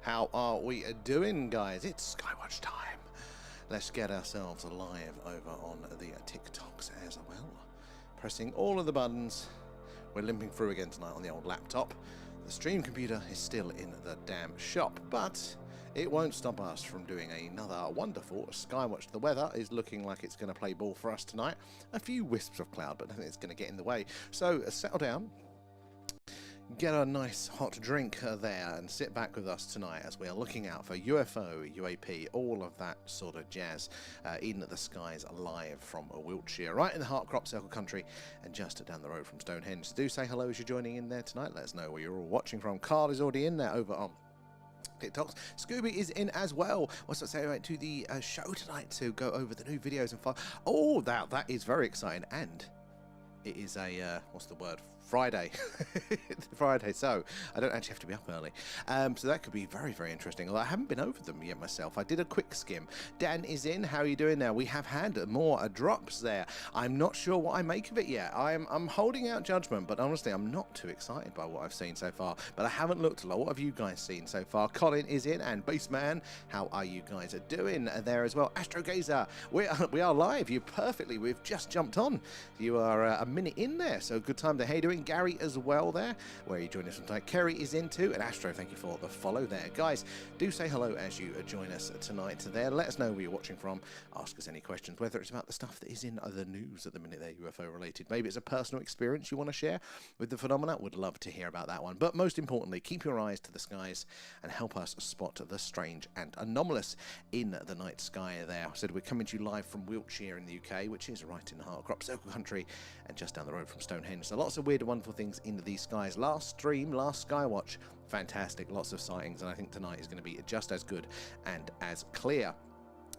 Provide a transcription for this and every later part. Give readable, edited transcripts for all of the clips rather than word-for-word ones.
How are we doing, guys? It's Skywatch time. Let's get ourselves live over on the TikToks as well. Pressing all of the buttons. We're limping through again tonight on the old laptop. The stream computer is still in the damn shop, but it won't stop us from doing another wonderful Skywatch. The weather is looking like it's going to play ball for us tonight. A few wisps of cloud, but nothing that's going to get in the way. So settle down. Get a nice hot drink there and sit back with us tonight as we are looking out for UFO, UAP, all of that sort of jazz in the skies live from Wiltshire, right in the heart crop circle country and just down the road from Stonehenge. So do say hello as you're joining in there tonight. Let us know where you're all watching from. Carl is already in there over on TikToks. Scooby is in as well. What's that say to the show tonight to go over the new videos and fun? Oh, that is very exciting. And it is a, what's the word? Friday. Friday, so I don't actually have to be up early. So that could be very, very interesting. Although I haven't been over them yet myself. I did a quick skim. Dan is in. How are you doing now? We have had more drops there. I'm not sure what I make of it yet. I'm holding out judgment, but honestly, I'm not too excited by what I've seen so far. But I haven't looked a lot. What have you guys seen so far? Colin is in, and Baseman, how are you guys doing there as well? Astrogazer, we are live. You perfectly. We've just jumped on. You are a minute in there, so good time to. How you doing? Gary as well there, where you join us from tonight. Kerry is in too, and Astro, thank you for the follow there. Guys, do say hello as you join us tonight there. Let us know where you're watching from. Ask us any questions, whether it's about the stuff that is in the news at the minute they're UFO related. Maybe it's a personal experience you want to share with the phenomena. Would love to hear about that one. But most importantly, keep your eyes to the skies and help us spot the strange and anomalous in the night sky there. I said we're coming to you live from Wiltshire in the UK, which is right in the heart of crop circle country and just down the road from Stonehenge. So lots of weird, wonderful things in these skies. Last stream, last Skywatch, fantastic, lots of sightings, and I think tonight is going to be just as good and as clear.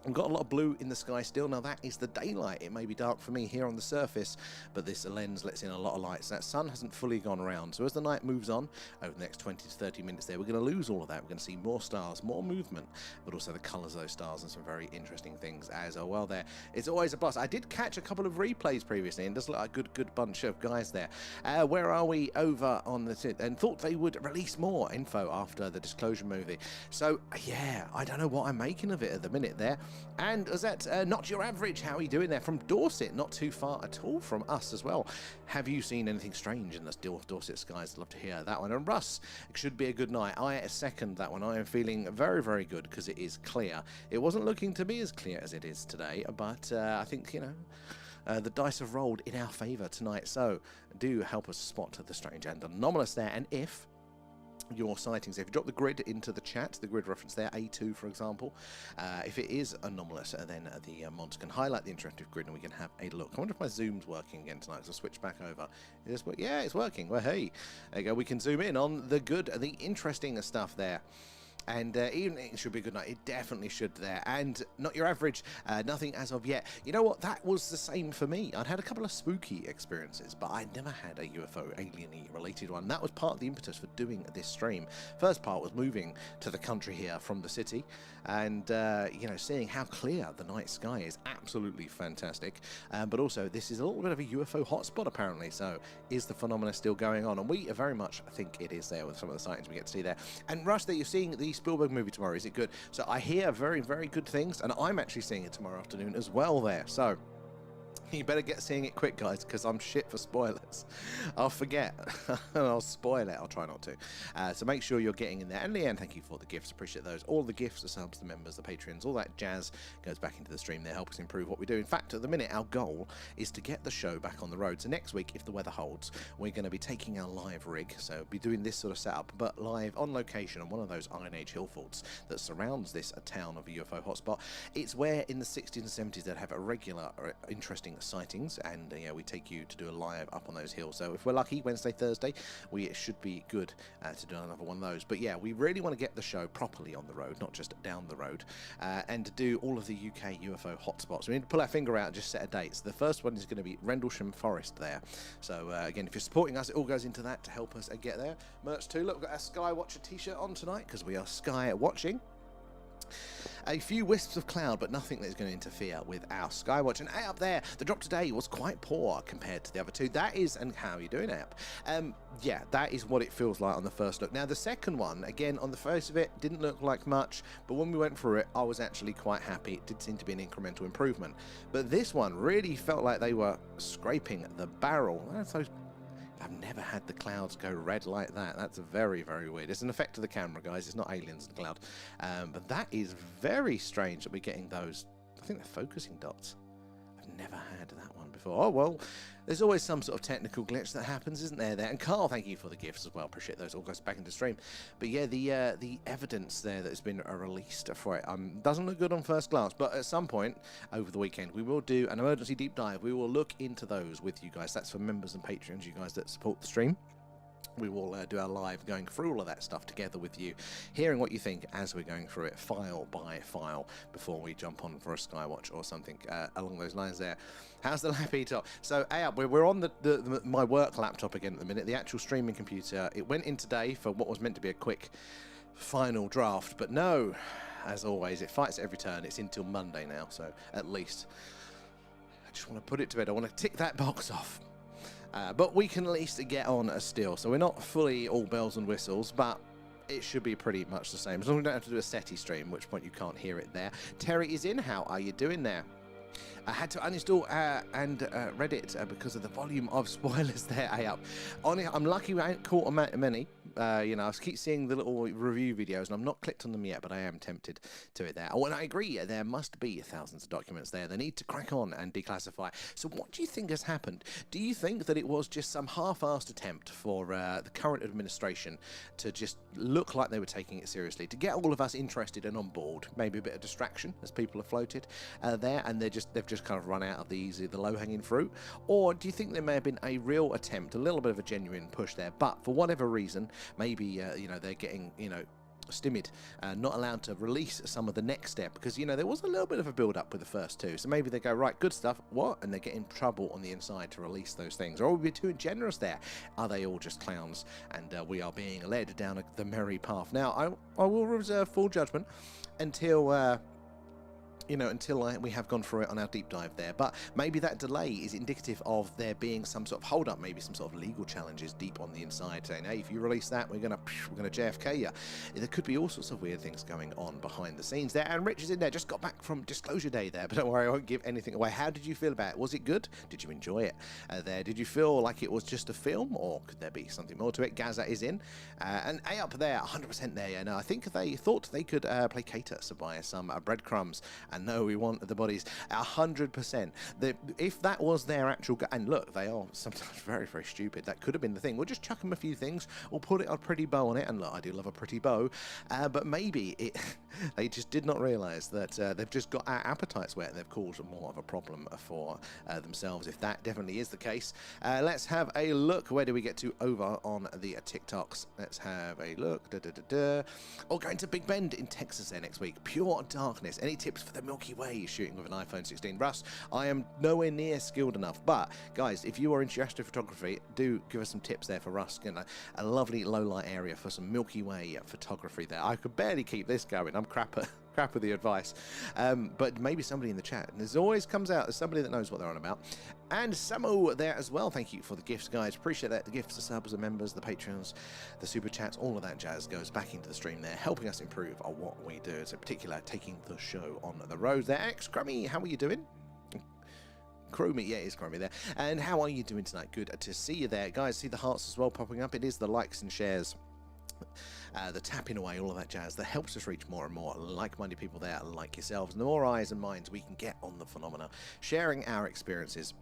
We've got a lot of blue in the sky still. Now that is the daylight. It may be dark for me here on the surface, but this lens lets in a lot of light. So that sun hasn't fully gone around. So as the night moves on over the next 20 to 30 minutes there, we're going to lose all of that. We're going to see more stars, more movement, but also the colours of those stars and some very interesting things as well there. It's always a plus. I did catch a couple of replays previously, and it does look like a good bunch of guys there. Where are we over on the... and thought they would release more info after the Disclosure movie. So, yeah, I don't know what I'm making of it at the minute there. And is that Not Your Average? How are you doing there? From Dorset, not too far at all from us as well. Have you seen anything strange in the Dorset skies? I'd love to hear that one. And Russ, it should be a good night. I second that one. I am feeling very, very good because it is clear. It wasn't looking to be as clear as it is today, but I think, you know, the dice have rolled in our favour tonight. So do help us spot the strange and anomalous there. And if your sightings, if you drop the grid into the chat, the grid reference there, A2 for example, if it is anomalous, then the mods can highlight the interactive grid and we can have a look. I wonder if my zoom's working again tonight, so I'll switch back over. Yeah, it's working. Well, hey, there you go. We can zoom in on the good, the interesting stuff there. And even it should be a good night. It definitely should there. And Not Your Average, nothing as of yet. You know what? That was the same for me. I'd had a couple of spooky experiences, but I never had a UFO alien-y related one. That was part of the impetus for doing this stream. First part was moving to the country here from the city and, you know, seeing how clear the night sky is. Absolutely fantastic. But also, this is a little bit of a UFO hotspot, apparently. So, is the phenomena still going on? And we very much think it is there with some of the sightings we get to see there. And Rush, that you're seeing the Spielberg movie tomorrow, is it good? So I hear very, very good things, and I'm actually seeing it tomorrow afternoon as well there. So you better get seeing it quick, guys, because I'm shit for spoilers. I'll forget and I'll spoil it. I'll try not to. So make sure you're getting in there. And Leanne, thank you for the gifts. Appreciate those. All the gifts, the subs, the members, the Patreons, all that jazz goes back into the stream there, help us improve what we do. In fact, at the minute, our goal is to get the show back on the road. So next week, if the weather holds, we're going to be taking our live rig. So be doing this sort of setup, but live on location on one of those Iron Age hill forts that surrounds this town of a UFO hotspot. It's where in the 60s and 70s they'd have a regular, interesting sightings, and yeah, we take you to do a live up on those hills. So if we're lucky, Wednesday, Thursday, we should be good to do another one of those. But yeah, we really want to get the show properly on the road, not just down the road, and to do all of the UK UFO hotspots. We need to pull our finger out and just set a date. So the first one is going to be Rendlesham Forest there. So again, if you're supporting us, it all goes into that to help us get there. Merch too. Look, we've got our Skywatcher t-shirt on tonight because we are sky watching. A few wisps of cloud, but nothing that's going to interfere with our Skywatch. And up there, the drop today was quite poor compared to the other two. That is, and how are you doing, App? Yeah, that is what it feels like on the first look. Now, the second one, again, on the face of it, didn't look like much, but when we went through it, I was actually quite happy. It did seem to be an incremental improvement. But this one really felt like they were scraping the barrel. So I've never had the clouds go red like that. That's very, very weird. It's an effect of the camera, guys. It's not aliens in the cloud. But that is very strange that we're getting those, I think they're focusing dots. I've never had that one before. Oh, well, there's always some sort of technical glitch that happens, isn't there? And Carl, thank you for the gifts as well. Appreciate those. All goes back into stream. But yeah, the evidence there that has been released for it doesn't look good on first glance. But at some point over the weekend, we will do an emergency deep dive. We will look into those with you guys. That's for members and patrons, you guys that support the stream. We will do our live going through all of that stuff together with you, hearing what you think as we're going through it file by file before we jump on for a Skywatch or something along those lines there. How's the laptop? So, we're on my work laptop again at the minute, the actual streaming computer. It went in today for what was meant to be a quick final draft, but no, as always, it fights at every turn. It's until Monday now, so at least I just want to put it to bed. I want to tick that box off. But we can at least get on still. So we're not fully all bells and whistles, but it should be pretty much the same. As long as we don't have to do a SETI stream, which point you can't hear it there. Terry is in. How are you doing there? I had to uninstall and Reddit because of the volume of spoilers there. I'm lucky I ain't caught many. You know, I keep seeing the little review videos, and I'm not clicked on them yet, but I am tempted to it there. Oh, and I agree, there must be thousands of documents there. They need to crack on and declassify. So what do you think has happened? Do you think that it was just some half-assed attempt for the current administration to just look like they were taking it seriously, to get all of us interested and on board? Maybe a bit of distraction, as people have floated there, and they've just kind of run out of the low-hanging fruit? Or do you think there may have been a real attempt, a little bit of a genuine push there, but for whatever reason, maybe you know, they're getting, you know, stymied, not allowed to release some of the next step, because, you know, there was a little bit of a build-up with the first two, so maybe they go, right, good stuff, what? And they get in trouble on the inside to release those things. Or are we too generous there? Are they all just clowns, and we are being led down the merry path? Now, I will reserve full judgment until you know, until we have gone through it on our deep dive there. But maybe that delay is indicative of there being some sort of hold up, maybe some sort of legal challenges deep on the inside saying, hey, if you release that, we're gonna JFK you. There could be all sorts of weird things going on behind the scenes there. And Rich is in there, just got back from Disclosure Day there, but don't worry, I won't give anything away. How did you feel about it? Was it good? Did you enjoy it there? Did you feel like it was just a film, or could there be something more to it? Gaza is in, and A up there, 100% there. Yeah, no, I think they thought they could placate us by some breadcrumbs. And no, we want the bodies 100%. If that was their actual, and look, they are sometimes very, very stupid. That could have been the thing. We'll just chuck them a few things. We'll put a pretty bow on it. And look, I do love a pretty bow. But maybe they just did not realise that they've just got our appetites wet. They've caused more of a problem for themselves. If that definitely is the case, let's have a look. Where do we get to over on the TikToks? Let's have a look. Oh, going to Big Bend in Texas there next week. Pure darkness. Any tips for the Milky Way shooting with an iPhone 16? Russ, I am nowhere near skilled enough, but guys, if you are into astrophotography, do give us some tips there for Russ. You know, a lovely low light area for some Milky Way photography there. I could barely keep this going. I'm crap with the advice, but maybe somebody in the chat, and there's always comes out as somebody that knows what they're on about. And Samo there as well, thank you for the gifts, guys, appreciate that. The gifts, the subs, the members, the patrons, the super chats, all of that jazz goes back into the stream there, helping us improve on what we do, so in particular taking the show on the road there. Crummy, how are you doing? Chromie, yeah, it's Chromie there. And how are you doing tonight? Good to see you there, guys. See the hearts as well popping up. It is the likes and shares, the tapping away, all of that jazz that helps us reach more and more like-minded people there like yourselves. And the more eyes and minds we can get on the phenomena, sharing our experiences,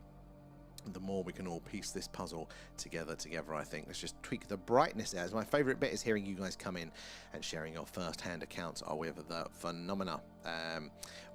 the more we can all piece this puzzle together, I think. Let's just tweak the brightness there. My favourite bit is hearing you guys come in and sharing your first-hand accounts with the phenomena.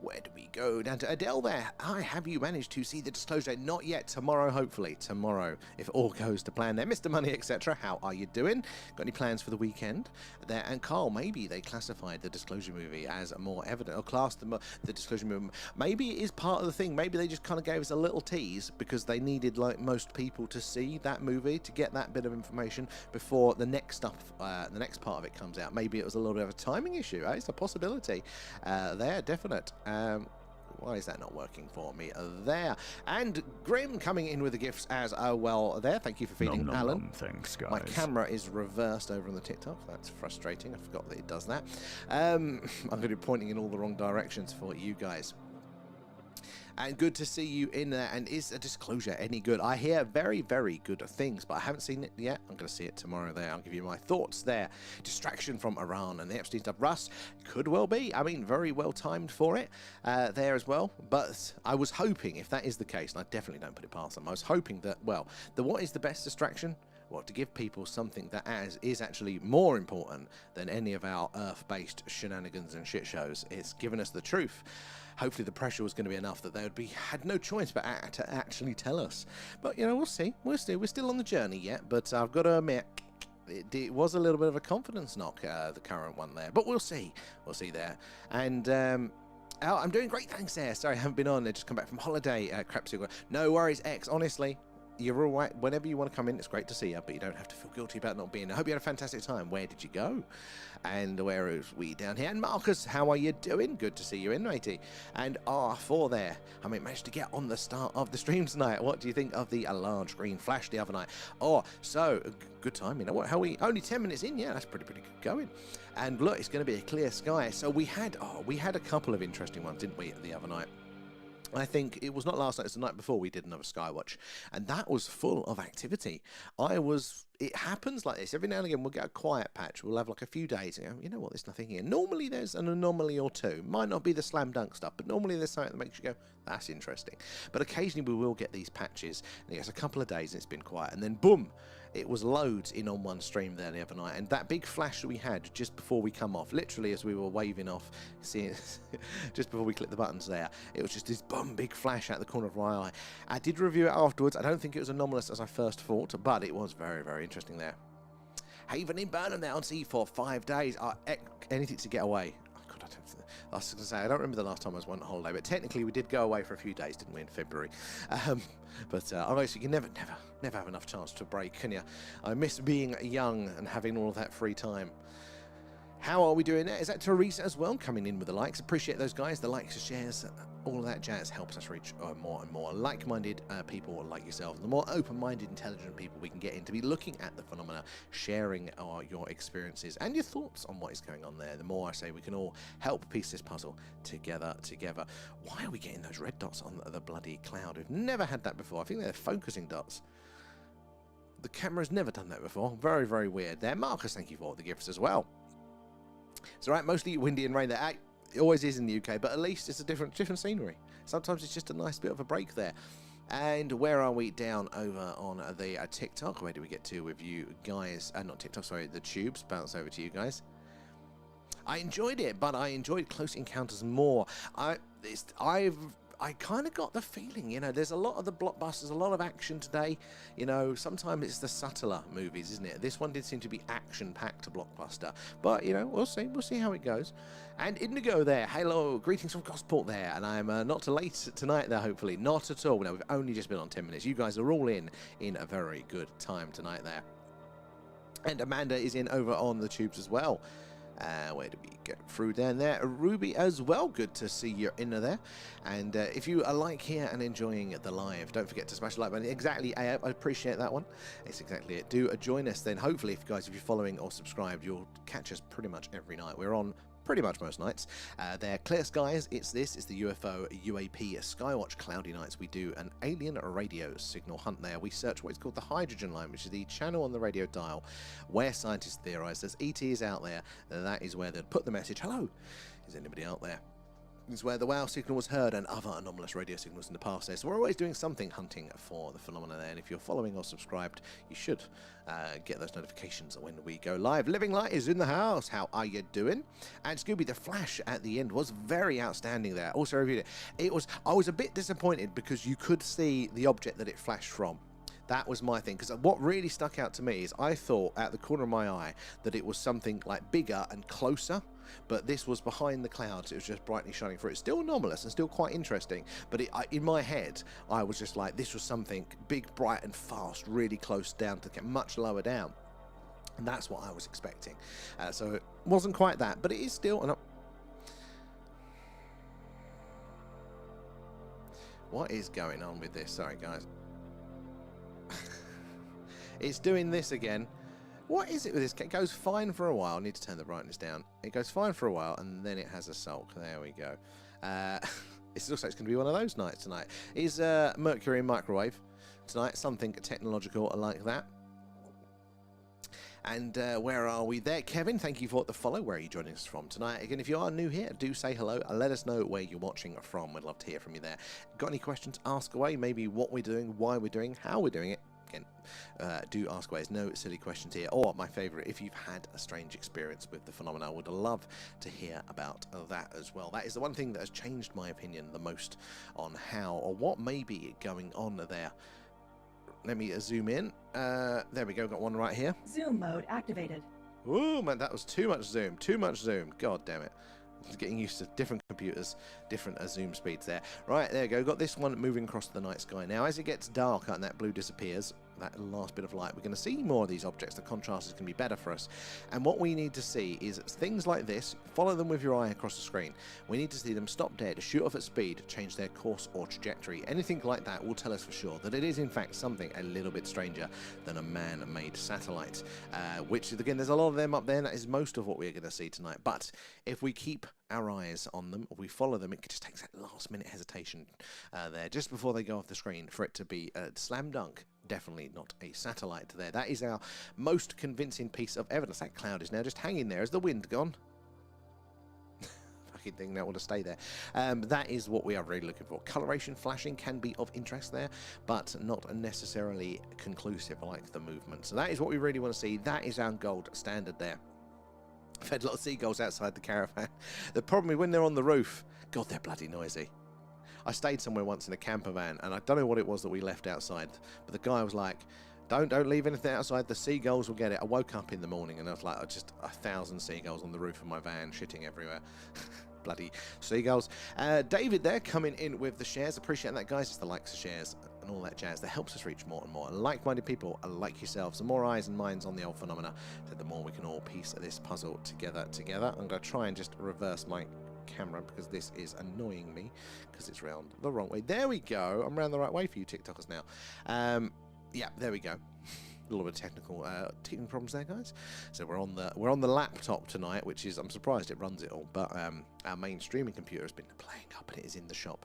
Where do we go? Down to Adele there. Hi, have you managed to see the disclosure? Not yet. Tomorrow, hopefully. Tomorrow, if all goes to plan there. Mr. Money, etc. How are you doing? Got any plans for the weekend? There. And Carl, maybe they classified the disclosure movie as more evident, or classed the disclosure movie. Maybe it is part of the thing. Maybe they just kind of gave us a little tease because they need needed, like most people, to see that movie to get that bit of information before the next stuff, the next part of it comes out. Maybe it was a little bit of a timing issue. It's a possibility there, definite. Why is that not working for me there? And Grim coming in with the gifts as well there. Thank you for feeding Alan. Thanks, guys. My camera is reversed over on the TikTok. That's frustrating. I forgot that it does that. I'm going to be pointing in all the wrong directions for you guys. And good to see you in there. And is a disclosure any good? I hear very, very good things, but I haven't seen it yet. I'm going to see it tomorrow there. I'll give you my thoughts there. Distraction from Iran and the Epstein stuff. Russ, could well be. I mean, very well timed for it there as well. But I was hoping, if that is the case, and I definitely don't put it past them, I was hoping that, well, what is the best distraction? Well, to give people something that is actually more important than any of our Earth-based shenanigans and shit shows. It's given us the truth. Hopefully the pressure was going to be enough that they had no choice but to actually tell us. But, you know, we'll see. We're still on the journey yet, but I've got to admit, it was a little bit of a confidence knock, the current one there. But we'll see. We'll see there. And I'm doing great, thanks there. Sorry, I haven't been on. I just come back from holiday. Crapsugar. No worries, X. Honestly, you're all right. Whenever you want to come in, it's great to see you, but you don't have to feel guilty about not being. I hope you had a fantastic time. Where did you go? And where is we down here? And Marcus, how are you doing? Good to see you in, matey. And R4 there. I mean, managed to get on the start of the stream tonight. What do you think of the large green flash the other night? Oh, so good time. You know what? How we only 10 minutes in? Yeah, that's pretty good going. And look, it's going to be a clear sky. So we had a couple of interesting ones, didn't we, the other night? I think it was not last night, it was the night before we did another Skywatch, and that was full of activity. It happens like this. Every now and again, we'll get a quiet patch. We'll have like a few days and go, you know what, there's nothing here. Normally, there's an anomaly or two. Might not be the slam dunk stuff, but normally there's something that makes you go, that's interesting. But occasionally, we will get these patches, and it's a couple of days and it's been quiet, and then boom, it was loads in on one stream there the other night. And that big flash that we had just before we come off, literally as we were waving off, seeing just before we clicked the buttons there, it was just this boom, big flash out the corner of my eye. I did review it afterwards. I don't think it was anomalous as I first thought, but it was very, very interesting there. Haven in Burnham there on sea for 5 days. Anything to get away. I was going to say, I don't remember the last time I was on holiday, but technically we did go away for a few days, didn't we, in February? But obviously you can never have enough chance to break, can you? I miss being young and having all of that free time. How are we doing there? Is that Teresa as well coming in with the likes? Appreciate those guys, the likes, the shares, all of that jazz helps us reach more and more like-minded people like yourself. The more open-minded, intelligent people we can get in to be looking at the phenomena, sharing your experiences and your thoughts on what is going on there. The more I say we can all help piece this puzzle together. Why are we getting those red dots on the bloody cloud? We've never had that before. I think they're focusing dots. The camera's never done that before. Very, very weird there. Marcus, thank you for the gifts as well. It's all right, mostly windy and rain there. It always is in the UK, but at least it's a different scenery. Sometimes it's just a nice bit of a break there. And where are we down over on the TikTok? Where do we get to with you guys? Not TikTok, sorry, the tubes. Bounce over to you guys. I enjoyed it, but I enjoyed Close Encounters more. I kind of got the feeling, you know, there's a lot of the blockbusters, a lot of action today. You know, sometimes it's the subtler movies, isn't it? This one did seem to be action-packed blockbuster. But, you know, we'll see how it goes. And Indigo there, hello, greetings from Gosport there. And I'm not too late tonight there, hopefully. Not at all. No, we've only just been on 10 minutes. You guys are all in a very good time tonight there. And Amanda is in over on the tubes as well. Where do we get through there? Ruby as well. Good to see you're in there. And if you are like here and enjoying the live, don't forget to smash the like button. Exactly, I appreciate that one. It's exactly it. Do join us then. Hopefully, if you're following or subscribed, you'll catch us pretty much every night. We're on pretty much most nights. They're clear skies. It's the UFO UAP Skywatch cloudy nights. We do an alien radio signal hunt there. We search what is called the hydrogen line, which is the channel on the radio dial where scientists theorize there's ETs out there. That is where they'd put the message, hello, is anybody out there? Is where the WOW signal was heard and other anomalous radio signals in the past there. So we're always doing something hunting for the phenomena there. And if you're following or subscribed, you should get those notifications when we go live. Living Light is in the house. How are you doing? And Scooby, the flash at the end was very outstanding there. Also reviewed it. I was a bit disappointed because you could see the object that it flashed from. That was my thing, because what really stuck out to me is I thought at the corner of my eye that it was something like bigger and closer. but this was behind the clouds. It was just brightly shining through. It's still anomalous and still quite interesting, but in my head, I was just like, this was something big, bright and fast, really close down to much lower down. And that's what I was expecting. So it wasn't quite that, but it is still an... What is going on with this? Sorry, guys. It's doing this again. What is it with this? It goes fine for a while. I need to turn the brightness down. It goes fine for a while, and then it has a sulk. There we go. It looks like it's going to be one of those nights tonight. Is Mercury in microwave tonight? Something technological like that. And where are we there? Kevin, thank you for the follow. Where are you joining us from tonight? Again, if you are new here, do say hello. Let us know where you're watching from. We'd love to hear from you there. Got any questions? Ask away. Maybe what we're doing, why we're doing, how we're doing it. Again, do ask away. There's no silly questions here. Or my favourite, if you've had a strange experience with the phenomena, I would love to hear about that as well. That is the one thing that has changed my opinion the most on how or what may be going on there. Let me zoom in. There we go. Got one right here. Zoom mode activated. Oh man, that was too much zoom. Too much zoom. God damn it. Getting used to different computers, different zoom speeds there. Right, there you go. Got this one moving across the night sky. Now, as it gets darker and that blue disappears, that last bit of light, we're going to see more of these objects. The contrast is going to be better for us. And what we need to see is things like this. Follow them with your eye across the screen. We need to see them stop dead, shoot off at speed, change their course or trajectory. Anything like that will tell us for sure that it is, in fact, something a little bit stranger than a man-made satellite. Which, again, there's a lot of them up there, and that is most of what we're going to see tonight. But if we keep our eyes on them, or we follow them, it just takes that last-minute hesitation there, just before they go off the screen, for it to be a slam dunk. Definitely not a satellite there. That is our most convincing piece of evidence. That cloud is now just hanging there. Is the wind gone? Fucking thing, that want to stay there. That is what we are really looking for. Coloration flashing can be of interest there, but not necessarily conclusive like the movement. So that is what we really want to see. That is our gold standard there. I've had a lot of seagulls outside the caravan. The problem is when they're on the roof, God, they're bloody noisy. I stayed somewhere once in a camper van, and I don't know what it was that we left outside, but the guy was like, don't leave anything outside, the seagulls will get it. I woke up in the morning and I was like, just 1,000 seagulls on the roof of my van, shitting everywhere. Bloody seagulls. David there coming in with the shares. Appreciate that, guys. It's the likes of shares and all that jazz that helps us reach more and more like-minded people like yourselves. The more eyes and minds on the old phenomena, the more we can all piece this puzzle together. I'm going to try and just reverse my camera because this is annoying me because it's round the wrong way. There we go. I'm round the right way for you TikTokers now. Yeah, there we go. A little bit of technical problems there, guys. So we're on the laptop tonight, which is, I'm surprised it runs it all, but our main streaming computer has been playing up and it is in the shop.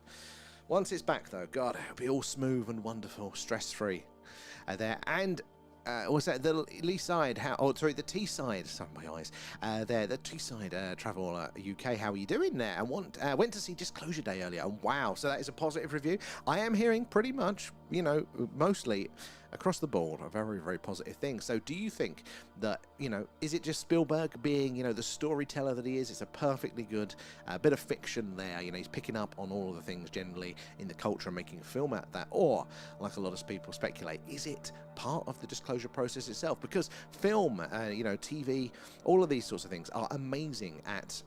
Once it's back though, God, it'll be all smooth and wonderful, stress-free there. And what's that? The lee side? The T side. Sorry, my eyes. The T side Travel UK. How are you doing there? I went to see Disclosure Day earlier. And wow, so that is a positive review. I am hearing pretty much, mostly across the board, a very, very positive thing. So do you think that, is it just Spielberg being, the storyteller that he is? It's a perfectly good bit of fiction there. He's picking up on all of the things generally in the culture and making a film out of that. Or, like a lot of people speculate, is it part of the disclosure process itself? Because film, TV, all of these sorts of things are amazing at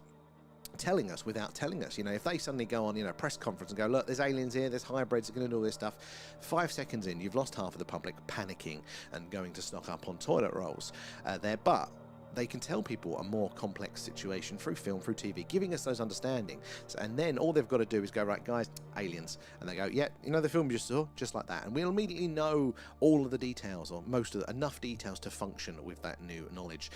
telling us without telling us. If they suddenly go on a press conference and go, look, there's aliens here, there's hybrids, they're going to do all this stuff, 5 seconds in you've lost half of the public panicking and going to stock up on toilet rolls there. But they can tell people a more complex situation through film, through TV, giving us those understandings. And then all they've got to do is go, right, guys, aliens. And they go, yeah, the film you just saw, just like that. And we'll immediately know all of the details, or enough details to function with that new knowledge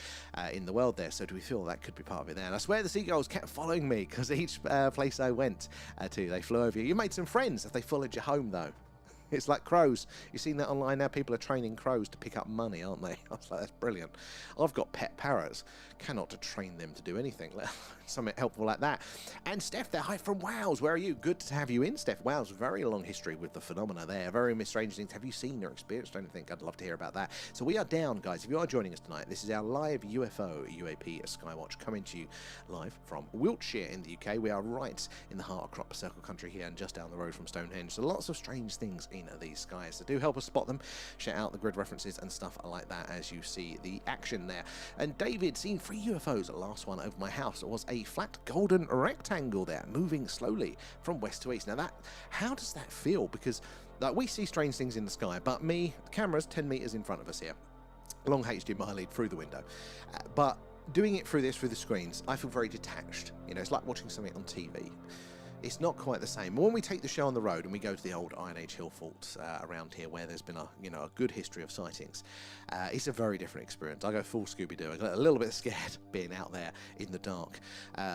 in the world there. So do we feel that could be part of it there? And I swear the seagulls kept following me because each place I went to, they flew over you. You made some friends if they followed you home, though. It's like crows. You've seen that online now. People are training crows to pick up money, aren't they? I was like, that's brilliant. I've got pet parrots. Cannot to train them to do anything. Something helpful like that. And Steph there, hi from Wales. Where are you? Good to have you in, Steph. Wales, very long history with the phenomena there. Very strange things. Have you seen or experienced anything? I'd love to hear about that. So we are down, guys. If you are joining us tonight, this is our live UFO UAP Skywatch coming to you live from Wiltshire in the UK. We are right in the heart of Crop Circle country here and just down the road from Stonehenge. So lots of strange things in these skies. So do help us spot them. Shout out the grid references and stuff like that as you see the action there. And David, seen 3 UFOs. The last one over my house was a flat golden rectangle there, moving slowly from west to east. Now how does that feel? Because like, we see strange things in the sky, but the camera's 10 meters in front of us here. Long HDMI lead through the window. But doing it through the screens, I feel very detached. You know, it's like watching something on TV. It's not quite the same. When we take the show on the road and we go to the old Iron Age hill faults around here, where there's been a good history of sightings, it's a very different experience. I go full Scooby-Doo. I get a little bit scared being out there in the dark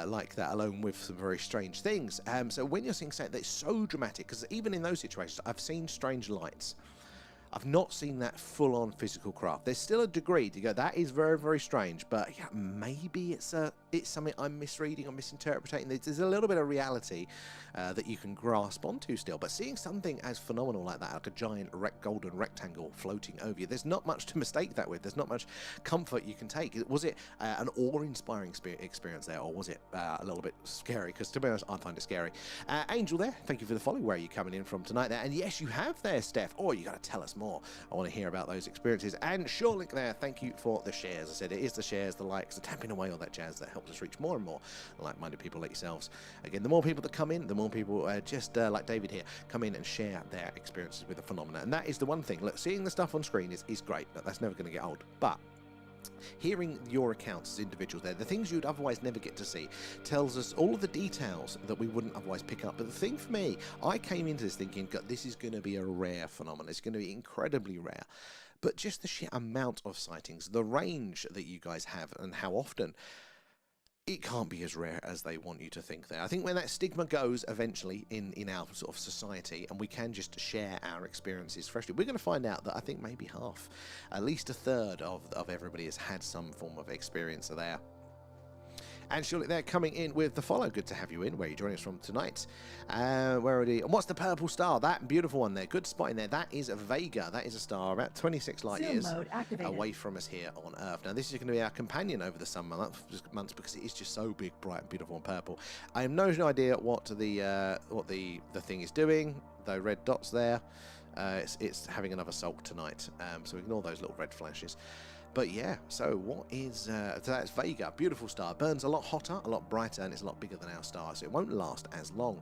like that, alone with some very strange things. So when you're seeing something that's so dramatic, because even in those situations, I've seen strange lights. I've not seen that full-on physical craft. There's still a degree to go, that is very, very strange, but yeah, maybe it's something I'm misreading or misinterpreting. There's a little bit of reality that you can grasp onto still, but seeing something as phenomenal like that, like a giant golden rectangle floating over you, there's not much to mistake that with. There's not much comfort you can take. Was it an awe-inspiring experience there, or was it a little bit scary? Because to be honest, I find it scary. Angel there, thank you for the follow. Where are you coming in from tonight there? And yes, you have there, Steph. Oh, you got to tell us more. I want to hear about those experiences. And Shorelink there, thank you for the shares. I said it is the shares, the likes, the tapping away, all that jazz that helps us reach more and more like-minded people like yourselves. Again, the more people that come in, the more people just like David here come in and share their experiences with the phenomena. And that is the one thing. Look, seeing the stuff on screen is great, but that's never going to get old. But hearing your accounts as individuals there, the things you'd otherwise never get to see, tells us all of the details that we wouldn't otherwise pick up. But the thing for me, I came into this thinking, God, this is going to be a rare phenomenon. It's going to be incredibly rare. But just the sheer amount of sightings, the range that you guys have and how often, it can't be as rare as they want you to think there. I think when that stigma goes eventually in our sort of society and we can just share our experiences freshly, we're going to find out that I think maybe half, at least a third of everybody has had some form of experience there. And surely they're coming in with the follow. Good to have you in. Where are you joining us from tonight? Where are we? And what's the purple star? That beautiful one there. Good spot in there. That is a Vega. That is a star about 26 light years away from us here on Earth. Now, this is going to be our companion over the summer months because it is just so big, bright, and beautiful and purple. I have no idea what the thing is doing. The red dots there. It's having another sulk tonight. So ignore those little red flashes. But yeah, so what is, so that's Vega, beautiful star, burns a lot hotter, a lot brighter, and it's a lot bigger than our star, so it won't last as long.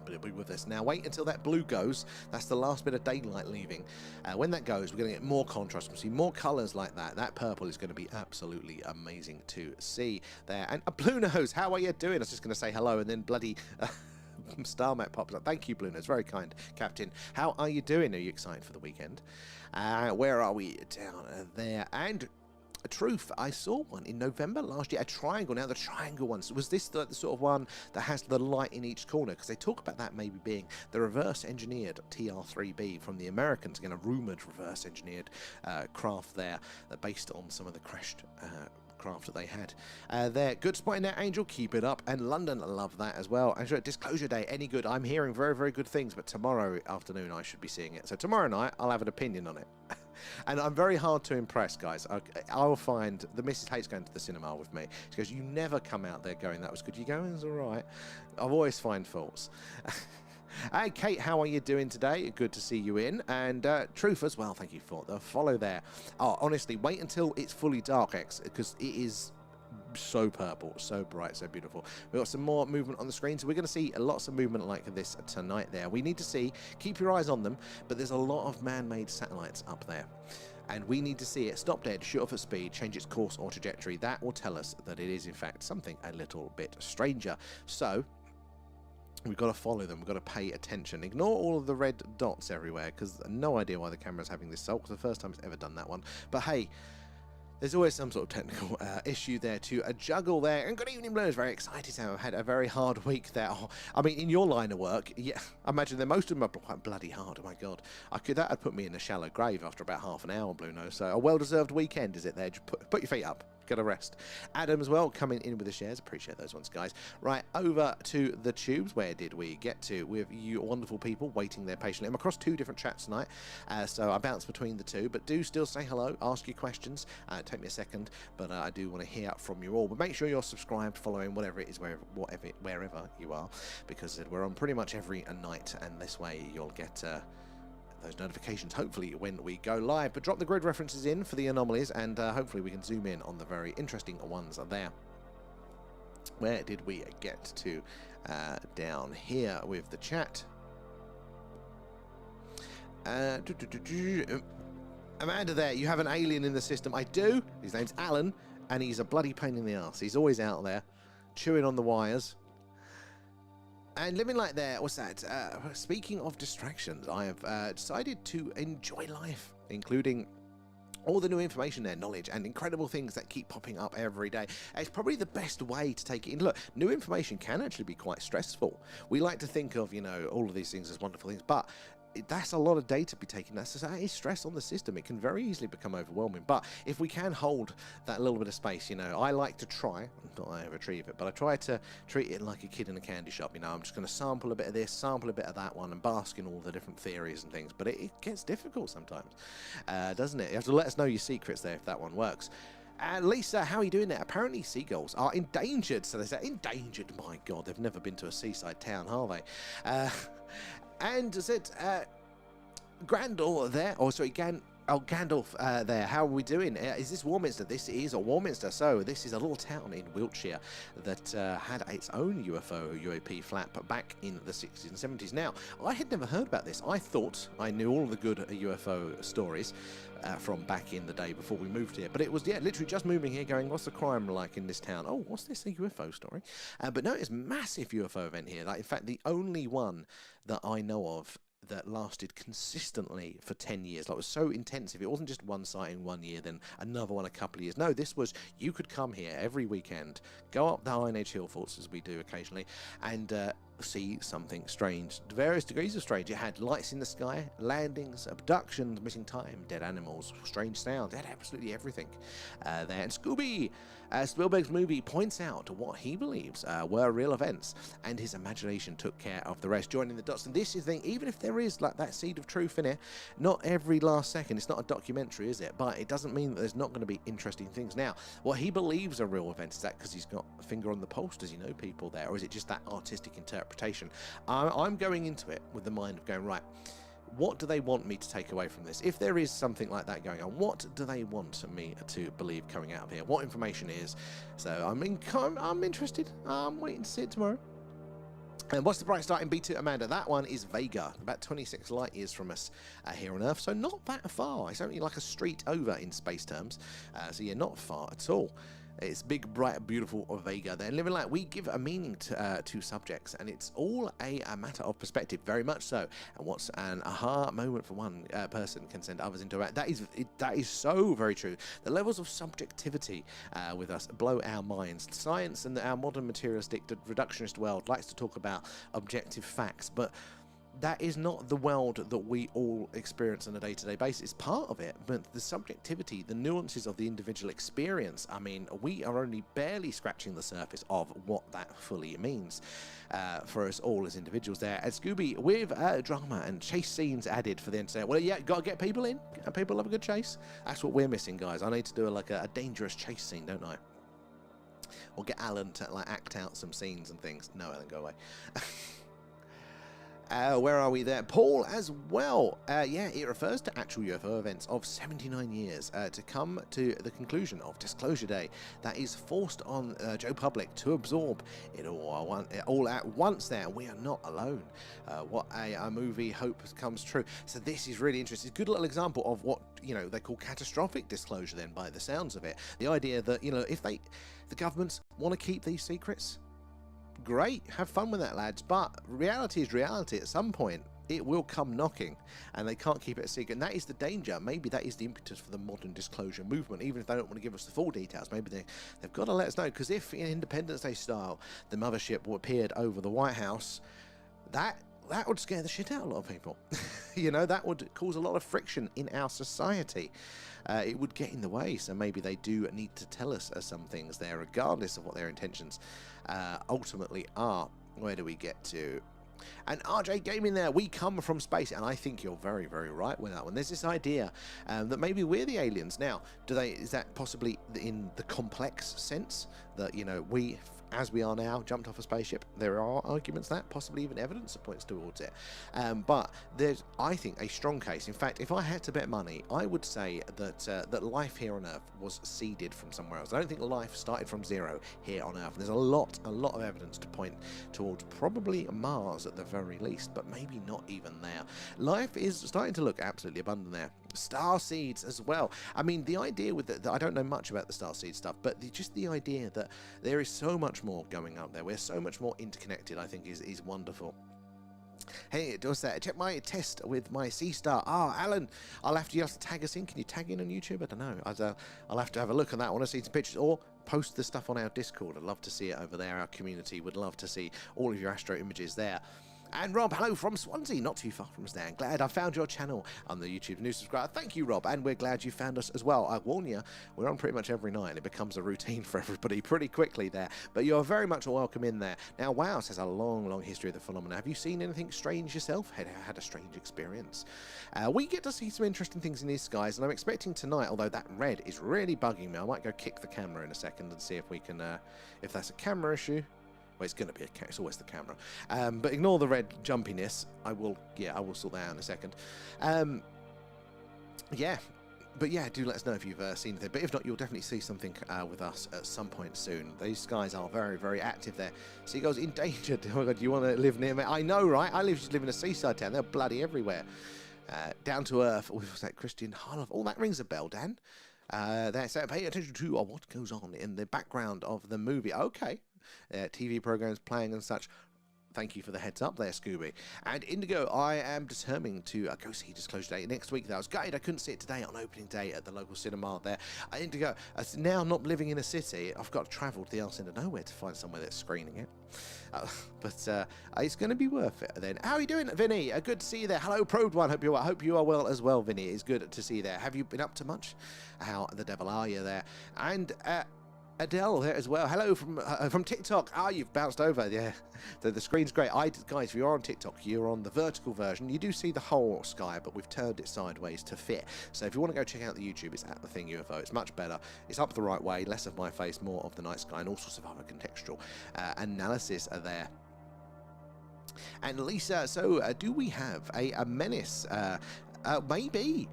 But it'll be with us. Now wait until that blue goes. That's the last bit of daylight leaving. When that goes, we're going to get more contrast. We'll see more colours like that. That purple is going to be absolutely amazing to see there. And Blue Nose, how are you doing? I was just going to say hello, and then bloody... Star Map pops up. Thank you, Blue Nose. Very kind, Captain. How are you doing? Are you excited for the weekend? Where are we? Down there. And Truth, I saw one in November last year, a triangle. Now the triangle ones, was this the sort of one that has the light in each corner? Because they talk about that maybe being the reverse engineered TR-3B from the Americans. Again, a rumoured reverse engineered craft there based on some of the crashed craft that they had there. Good spot in there, Angel. Keep it up. And London, love that as well. And Disclosure Day, any good? I'm hearing very, very good things, but tomorrow afternoon I should be seeing it. So tomorrow night I'll have an opinion on it. And I'm very hard to impress, guys. I'll find the missus hates going to the cinema with me. She goes, you never come out there going, that was good. You go, it's all right. I've always find faults. Hey, Kate, how are you doing today? Good to see you in. And Truth as well, thank you for the follow there. Oh, honestly, wait until it's fully dark, X, because it is so purple, so bright, so beautiful. We've got some more movement on the screen, so we're going to see lots of movement like this tonight there. We need to see, keep your eyes on them, but there's a lot of man-made satellites up there. And we need to see it stop dead, shoot off at speed, change its course or trajectory. That will tell us that it is, in fact, something a little bit stranger. So we've got to follow them. We've got to pay attention. Ignore all of the red dots everywhere, because no idea why the camera's having this sulk. It's the first time it's ever done that one. But hey, there's always some sort of technical issue there to juggle there. And good evening, Blues. Very excited to have had a very hard week there. Oh, I mean, in your line of work, yeah, I imagine that most of them are quite bloody hard. Oh my God, that would put me in a shallow grave after about half an hour, Blue Nose. So a well-deserved weekend, is it there? Just put your feet up. Get a rest. Adam as well, coming in with the shares. Appreciate those ones, guys. Right, over to the tubes. Where did we get to with you wonderful people waiting there patiently? I'm across two different chats tonight, so I bounce between the two, but do still say hello, ask your questions. Take me a second, but I do want to hear from you all. But make sure you're subscribed, following whatever it is, wherever you are, because we're on pretty much every night, and this way you'll get those notifications hopefully when we go live. But drop the grid references in for the anomalies, and hopefully we can zoom in on the very interesting ones there. Where did we get to? Down here with the chat. Amanda there, you have an alien in the system. I do. His name's Alan, and he's a bloody pain in the arse. He's always out there, chewing on the wires. And living like that, what's that? Speaking of distractions, I have decided to enjoy life, including all the new information there, knowledge, and incredible things that keep popping up every day. It's probably the best way to take it in. Look, new information can actually be quite stressful. We like to think of, you know, all of these things as wonderful things, but that's a lot of data to be taken. That is stress on the system. It can very easily become overwhelming. But if we can hold that little bit of space, you know, I like to try, not that I ever achieve it, but I try to treat it like a kid in a candy shop. You know, I'm just going to sample a bit of this, sample a bit of that one, and bask in all the different theories and things. But it gets difficult sometimes, doesn't it? You have to let us know your secrets there if that one works. Lisa, how are you doing there? Apparently seagulls are endangered. So they say, endangered? My God, they've never been to a seaside town, are they? And is it Grandal there? Oh, sorry, Gandalf there. How are we doing? Is this Warminster? This is Warminster. So this is a little town in Wiltshire that had its own UFO UAP flap back in the 60s and 70s. Now, I had never heard about this. I thought I knew all the good UFO stories from back in the day before we moved here. But it was, yeah, literally just moving here going, what's the crime like in this town? Oh, what's this, a UFO story? But no, it's a massive UFO event here. Like, in fact, the only one that I know of that lasted consistently for 10 years. Like, it was so intensive. It wasn't just one sighting 1 year, then another one a couple of years. No, this was, you could come here every weekend, go up the Iron Age hill forts, as we do occasionally, and see something strange. Various degrees of strange. It had lights in the sky, landings, abductions, missing time, dead animals, strange sounds. It had absolutely everything there. And Scooby, Spielberg's movie, points out what he believes were real events, and his imagination took care of the rest, joining the dots. And this is the thing, even if there is like that seed of truth in it, not every last second, it's not a documentary, is it? But it doesn't mean that there's not going to be interesting things. Now, what he believes are real events, is that because he's got a finger on the pulse? Does he know people there? Or is it just that artistic interpretation? I'm going into it with the mind of going, right, what do they want me to take away from this? If there is something like that going on, what do they want me to believe coming out of here? What information is? So I'm interested. I'm waiting to see it tomorrow. And what's the bright start in B2, Amanda? That one is Vega, about 26 light years from us here on Earth, so not that far. It's only like a street over in space terms, so yeah, not far at all. It's big, bright, beautiful Vega there. Living like we give a meaning to subjects, and it's all a matter of perspective, very much so. And what's an aha moment for one person can send others into a... That is so very true. The levels of subjectivity with us blow our minds. Science and our modern materialistic reductionist world likes to talk about objective facts, but that is not the world that we all experience on a day-to-day basis. It's part of it, but the subjectivity, the nuances of the individual experience, I mean, we are only barely scratching the surface of what that fully means for us all as individuals there. And Scooby, with drama and chase scenes added for the entertainment. Well, yeah, got to get people in. People love a good chase. That's what we're missing, guys. I need to do a dangerous chase scene, don't I? Or get Alan to like act out some scenes and things. No, Alan, go away. Where are we there? Paul as well. Yeah, it refers to actual UFO events of 79 years to come to the conclusion of Disclosure Day that is forced on Joe Public to absorb it all at once there. We are not alone. What a movie hope comes true. So this is really interesting. It's a good little example of what, you know, they call catastrophic disclosure then, by the sounds of it. The idea that, you know, if the governments want to keep these secrets, great, have fun with that, lads, but reality is reality. At some point it will come knocking, and they can't keep it a secret, and that is the danger. Maybe that is the impetus for the modern disclosure movement. Even if they don't want to give us the full details, maybe they've got to let us know, because if in Independence Day style the mothership appeared over the White House, that would scare the shit out of a lot of people. You know, that would cause a lot of friction in our society. It would get in the way, so maybe they do need to tell us some things there, regardless of what their intentions ultimately are. Where do we get to? And RJ Gaming there, we come from space, and I think you're very, very right with that one. There's this idea that maybe we're the aliens. Now, is that possibly in the complex sense that, you know, we as we are now, jumped off a spaceship. There are arguments that, possibly even evidence that points towards it. But there's, I think, a strong case. In fact, if I had to bet money, I would say that that life here on Earth was seeded from somewhere else. I don't think life started from zero here on Earth. There's a lot of evidence to point towards probably Mars at the very least, but maybe not even there. Life is starting to look absolutely abundant there. Star seeds as well. I mean, the idea with I don't know much about the star seed stuff, but just the idea that there is so much more going up there, we're so much more interconnected, I think is wonderful. Hey, it does that. Check my test with my sea star. Alan, I'll have to tag us in. Can you tag in on YouTube? I don't know. I'll have to have a look at that. I want to see some pictures, or post the stuff on our Discord. I'd love to see it over there. Our community would love to see all of your astro images there. And Rob, hello from Swansea, not too far from us there. Glad I found your channel on the YouTube. New subscriber. Thank you, Rob, and we're glad you found us as well. I warn you, we're on pretty much every night, and it becomes a routine for everybody pretty quickly there. But you're very much welcome in there. Now, WoW says a long history of the phenomena. Have you seen anything strange yourself? Had a strange experience? We get to see some interesting things in these skies, and I'm expecting tonight, although that red is really bugging me, I might go kick the camera in a second and see if we can, if that's a camera issue. Well, it's going to be it's always the camera. But ignore the red jumpiness. I will sort that out in a second. But yeah, do let us know if you've seen anything. But if not, you'll definitely see something with us at some point soon. These skies are very active there. Seagulls endangered. Oh my God, you want to live near me? I know, right? I live in a seaside town. They're bloody everywhere. Down to earth. What was that? Christian Harloff. Oh, that rings a bell, Dan. So pay attention to what goes on in the background of the movie. Okay. TV programs playing and such. Thank you for the heads up there, Scooby. And Indigo, I am determined to go see Disclosure Day next week. That was gutted I couldn't see it today on opening day at the local cinema there. Indigo, now not living in a city, I've got to travel to the arse end of nowhere to find somewhere that's screening it. But it's going to be worth it then. How are you doing, Vinny? Good to see you there. Hello, Probed One. Hope you are well as well, Vinny. It's good to see you there. Have you been up to much? How the devil are you there? And Adele there as well. Hello from TikTok. You've bounced over. Yeah, the screen's great. Guys, if you're on TikTok, you're on the vertical version. You do see the whole sky, but we've turned it sideways to fit. So if you want to go check out the YouTube, it's at The Thing UFO. It's much better. It's up the right way. Less of my face, more of the night sky, and all sorts of other contextual analysis are there. And Lisa, so do we have a menace? Maybe.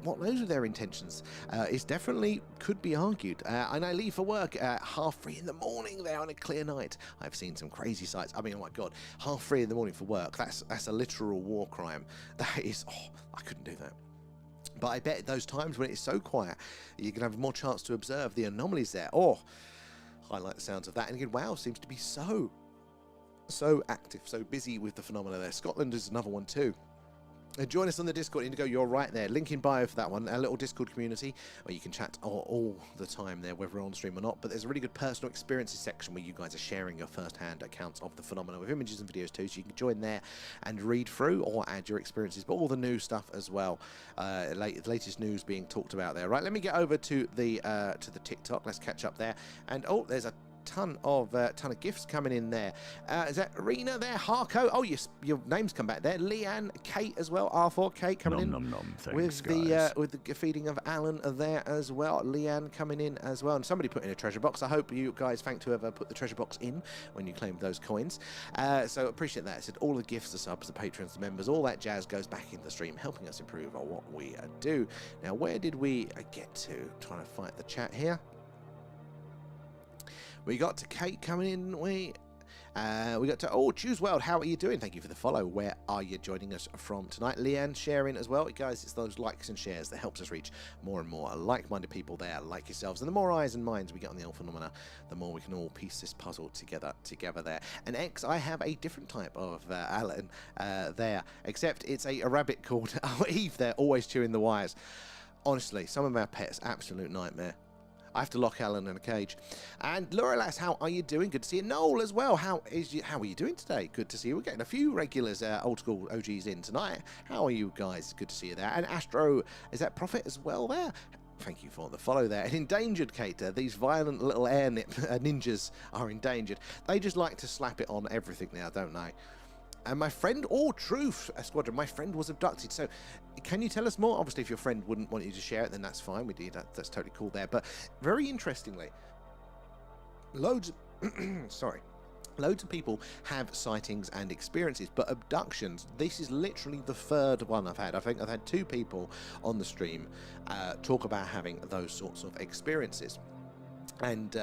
What knows of their intentions is definitely could be argued. And I leave for work at 3:30 in the morning there on a clear night. I've seen some crazy sights. I mean, oh my God, 3:30 in the morning for work. That's a literal war crime. That is, I couldn't do that. But I bet those times when it's so quiet, you're going to have more chance to observe the anomalies there. I like the sounds of that. And again, WoW seems to be so active, so busy with the phenomena there. Scotland is another one too. Join us on the Discord, Indigo. You're right there. Link in bio for that one. Our little Discord community where you can chat all the time there, whether we're on stream or not. But there's a really good personal experiences section where you guys are sharing your first-hand accounts of the phenomena with images and videos too. So you can join there and read through or add your experiences, but all the new stuff as well. Latest news being talked about there. Right, let me get over to the TikTok. Let's catch up there. And there's a ton of gifts coming in there. Is that Rena there? Harco? Oh, your names come back there. Leanne, Kate as well. R4 Kate coming in thanks, with the feeding of Alan there as well. Leanne coming in as well, and somebody put in a treasure box. I hope you guys thanked whoever put the treasure box in when you claimed those coins. So appreciate that. I said all the gifts, the subs, the patrons, the members, all that jazz goes back in the stream, helping us improve on what we do. Now, where did we get to? Trying to fight the chat here. We got to Kate coming in, we got to, Choose World, how are you doing? Thank you for the follow. Where are you joining us from tonight? Leanne sharing as well. Guys, it's those likes and shares that helps us reach more and more like-minded people there, like yourselves. And the more eyes and minds we get on the phenomena, the more we can all piece this puzzle together there. And X, I have a different type of Alan there, except it's a rabbit called Eve there, always chewing the wires. Honestly, some of our pets, absolute nightmare. I have to lock Alan in a cage. And Laura Lass, how are you doing? Good to see you. Noel as well. How are you doing today? Good to see you. We're getting a few regulars, old school OGs in tonight. How are you guys? Good to see you there. And Astro, is that Prophet as well there? Thank you for the follow there. And endangered, Kate. These violent little air ninjas are endangered. They just like to slap it on everything now, don't they? And my friend, Truth Squadron, my friend was abducted. So, can you tell us more? Obviously, if your friend wouldn't want you to share it, then that's fine. We do that. That's totally cool there. But very interestingly, loads Sorry. Loads of people have sightings and experiences, but abductions, this is literally the third one I've had. I think I've had 2 people on the stream talk about having those sorts of experiences. And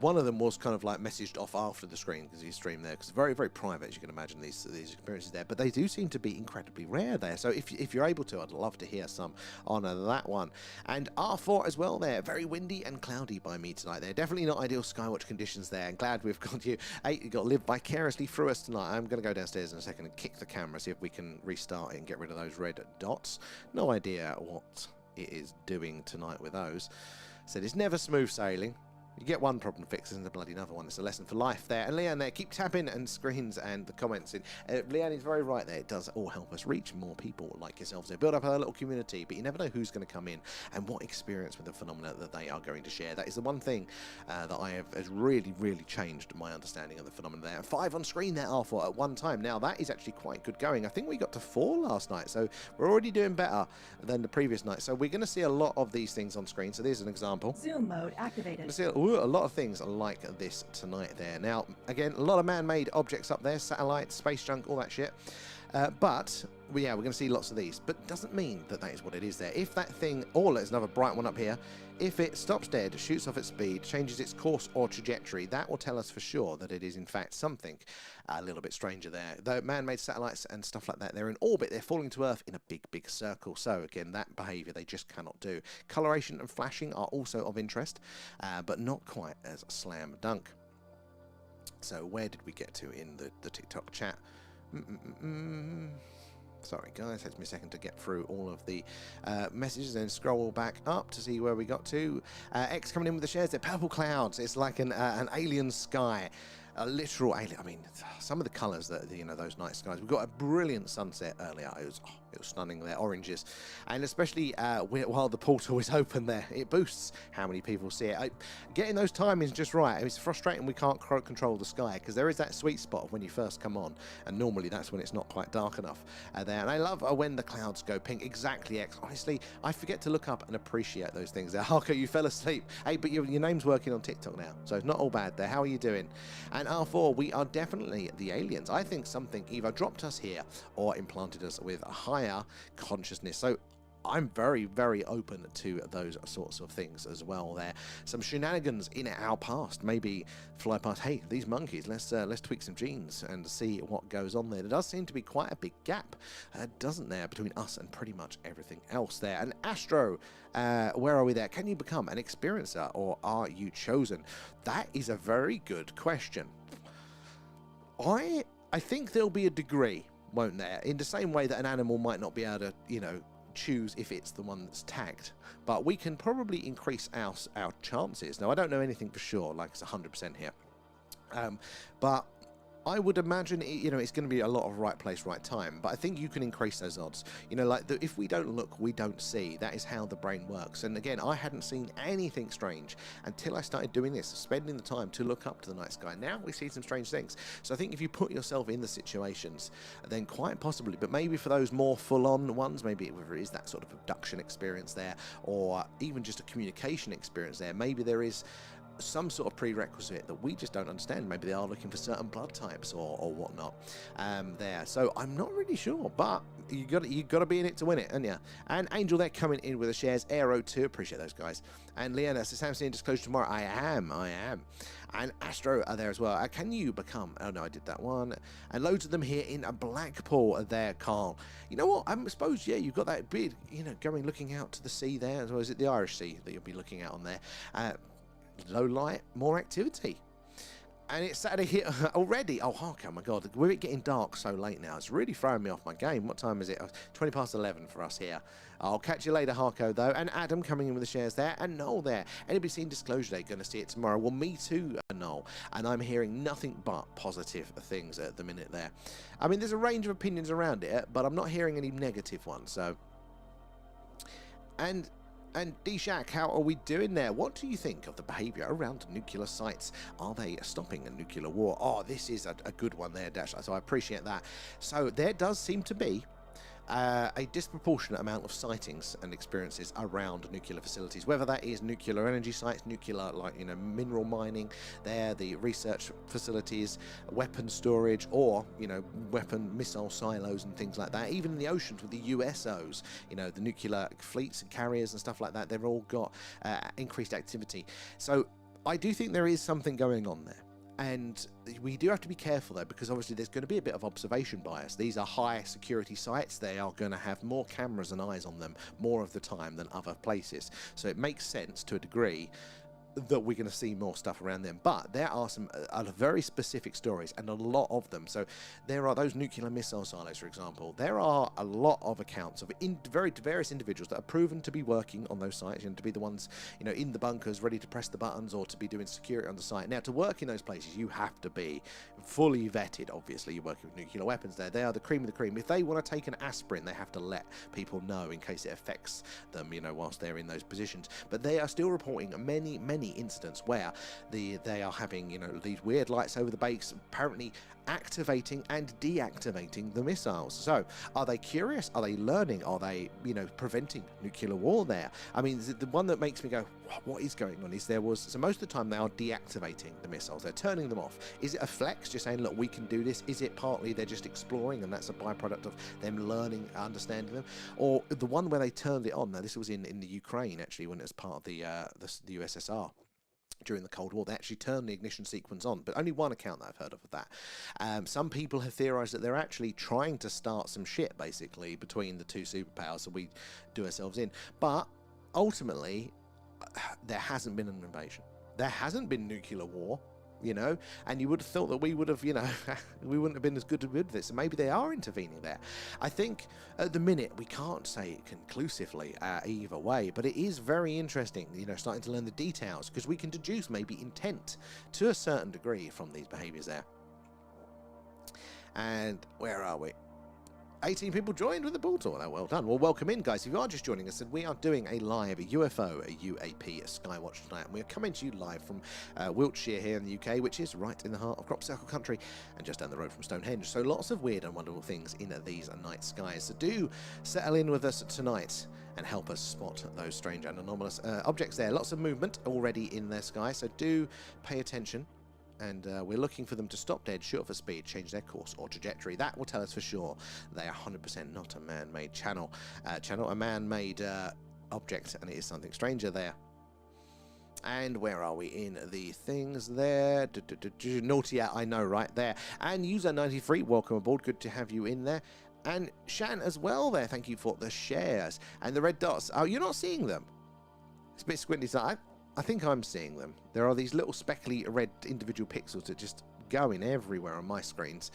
one of them was kind of like messaged off after the screen, because he streamed there, because very, very private, as you can imagine, these experiences there, but they do seem to be incredibly rare there. So if you're able to, I'd love to hear some on that one. And R4 as well there, very windy and cloudy by me tonight there, definitely not ideal Skywatch conditions there, and glad we've got you. 8, you got to live vicariously through us tonight. I'm going to go downstairs in a second and kick the camera, see if we can restart it and get rid of those red dots. No idea what it is doing tonight with those. Said it's never smooth sailing. You get one problem fixed, isn't a bloody another one. It's a lesson for life there. And Leanne there, keep tapping and screens and the comments in. Leanne is very right there. It does all help us reach more people like yourselves. They build up a little community, but you never know who's going to come in and what experience with the phenomena that they are going to share. That is the one thing that has really, really changed my understanding of the phenomena there. 5 on screen there, R4 at one time. Now, that is actually quite good going. I think we got to 4 last night, so we're already doing better than the previous night. So we're going to see a lot of these things on screen. So there's an example. Zoom mode activated. A lot of things like this tonight there. Now, again, a lot of man-made objects up there, satellites, space junk, all that shit. But yeah, we're going to see lots of these. But doesn't mean that that is what it is there. If that thing, or there's another bright one up here, if it stops dead, shoots off its speed, changes its course or trajectory, that will tell us for sure that it is in fact something a little bit stranger there. Though man-made satellites and stuff like that, they're in orbit, they're falling to Earth in a big, big circle. So again, that behaviour they just cannot do. Coloration and flashing are also of interest, but not quite as slam dunk. So where did we get to in the TikTok chat? Sorry guys, takes me a second to get through all of the messages and scroll back up to see where we got to. X coming in with the shares, they're purple clouds. It's like an alien sky. A literal alien. I mean, some of the colours that, you know, those night skies. We've got a brilliant sunset earlier. It was stunning there, oranges, and especially while the portal is open there, it boosts how many people see it. Getting those timings just right. It's frustrating we can't control the sky, because there is that sweet spot of when you first come on, and normally that's when it's not quite dark enough there. And I love when the clouds go pink. Exactly, X. Honestly, I forget to look up and appreciate those things there. Harko, you fell asleep. Hey, but your name's working on TikTok now, so it's not all bad there. How are you doing? And R4, we are definitely the aliens. I think something either dropped us here or implanted us with a higher consciousness. So I'm very, very open to those sorts of things as well there. Some shenanigans in our past. Maybe fly past, hey, these monkeys, let's tweak some genes and see what goes on there. There does seem to be quite a big gap, doesn't there, between us and pretty much everything else there. And Astro, where are we there? Can you become an experiencer or are you chosen? That is a very good question. I think there'll be a degree, won't there? In the same way that an animal might not be able to, you know, choose if it's the one that's tagged, but we can probably increase our chances. Now, I don't know anything for sure, like it's 100% here, but I would imagine, you know, it's going to be a lot of right place, right time, but I think you can increase those odds. You know, like if we don't look, we don't see. That is how the brain works. And again, I hadn't seen anything strange until I started doing this, spending the time to look up to the night sky. Now we see some strange things. So I think if you put yourself in the situations, then quite possibly, but maybe for those more full-on ones, maybe whether it is that sort of abduction experience there, or even just a communication experience there, maybe there is some sort of prerequisite that we just don't understand. Maybe they are looking for certain blood types or whatnot there. So I'm not really sure, but you got to be in it to win it, haven't you? And Angel there coming in with the shares. Aero too, appreciate those guys. And Leona says, Samson in disclosure tomorrow. I am. And Astro are there as well. Can you become? Oh no, I did that one. And loads of them here in Blackpool there, Carl. You know what? I suppose, yeah, you've got that big, you know, looking out to the sea there. Or is it the Irish Sea that you'll be looking out on there? Low light, more activity. And it's Saturday here already. Oh, Hark, my God. With it getting dark so late now, it's really throwing me off my game. What time is it? 20 past 11 for us here. I'll catch you later, Harko, though. And Adam coming in with the shares there. And Noel there. Anybody seen Disclosure Day? Going to see it tomorrow. Well, me too, Noel. And I'm hearing nothing but positive things at the minute there. I mean, there's a range of opinions around it, but I'm not hearing any negative ones. So, And D-Shack, how are we doing there? What do you think of the behaviour around nuclear sites? Are they stopping a nuclear war? Oh, this is a good one there, Dash. So I appreciate that. So there does seem to be a disproportionate amount of sightings and experiences around nuclear facilities, whether that is nuclear energy sites, nuclear, like, you know, mineral mining there, the research facilities, weapon storage, or, you know, weapon missile silos and things like that. Even in the oceans with the USOs, you know, the nuclear fleets and carriers and stuff like that, they've all got increased activity. So I do think there is something going on there. And we do have to be careful though, because obviously there's going to be a bit of observation bias. These are high security sites. They are going to have more cameras and eyes on them more of the time than other places. So it makes sense to a degree that we're going to see more stuff around them. But there are some very specific stories, and a lot of them. So there are those nuclear missile silos, for example. There are a lot of accounts of very various individuals that are proven to be working on those sites and to be the ones, you know, in the bunkers ready to press the buttons, or to be doing security on the site. Now, to work in those places, you have to be fully vetted. Obviously, you're working with nuclear weapons there. They are the cream of the cream. If they want to take an aspirin, they have to let people know in case it affects them, you know, whilst they're in those positions. But they are still reporting many incidents where they are having, you know, these weird lights over the base, apparently activating and deactivating the missiles. So are they curious? Are they learning? Are they, you know, preventing nuclear war there? I mean, the one that makes me go, what is going on, is so most of the time they are deactivating the missiles. They're turning them off. Is it a flex, just saying, look, we can do this? Is it partly they're just exploring and that's a byproduct of them learning, understanding them? Or the one where they turned it on, now this was in the Ukraine actually, when it was part of the USSR. During the Cold War, they actually turned the ignition sequence on, but only one account that I've heard of that. Some people have theorized that they're actually trying to start some shit, basically, between the two superpowers that we do ourselves in. But ultimately, there hasn't been an invasion. There hasn't been nuclear war, you know, and you would have thought that we would have, you know, we wouldn't have been as good with this. So maybe they are intervening there. I think at the minute we can't say it conclusively either way, but it is very interesting, you know, starting to learn the details, because we can deduce maybe intent to a certain degree from these behaviors there. And where are we? 18 people joined with the portal. Oh, well done. Well, welcome in, guys. If you are just joining us, and we are doing a live UFO, a UAP, a Skywatch tonight, and we are coming to you live from Wiltshire here in the UK, which is right in the heart of Crop Circle country and just down the road from Stonehenge. So lots of weird and wonderful things in these night skies. So do settle in with us tonight and help us spot those strange and anomalous objects there. Lots of movement already in their sky, so do pay attention. And we're looking for them to stop dead, shoot for speed, change their course or trajectory. That will tell us for sure they are 100% not a man-made a man-made object, and it is something stranger there. And where are we in the things there? Naughty, I know, right there. And user 93, welcome aboard. Good to have you in there. And Shan as well there. Thank you for the shares. And the red dots. Oh, you're not seeing them. It's a bit squinty. I think I'm seeing them. There are these little speckly red individual pixels that just go in everywhere on my screens.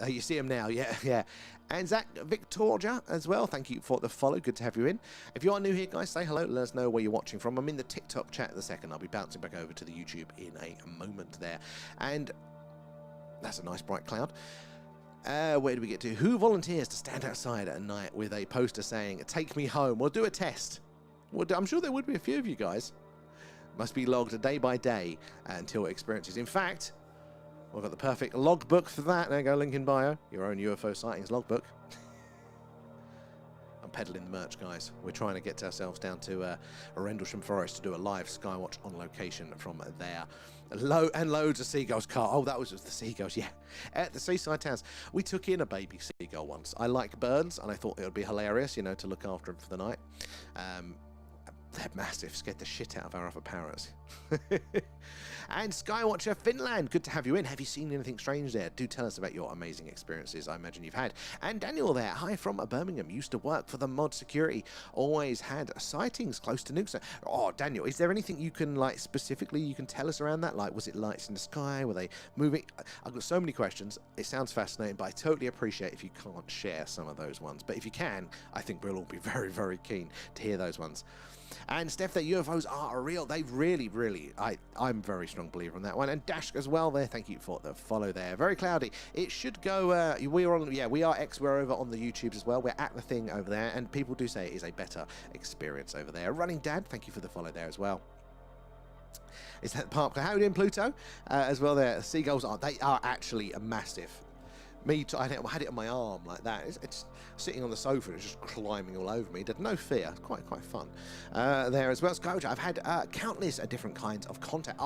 You see them now, yeah. And Zach Victoria as well, thank you for the follow. Good to have you in. If you are new here, guys, say hello. Let us know where you're watching from. I'm in the TikTok chat in a second. I'll be bouncing back over to the YouTube in a moment there. And that's a nice bright cloud. Where do we get to? Who volunteers to stand outside at night with a poster saying, "Take me home"? We'll do a test. Well, I'm sure there would be a few of you guys. Must be logged day by day until experiences. In fact, we've got the perfect logbook for that. There you go, link in bio. Your own UFO sightings logbook. I'm peddling the merch, guys. We're trying to get ourselves down to Rendlesham Forest to do a live Skywatch on location from there. And loads of seagulls. Oh, that was the seagulls, yeah. At the seaside towns. We took in a baby seagull once. I like birds, and I thought it would be hilarious, you know, to look after them for the night. They're massive, scared the shit out of our other parrots. And Skywatcher Finland, good to have you in. Have you seen anything strange there? Do tell us about your amazing experiences I imagine you've had. And Daniel there, hi from Birmingham, used to work for the mod security, always had sightings close to nukes. Oh, Daniel, is there anything you can, like, specifically you can tell us around that? Like, was it lights in the sky? Were they moving? I've got so many questions. It sounds fascinating, but I totally appreciate if you can't share some of those ones. But if you can, I think we'll all be very, very keen to hear those ones. And Steph, that UFOs are real. They really, I'm a very strong believer on that one. And Dash as well there. Thank you for the follow there. Very cloudy. It should go, we are we're over on the YouTubes as well. We're at the thing over there. And people do say it is a better experience over there. Running Dad, thank you for the follow there as well. Is that Park? How are you doing, Pluto? As well there. Seagulls they are actually massive. I had it on my arm like that. It's sitting on the sofa and it's just climbing all over me. It had no fear. Quite fun there as well. Skywatch, I've had countless different kinds of content.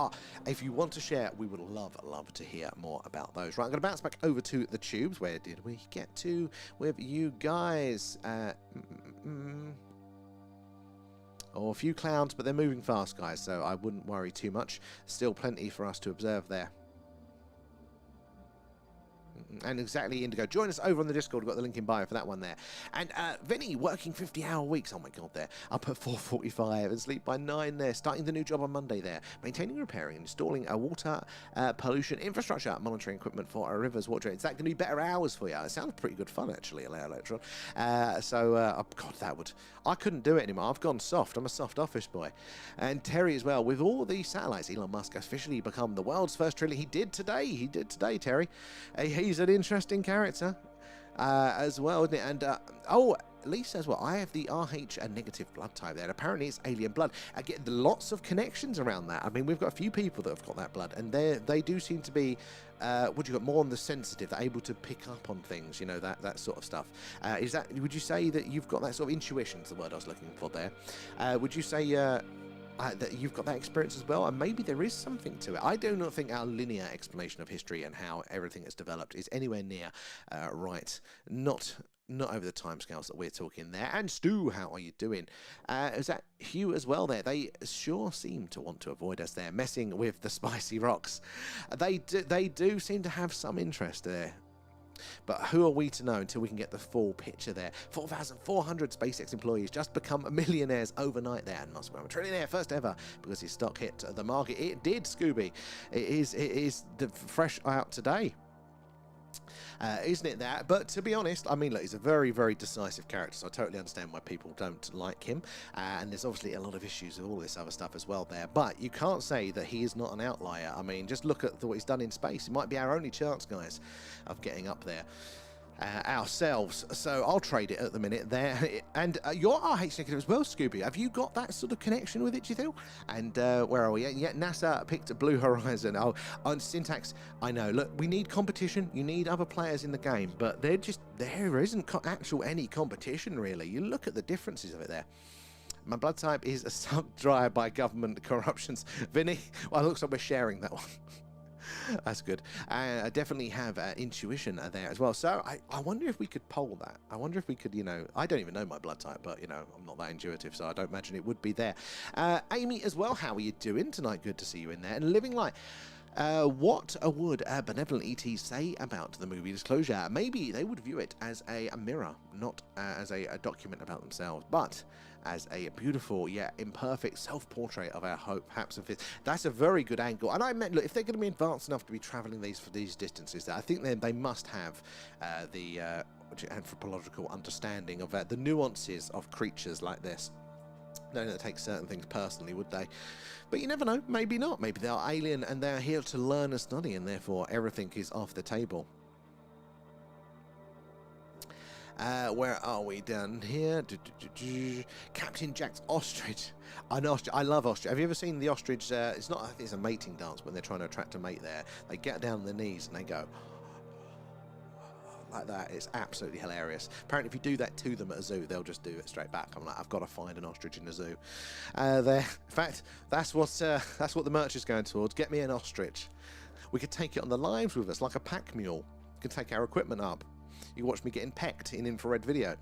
If you want to share, we would love to hear more about those. Right, I'm going to bounce back over to the tubes. Where did we get to with you guys? Oh, a few clouds, but they're moving fast, guys, so I wouldn't worry too much. Still plenty for us to observe there. And exactly, Indigo. Join us over on the Discord. We've got the link in bio for that one there. And Vinny, working 50-hour weeks. Oh my God, there. Up at 4:45 and sleep by 9 there. Starting the new job on Monday there. Maintaining, repairing, and installing a water pollution infrastructure, monitoring equipment for our rivers, water. Is that going to be better hours for you? It sounds pretty good fun, actually, Electron. Oh, God, that would... I couldn't do it anymore. I've gone soft. I'm a soft office boy. And Terry as well. With all these satellites, Elon Musk officially become the world's first trillion. He did today, Terry. He's an interesting character as well, isn't it? And oh, Lee says, well, I have the RH negative blood type there, and apparently it's alien blood. I get lots of connections around that. I mean, we've got a few people that have got that blood, and they do seem to be what you got, more on the sensitive. They're able to pick up on things, you know, that sort of stuff. Is that, would you say that you've got that sort of intuition, is the word I was looking for there? Would you say that you've got that experience as well, and maybe there is something to it? I do not think our linear explanation of history and how everything has developed is anywhere near right. Not over the timescales that we're talking there. And Stu, how are you doing? Is that Hugh as well there? They sure seem to want to avoid us there, messing with the spicy rocks. They do seem to have some interest there. But who are we to know until we can get the full picture there? 4,400 SpaceX employees just become millionaires overnight there, and Musk become a trillionaire first ever because his stock hit the market. It did, Scooby. It is fresh out today. Isn't it that? But to be honest, I mean, look, he's a very, very decisive character, so I totally understand why people don't like him. And there's obviously a lot of issues with all this other stuff as well there. But you can't say that he is not an outlier. I mean, just look at what he's done in space. It might be our only chance, guys, of getting up there ourselves. So I'll trade it at the minute there. And your RH negative as well, Scooby. Have you got that sort of connection with it, do you feel? And where are we? Yeah, NASA picked Blue Horizon. Oh, on Syntax, I know. Look, we need competition. You need other players in the game, but there isn't any competition really. You look at the differences of it there. My blood type is sucked dry by government corruptions. Vinny, well, it looks like we're sharing that one. That's good. I definitely have intuition there as well. So I wonder if we could poll that. I wonder if we could, you know, I don't even know my blood type, but, you know, I'm not that intuitive, so I don't imagine it would be there. Amy as well, how are you doing tonight? Good to see you in there. And Living Light. What would benevolent ETs say about the movie Disclosure? Maybe they would view it as a mirror, not as a document about themselves, but as a beautiful yet imperfect self-portrait of our hope, perhaps of it. That's a very good angle. And I meant, look, if they're going to be advanced enough to be travelling these distances, I think then they must have the anthropological understanding of the nuances of creatures like this. No, that take certain things personally, would they? But you never know. Maybe not. Maybe they are alien and they're here to learn and study, and therefore everything is off the table. Where are we down here? Captain Jack's ostrich. I love ostrich. Have you ever seen the ostrich? It's not. I think it's a mating dance when they're trying to attract a mate. There, they get down on their knees and they go like that. It's absolutely hilarious. Apparently, if you do that to them at a zoo, they'll just do it straight back. I'm like, I've got to find an ostrich in the zoo. There. In fact, that's what the merch is going towards. Get me an ostrich. We could take it on the lives with us like a pack mule. We could take our equipment up. You watch me getting pecked in infrared video.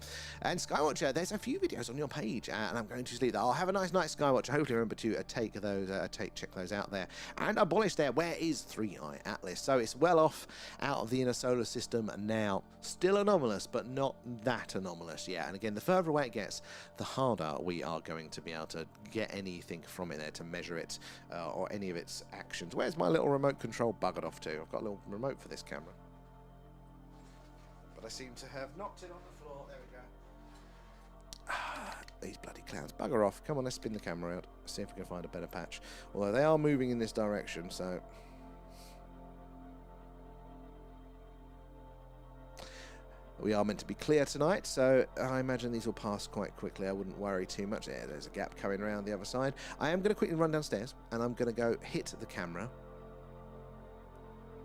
And Skywatcher, there's a few videos on your page, and I'm going to sleep there. I'll have a nice night, Skywatcher. Hopefully remember to check those out there. And abolish there. Where is 3i Atlas? So it's well off out of the inner solar system now. Still anomalous, but not that anomalous yet. And again, the further away it gets, the harder we are going to be able to get anything from it there to measure it or any of its actions. Where's my little remote control buggered off to? I've got a little remote for this camera. But I seem to have knocked it on the floor. There we go. These bloody clowns. Bugger off. Come on, let's spin the camera out. See if we can find a better patch. Although they are moving in this direction, so... We are meant to be clear tonight, so I imagine these will pass quite quickly. I wouldn't worry too much. Yeah, there's a gap coming around the other side. I am going to quickly run downstairs, and I'm going to go hit the camera.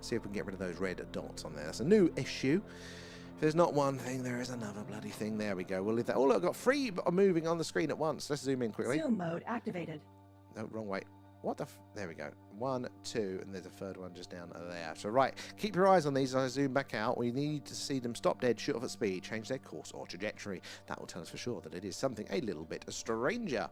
See if we can get rid of those red dots on there. That's a new issue. If there's not one thing, there is another bloody thing. There we go. We'll leave that. Oh, look, I've got 3 moving on the screen at once. Let's zoom in quickly. Zoom mode activated. No, wrong way. What the there we go. 1, 2, and there's a third one just down there. So, right, keep your eyes on these as I zoom back out. We need to see them stop dead, shoot off at speed, change their course or trajectory. That will tell us for sure that it is something a little bit stranger.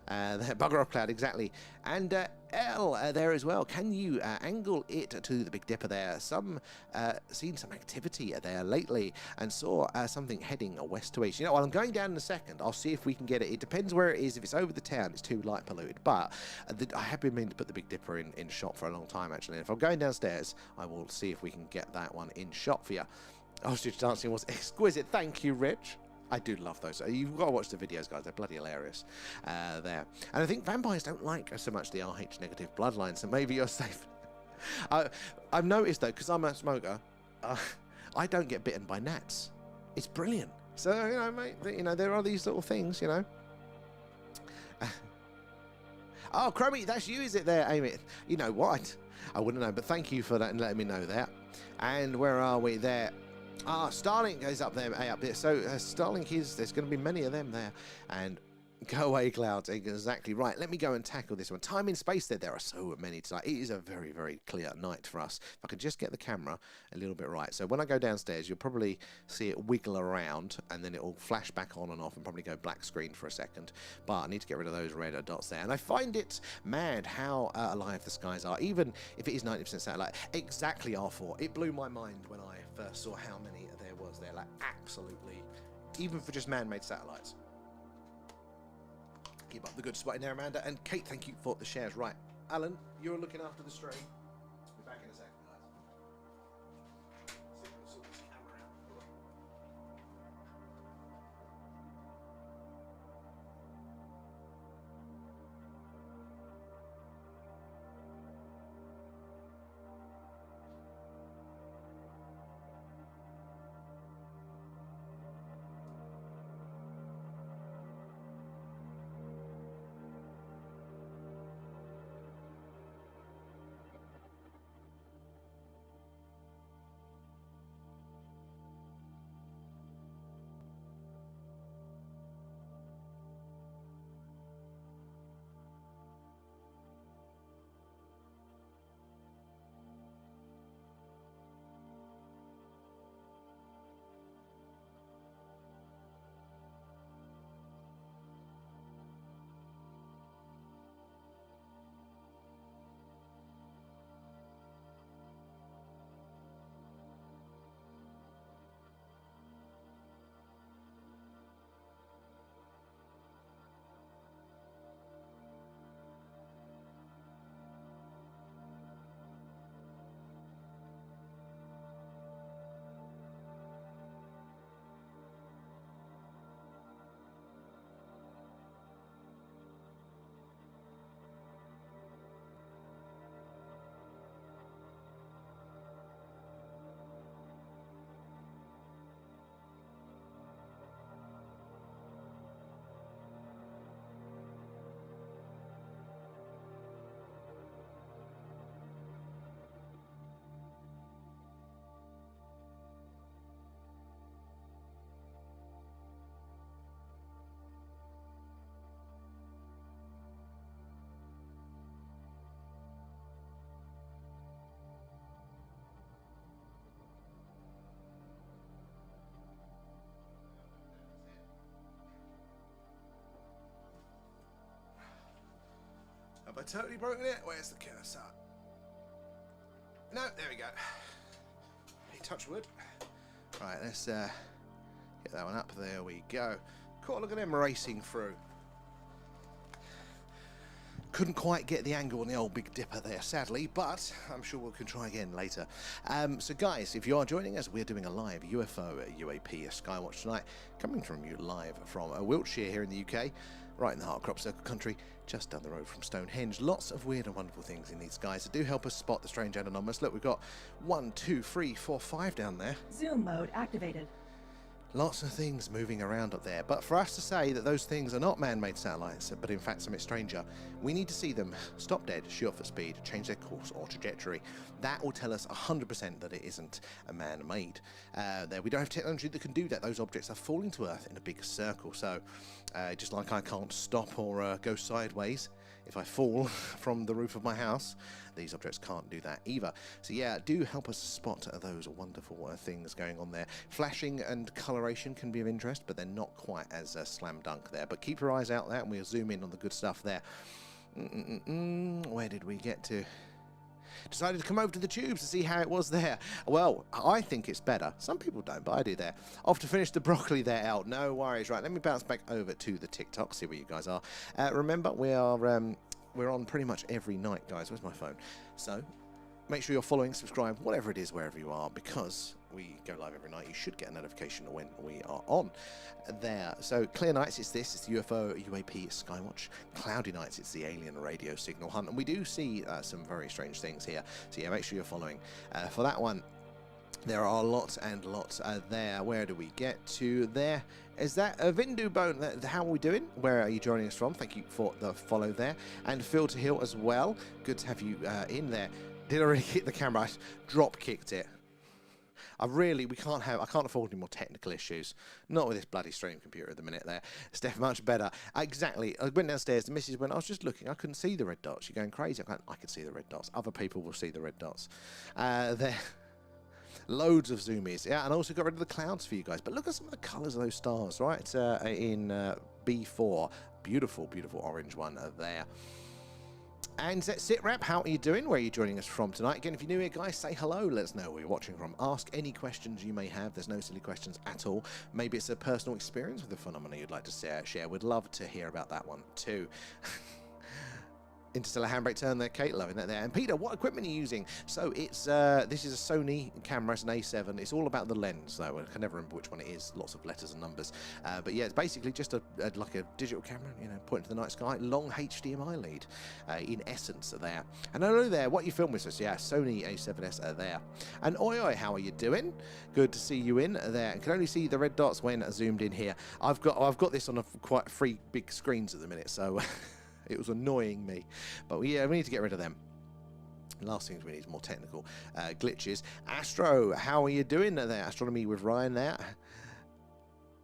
The bugger off cloud, exactly. And L there as well. Can you angle it to the Big Dipper there? Seen some activity there lately and saw something heading west to east. You know, while I'm going down in a second, I'll see if we can get it. It depends where it is. If it's over the town, it's too light polluted. But I have been meaning to put the Big Dipper in shot for a long time, actually. And if I'm going downstairs, I will see if we can get that one in shot for you. Ostrich dancing was exquisite. Thank you, Rich. I do love those. You've got to watch the videos, guys. They're bloody hilarious there. And I think vampires don't like so much the RH negative bloodline, so maybe you're safe. I've noticed, though, because I'm a smoker, I don't get bitten by gnats. It's brilliant. So, you know, mate, you know, there are these little things, you know. Oh, Chromie, that's you, is it there, Amy? You know what? I wouldn't know, but thank you for that and letting me know that. And where are we there? Ah, Starlink goes up there, up there. So Starlink there's going to be many of them there. And go away, clouds. Exactly right. Let me go and tackle this one. Time in space there are so many tonight. It is a very, very clear night for us. If I could just get the camera a little bit right. So when I go downstairs, you'll probably see it wiggle around, and then it will flash back on and off and probably go black screen for a second. But I need to get rid of those red dots there. And I find it mad how alive the skies are, even if it is 90% satellite. Exactly R4. It blew my mind when I first saw how many there was there. Like, absolutely. Even for just man-made satellites. Keep up the good spot in there, Amanda. And Kate, thank you for the shares. Right, Alan, you're looking after the stream. Be back in a second, guys. Sort this camera out. Have I totally broken it? Where's the cursor? No, there we go. Hey, touch wood. Right, let's get that one up. There we go. Cool, look at them racing through. Couldn't quite get the angle on the old Big Dipper there, sadly, but I'm sure we can try again later. So guys, if you are joining us, we're doing a live UFO UAP Skywatch tonight, coming from you live from Wiltshire here in the UK, right in the heart of Crop Circle country, just down the road from Stonehenge. Lots of weird and wonderful things in these skies that do help us spot the strange and anomalous. Look, we've got 1, 2, 3, 4, 5 down there. Zoom mode activated. Lots of things moving around up there, but for us to say that those things are not man-made satellites, but in fact something stranger, we need to see them stop dead, shoot off at speed, change their course or trajectory. That will tell us 100% that it isn't a man-made. We don't have technology that can do that. Those objects are falling to Earth in a big circle, so just like I can't stop or go sideways if I fall from the roof of my house, these objects can't do that either. So yeah, do help us spot those wonderful things going on there. Flashing and coloration can be of interest, but they're not quite as slam dunk there. But keep your eyes out there, and we'll zoom in on the good stuff there. Where did we get to? Decided to come over to the tubes to see how it was there. Well, I think it's better. Some people don't, but I do there. Off to finish the broccoli there, out. No worries. Right, let me bounce back over to the TikTok, see where you guys are. Remember, we're on pretty much every night, guys. Where's my phone? So make sure you're following, subscribe, whatever it is, wherever you are, because we go live every night. You should get a notification when we are on there. So clear nights, it's the UFO UAP Skywatch. Cloudy nights, it's the alien radio signal hunt, and we do see some very strange things here. So yeah, make sure you're following for that one. There are lots and lots there. Where do we get to there? Is that a Vindu Bone? How are we doing? Where are you joining us from? Thank you for the follow there. And Phil to Hill as well. Good to have you in there. Did I really kick the camera? I drop kicked it. I can't afford any more technical issues. Not with this bloody stream computer at the minute there. It's definitely much better. Exactly. I went downstairs, the missus went, I was just looking, I couldn't see the red dots. You're going crazy. I can see the red dots. Other people will see the red dots. There. Loads of zoomies. Yeah, and I also got rid of the clouds for you guys. But look at some of the colours of those stars, right? In B4. Beautiful, beautiful orange one there. And SitRep, how are you doing? Where are you joining us from tonight? Again, if you're new here, guys, say hello. Let us know where you're watching from. Ask any questions you may have. There's no silly questions at all. Maybe it's a personal experience with the phenomena you'd like to share. We'd love to hear about that one too. Interstellar handbrake turn there, Kate, loving that there. And Peter, what equipment are you using? So it's this is a Sony camera, it's an A7. It's all about the lens, though. I can never remember which one it is. Lots of letters and numbers. But yeah, it's basically just like a digital camera, you know, pointing to the night sky. Long HDMI lead, in essence, there. And I know there, what you film with us? Yeah, Sony A7S there. And oi oi, how are you doing? Good to see you in there. I can only see the red dots when zoomed in here. I've got this on quite 3 big screens at the minute, so. It was annoying me, but yeah, we need to get rid of them. Last things we need is more technical glitches. Astro, how are you doing there? Astronomy with Ryan there.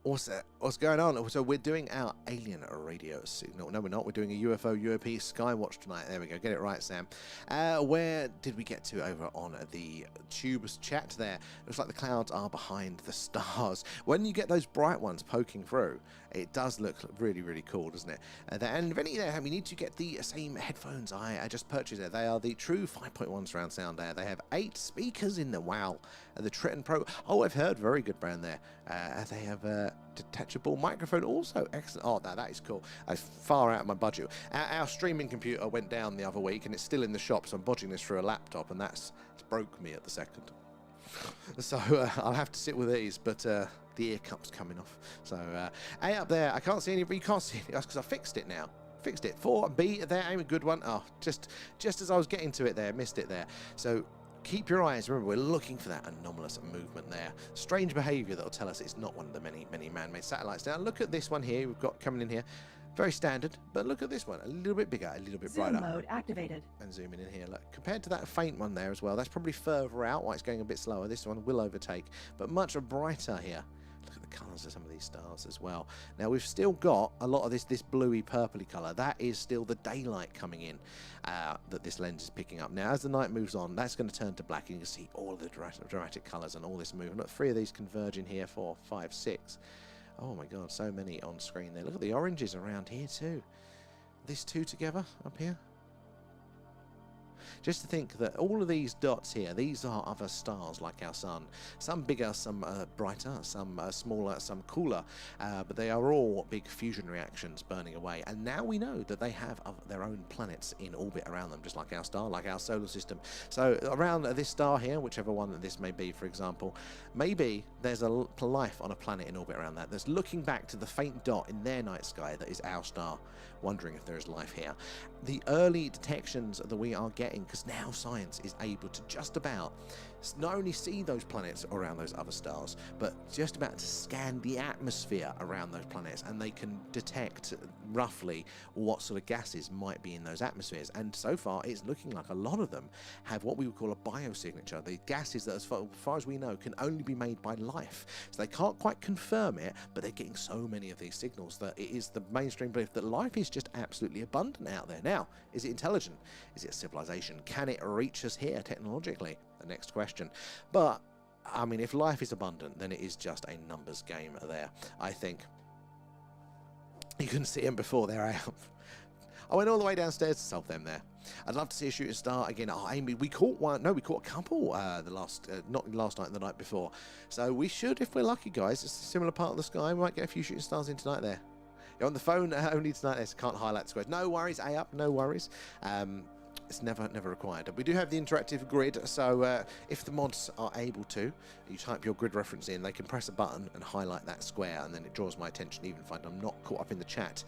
What's going on? So we're doing our alien radio signal. No, we're not. We're doing a UFO UAP Skywatch tonight. There we go. Get it right, Sam. Where did we get to over on the tubes chat there? Looks like the clouds are behind the stars. When you get those bright ones poking through, it does look really, really cool, doesn't it? And if any there, we need to get the same headphones I just purchased there. They are the true 5.1 surround sound there. They have 8 speakers in them. Wow. The Triton Pro. Oh, I've heard. Very good brand there. They have a detachable microphone also. Excellent. Oh, that is cool. That's far out of my budget. Our streaming computer went down the other week, and it's still in the shop, so I'm bodging this through a laptop, and it's broke me at the second. So I'll have to sit with these, but the ear cup's coming off. So A up there, I can't see any, you can't see it. That's because I fixed it now. Fixed it. 4B there, aim a good one. Oh, just as I was getting to it there, missed it there. So keep your eyes, remember, we're looking for that anomalous movement there. Strange behaviour that'll tell us it's not one of the many, many man-made satellites. Now look at this one here we've got coming in here. Very standard, but look at this one, a little bit bigger, a little bit brighter. Zoom mode activated. And zooming in here, look, compared to that faint one there as well, that's probably further out, why it's going a bit slower. This one will overtake, but much brighter here. Look at the colours of some of these stars as well. Now we've still got a lot of this bluey purpley colour. That is still the daylight coming in that this lens is picking up. Now as the night moves on, that's going to turn to black, and you can see all the dramatic colours and all this movement. Look, 3 of these converging here, 4, 5, 6. Oh my god, so many on screen there. Look at the oranges around here too. This 2 together up here. Just to think that all of these dots here, these are other stars like our sun. Some bigger, some brighter, some smaller, some cooler, but they are all big fusion reactions burning away. And now we know that they have their own planets in orbit around them, just like our star, like our solar system. So around this star here, whichever one that this may be, for example, maybe there's a life on a planet in orbit around that that's looking back to the faint dot in their night sky that is our star, wondering if there is life here. The early detections that we are getting getting, because now science is able to just about not only see those planets around those other stars, but just about to scan the atmosphere around those planets, and they can detect roughly what sort of gases might be in those atmospheres. And so far, it's looking like a lot of them have what we would call a biosignature. The gases that, as far as we know, can only be made by life. So they can't quite confirm it, but they're getting so many of these signals that it is the mainstream belief that life is just absolutely abundant out there. Now, is it intelligent? Is it a civilization? Can it reach us here technologically? The next question. But I mean, if life is abundant, then it is just a numbers game there. I think you can see them before they're out. I went all the way downstairs to solve them there. I'd love to see a shooting star again. Oh, Amy, we caught one. No, we caught a couple not last night, the night before. So we should, if we're lucky, guys. It's a similar part of the sky. We might get a few shooting stars in tonight there. You're on the phone only tonight. So can't highlight the squares. No worries, A up, no worries. It's never required. We do have the interactive grid, so if the mods are able to, you type your grid reference in, they can press a button and highlight that square, and then it draws my attention, even if I'm not caught up in the chat.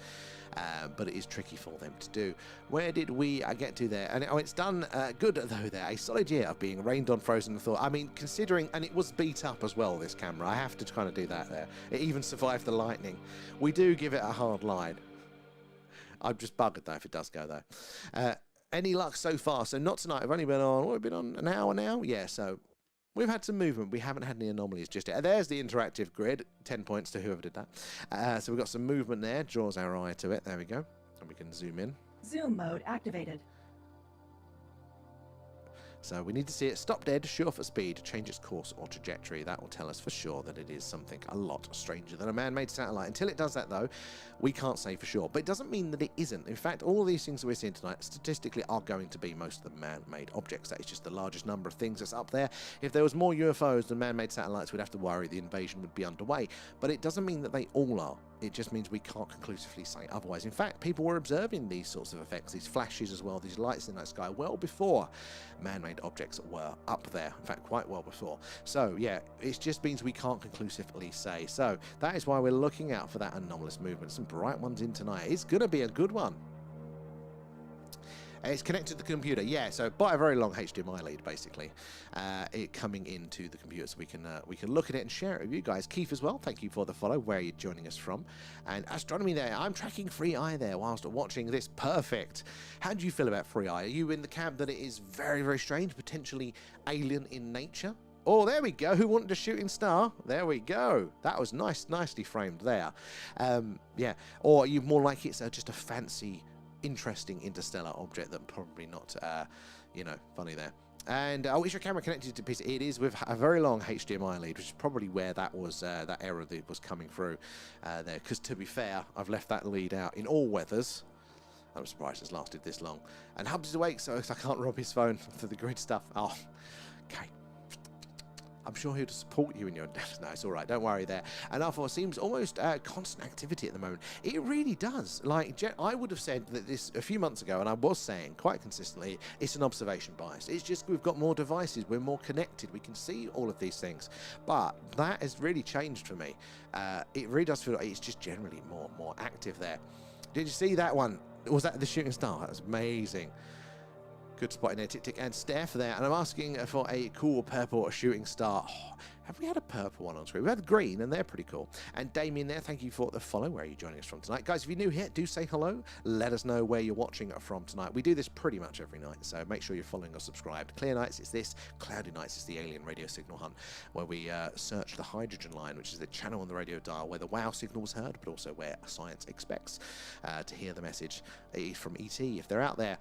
But it is tricky for them to do. Where did we get to there? And it's done good, though, there. A solid year of being rained on, frozen, and thawed. I mean, considering, and it was beat up as well, this camera. I have to kind of do that there. It even survived the lightning. We do give it a hard line. I'm just buggered, though, if it does go, though. Any luck so far? So not tonight. I've only been on, what, we've been on an hour now? Yeah, so we've had some movement. We haven't had any anomalies just yet. There's the interactive grid. 10 points to whoever did that. So we've got some movement there. Draws our eye to it. There we go. And we can zoom in. Zoom mode activated. So we need to see it stop dead, shoot off at speed, change its course or trajectory. That will tell us for sure that it is something a lot stranger than a man-made satellite. Until it does that, though, we can't say for sure. But it doesn't mean that it isn't. In fact, all of these things that we're seeing tonight, statistically, are going to be most of the man-made objects. That is just the largest number of things that's up there. If there was more UFOs than man-made satellites, we'd have to worry the invasion would be underway. But it doesn't mean that they all are. It just means we can't conclusively say otherwise. In fact, people were observing these sorts of effects, these flashes as well, these lights in the sky, well before man-made objects were up there. In fact, quite well before. So, yeah, it just means we can't conclusively say. So, that is why we're looking out for that anomalous movement. Some bright ones in tonight. It's going to be a good one. It's connected to the computer, yeah. So by a very long HDMI lead, basically, it coming into the computer, so we can look at it and share it with you guys. Keith as well, thank you for the follow. Where are you joining us from? And Astronomy there. I'm tracking Free Eye there whilst watching this. Perfect. How do you feel about Free Eye? Are you in the camp that it is very, very strange, potentially alien in nature? Oh, there we go. Who wanted a shooting star? There we go. That was nicely framed there. Yeah. Or are you more like it's just a fancy, interesting interstellar object that probably not, you know, funny there. And is your camera connected to PC? It is with a very long HDMI lead, which is probably where that was that error that was coming through there. Because to be fair, I've left that lead out in all weathers. I'm surprised it's lasted this long. And Hubs is awake, so I can't rob his phone for the grid stuff. Oh, okay. I'm sure he'll support you in your death. No, it's all right. Don't worry there. And therefore, it seems almost constant activity at the moment. It really does. Like, I would have said that this a few months ago, and I was saying quite consistently, it's an observation bias. It's just we've got more devices. We're more connected. We can see all of these things. But that has really changed for me. It really does feel like it's just generally more active there. Did you see that one? Was that the shooting star? That was amazing. Good spot in there, Tick Tick and Steph there. And I'm asking for a cool purple shooting star. Oh, have we had a purple one on screen? We've had green, and they're pretty cool. And Damien there, thank you for the follow. Where are you joining us from tonight? Guys, if you're new here, do say hello. Let us know where you're watching from tonight. We do this pretty much every night, so make sure you're following or subscribed. Clear nights, it's this. Cloudy nights, it's the alien radio signal hunt, where we search the hydrogen line, which is the channel on the radio dial where the WOW signal was heard, but also where science expects to hear the message from ET, if they're out there.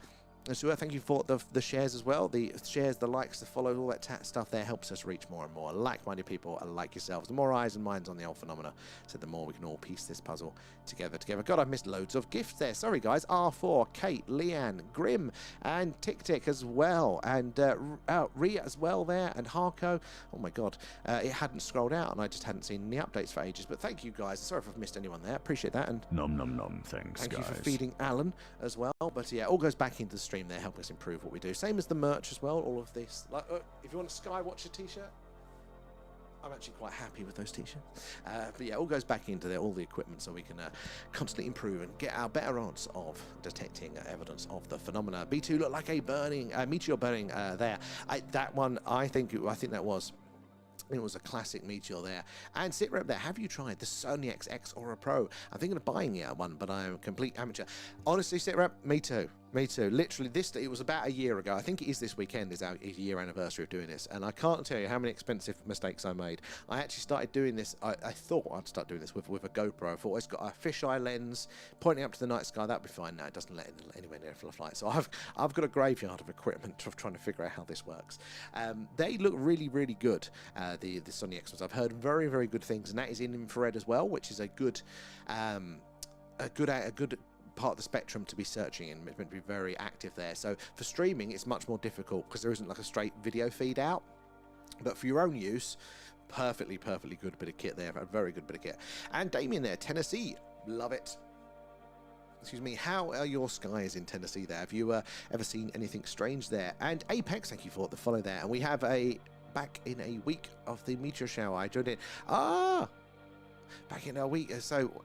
So thank you for the shares as well. The shares, the likes, the follows, all that stuff there helps us reach more and more like-minded people like yourselves. The more eyes and minds on the old phenomena, so the more we can all piece this puzzle together. God, I've missed loads of gifts there. Sorry, guys. R4, Kate, Leanne, Grim, and Tick Tick as well. And Ria as well there, and Harko. Oh, my God. It hadn't scrolled out, and I just hadn't seen any updates for ages. But thank you, guys. Sorry if I've missed anyone there. Appreciate that. And nom, nom, nom. Thanks, thank guys. you for feeding Alan as well. But, yeah, all goes back into the stream there, helping us improve what we do. Same as the merch as well, all of this. Like, if you want a Skywatcher t-shirt, I'm actually quite happy with those t-shirts. But yeah, it all goes back into there, all the equipment, so we can constantly improve and get our better odds of detecting evidence of the phenomena. B2 looked like a burning meteor burning there. That one, I think that was. It was a classic meteor there. And SitRep there, have you tried the Sony XX Aura Pro? I'm thinking of buying one, but I'm a complete amateur. Honestly, SitRep, me too. Me too. Literally, it was about a year ago. I think it is this weekend, is our year anniversary of doing this. And I can't tell you how many expensive mistakes I made. I actually started doing this, I thought I'd start doing this with a GoPro. I thought it's got a fisheye lens pointing up to the night sky. That'd be fine. No, it doesn't let it anywhere near a flight. So I've got a graveyard of equipment of trying to figure out how this works. They look really, really good, the Sony X ones. I've heard very, very good things. And that is in infrared as well, which is a good part of the spectrum to be searching in. It's meant to be very active there. So for streaming, it's much more difficult because there isn't like a straight video feed out. But for your own use, perfectly good bit of kit there. A very good bit of kit. And Damien there, Tennessee, love it. Excuse me, how are your skies in Tennessee there? Have you ever seen anything strange there? And Apex, thank you for the follow there. And we have back in a week of the meteor shower. I joined in. Back in a week. So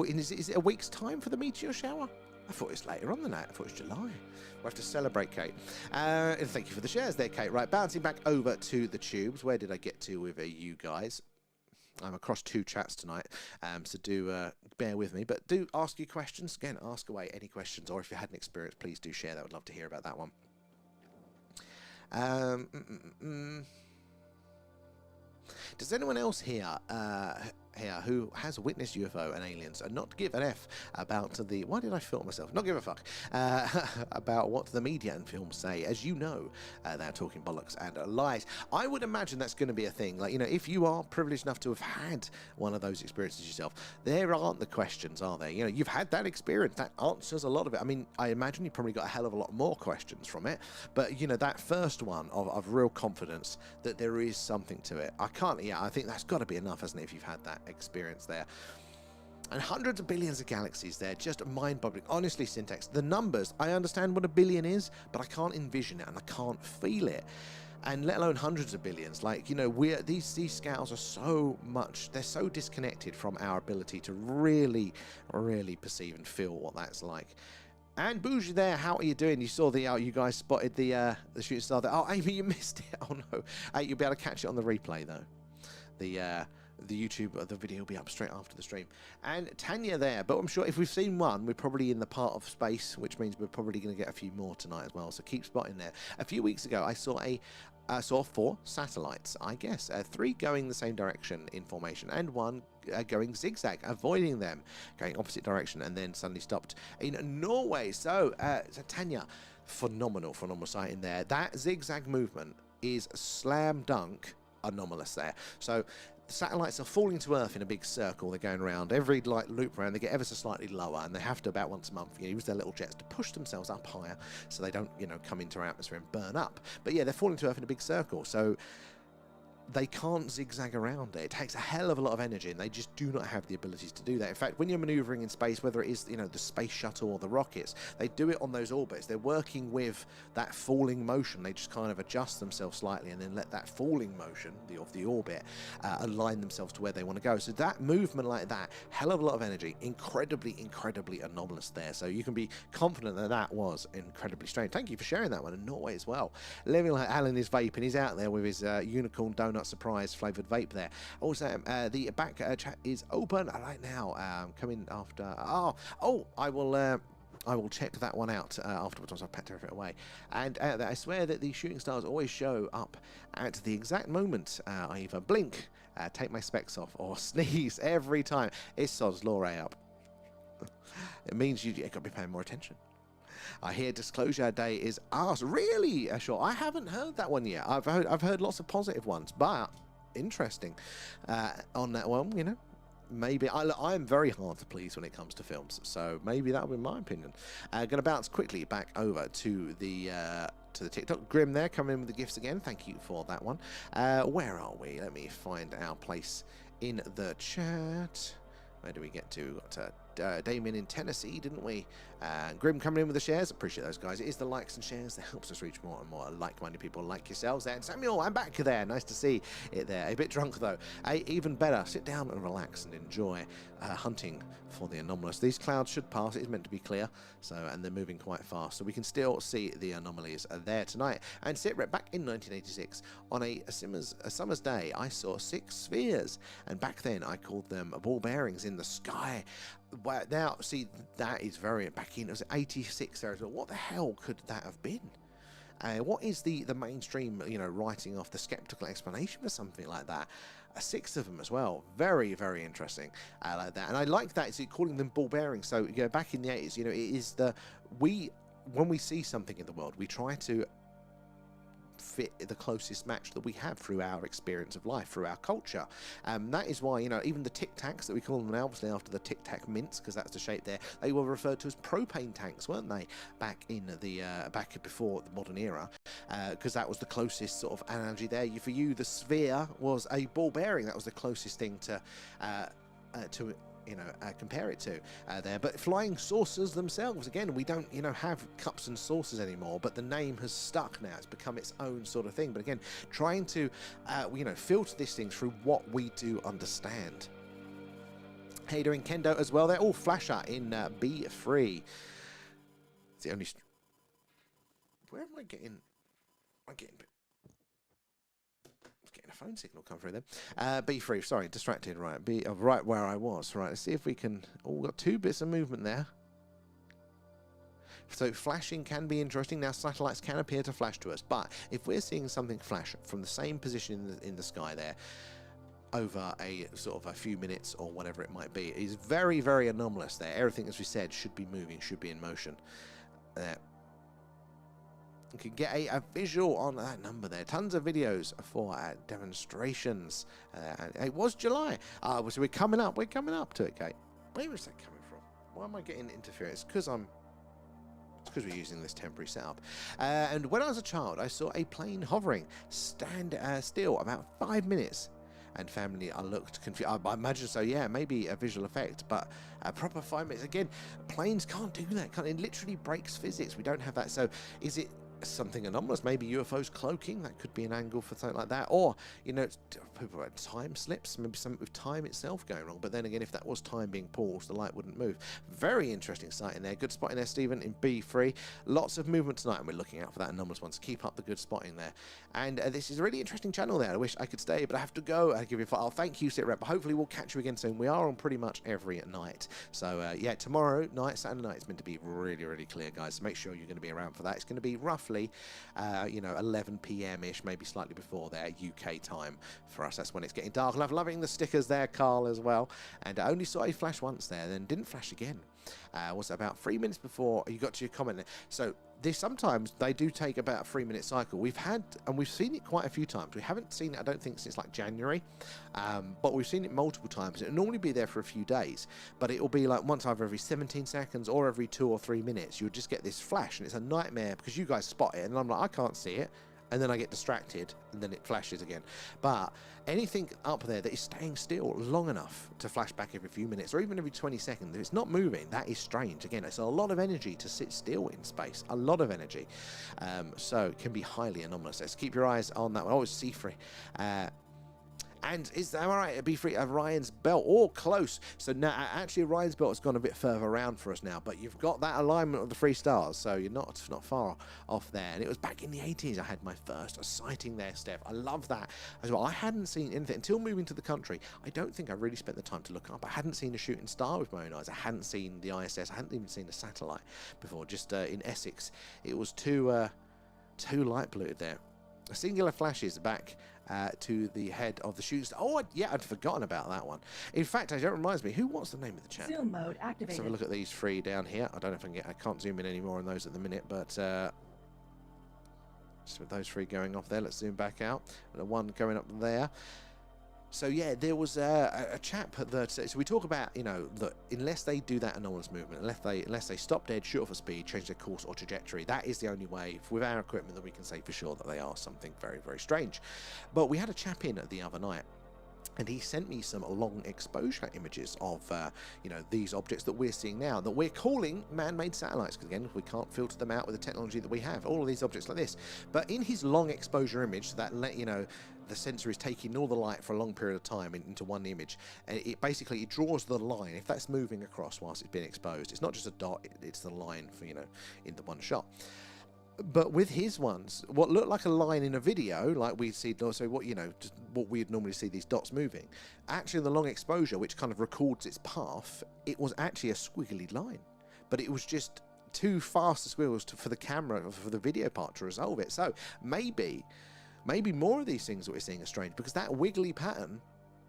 is it a week's time for the meteor shower? I thought it was later on than that. I thought it was July. We'll have to celebrate, Kate. And thank you for the shares there, Kate. Right, bouncing back over to the tubes. Where did I get to with you guys? I'm across 2 chats tonight, so do bear with me. But do ask your questions. Again, ask away any questions, or if you had an experience, please do share. That would love to hear about that one. Does anyone else here who has witnessed UFO and aliens and not give an F about the... Why did I film myself? Not give a fuck about what the media and films say. As you know, they're talking bollocks and lies. I would imagine that's going to be a thing. Like, you know, if you are privileged enough to have had one of those experiences yourself, there aren't the questions, are there? You know, you've had that experience. That answers a lot of it. I mean, I imagine you probably got a hell of a lot more questions from it. But, you know, that first one of real confidence that there is something to it. I think that's got to be enough, hasn't it, if you've had that experience there. And hundreds of billions of galaxies there, just mind-boggling. Honestly, Syntax, the numbers, I understand what a billion is, but I can't envision it and I can't feel it. And let alone hundreds of billions. Like, you know, these scales are so much, they're so disconnected from our ability to really perceive and feel what that's like. And Bougie there, how are you doing? You saw you guys spotted the shooting star there. Oh, Amy, you missed it. Oh no. You'll be able to catch it on the replay though. The YouTube, the video will be up straight after the stream. And Tanya there, but I'm sure if we've seen one, we're probably in the part of space, which means we're probably going to get a few more tonight as well. So keep spotting there. A few weeks ago, I saw 4 satellites, I guess. 3 going the same direction in formation, and 1 going zigzag, avoiding them, going opposite direction, and then suddenly stopped in Norway. So Tanya, phenomenal sighting there. That zigzag movement is slam dunk anomalous there. So the satellites are falling to Earth in a big circle. They're going around every loop around. They get ever so slightly lower, and they have to about once a month use their little jets to push themselves up higher, so they don't, you know, come into our atmosphere and burn up. But yeah, they're falling to Earth in a big circle. So they can't zigzag around it. It takes a hell of a lot of energy, and they just do not have the abilities to do that. In fact, when you're maneuvering in space, whether it is, you know, the space shuttle or the rockets, they do it on those orbits. They're working with that falling motion. They just kind of adjust themselves slightly and then let that falling motion of the orbit align themselves to where they want to go. So that movement like that, hell of a lot of energy, incredibly anomalous there. So you can be confident that that was incredibly strange. Thank you for sharing that one in Norway as well. Living like Alan is vaping. He's out there with his unicorn donut surprise flavored vape there. Also, the back chat is open right now. Coming after. I will check that one out afterwards once I've packed everything away. And I swear that the shooting stars always show up at the exact moment I either blink, take my specs off, or sneeze every time. It's Sod's Law up. It means you got to be paying more attention. I hear Disclosure Day is ours. Really? Sure. I haven't heard that one yet. I've heard lots of positive ones, but interesting on that one, you know. Maybe I am very hard to please when it comes to films, so maybe that'll be my opinion. Gonna bounce quickly back over to the TikTok. Grim there, coming in with the gifts again. Thank you for that one. Where are we? Let me find our place in the chat. Where do we get to? We've got Damien in Tennessee, didn't we? Grim coming in with the shares. Appreciate those guys. It is the likes and shares that helps us reach more and more like-minded people like yourselves there. And Samuel, I'm back there. Nice to see it there. A bit drunk though. Even better, sit down and relax and enjoy hunting for the anomalous. These clouds should pass. It is meant to be clear, so and they're moving quite fast, so we can still see the anomalies there tonight. And Sitrep, back in 1986, on a summer's day, I saw 6 spheres, and back then I called them ball bearings in the sky. Well, now, see, that is very back in, it was 86 there as well. What the hell could that have been? What is the mainstream, you know, writing off the skeptical explanation for something like that? 6 of them as well. Very, very interesting. I like that. And I like that, it's calling them ball bearings. So, you know, back in the 80s, you know, it is when we see something in the world, we try to fit the closest match that we have through our experience of life, through our culture. That is why, you know, even the Tic Tacs that we call them now, obviously after the Tic Tac mints, because that's the shape there, they were referred to as propane tanks, weren't they, back in the back before the modern era, because that was the closest sort of analogy there. For you, the sphere was a ball bearing. That was the closest thing to you know, compare it to there. But flying saucers themselves, again, we don't, you know, have cups and saucers anymore, but the name has stuck now. It's become its own sort of thing. But again, trying to, you know, filter this thing through what we do understand. How you doing, Kendo, as well? They're all Flasher in B3. It's the only... Where am I getting... I'm getting a phone signal come through then. B3, sorry, distracted, right. Right where I was. Right, let's see if we can... Oh, we've got 2 bits of movement there. So flashing can be interesting. Now, satellites can appear to flash to us, but if we're seeing something flash from the same position in the sky there, over a sort of a few minutes or whatever it might be, it is very, very anomalous there. Everything, as we said, should be moving, should be in motion. You can get a visual on that number there. Tons of videos for demonstrations. And it was July. So we're coming up to it, Kate. Where is that coming from? Why am I getting interference? It's because we're using this temporary setup. And when I was a child, I saw a plane hovering, stand still about 5 minutes. And family, I looked confused. I imagine so, yeah, maybe a visual effect, but a proper 5 minutes. Again, planes can't do that. It literally breaks physics. We don't have that. So is it something anomalous? Maybe UFOs cloaking, that could be an angle for something like that. Or, you know, people had time slips, maybe something with time itself going wrong. But then again, if that was time being paused, the light wouldn't move. Very interesting sight in there. Good spot in there, Stephen, in B3. Lots of movement tonight, and we're looking out for that anomalous one, so keep up the good spotting there. And this is a really interesting channel there. I wish I could stay, but I have to go. I'll give you a file. Thank you, Sitrep. Hopefully we'll catch you again soon. We are on pretty much every night. So yeah, tomorrow night, Saturday night, it's meant to be really, really clear, guys. So make sure you're going to be around for that. It's going to be roughly you know, 11 p.m.-ish, maybe slightly before there, UK time for us. That's when it's getting dark. Loving the stickers there, Carl, as well. And I only saw a flash once there, then didn't flash again. Was about 3 minutes before you got to your comment there. So sometimes they do take about a 3-minute cycle. We've seen it quite a few times. We haven't seen it, I don't think, since like January, but we've seen it multiple times. It'll normally be there for a few days, but it'll be like once either every 17 seconds or every 2 or 3 minutes. You'll just get this flash, and it's a nightmare because you guys spot it, and I'm like, I can't see it. And then I get distracted, and then it flashes again. But anything up there that is staying still long enough to flash back every few minutes, or even every 20 seconds, if it's not moving, that is strange. Again, it's a lot of energy to sit still in space. A lot of energy. So it can be highly anomalous. Let's keep your eyes on that one. Oh, it's C3. And is that all right? It'd be free Orion's belt, all close. So now, actually, Orion's belt has gone a bit further around for us now, but you've got that alignment of the 3 stars, so you're not far off there. And it was back in the 80s I had my first sighting there, Steph. I love that as well. I hadn't seen anything until moving to the country. I don't think I really spent the time to look up. I hadn't seen a shooting star with my own eyes. I hadn't seen the ISS. I hadn't even seen a satellite before. Just in Essex, it was too light polluted there. Singular flashes back to the head of the shooting star. Oh, yeah, I'd forgotten about that one. In fact, that reminds me, what's the name of the channel? Zoom mode activated. Let's have a look at these 3 down here. I don't know if I can't zoom in any more on those at the minute, but just with those 3 going off there, let's zoom back out. And the one going up there. So yeah, there was a chap that, so we talk about, you know, that unless they do that anomalous movement, unless they stop dead, shoot off a speed, change their course or trajectory, that is the only way with our equipment that we can say for sure that they are something very, very strange. But we had a chap in the other night, And he sent me some long exposure images of, you know, these objects that we're seeing now, that we're calling man-made satellites, because again, we can't filter them out with the technology that we have, all of these objects like this. But in his long exposure image, that let you know the sensor is taking all the light for a long period of time into one image, and it basically draws the line. If that's moving across whilst it's being exposed, it's not just a dot, it's the line for, you know, in the one shot. But with his ones, what looked like a line in a video, like we see, so what, you know, just what we'd normally see these dots moving, actually the long exposure, which kind of records its path, it was actually a squiggly line. But it was just too fast a squiggles for the camera, for the video part to resolve it. So maybe more of these things that we're seeing are strange, because that wiggly pattern,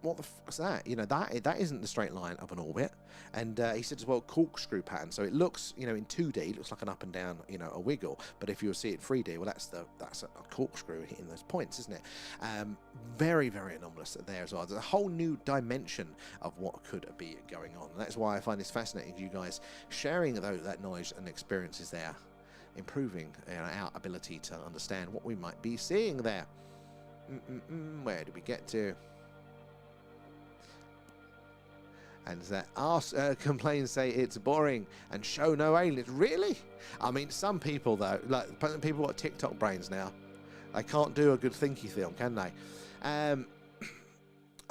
what the fuck's that? You know, that isn't the straight line of an orbit. And he said as well, corkscrew pattern. So it looks, you know, in 2D, it looks like an up and down, you know, a wiggle. But if you see it in 3D, well, that's a corkscrew hitting those points, isn't it? Very, very anomalous there as well. There's a whole new dimension of what could be going on. And that's why I find this fascinating, you guys sharing that knowledge and experiences there, improving our ability to understand what we might be seeing there. Where did we get to? And that complaints, say it's boring and show no aliens. Really? I mean, some people though, like people got TikTok brains now. They can't do a good thinky film, can they?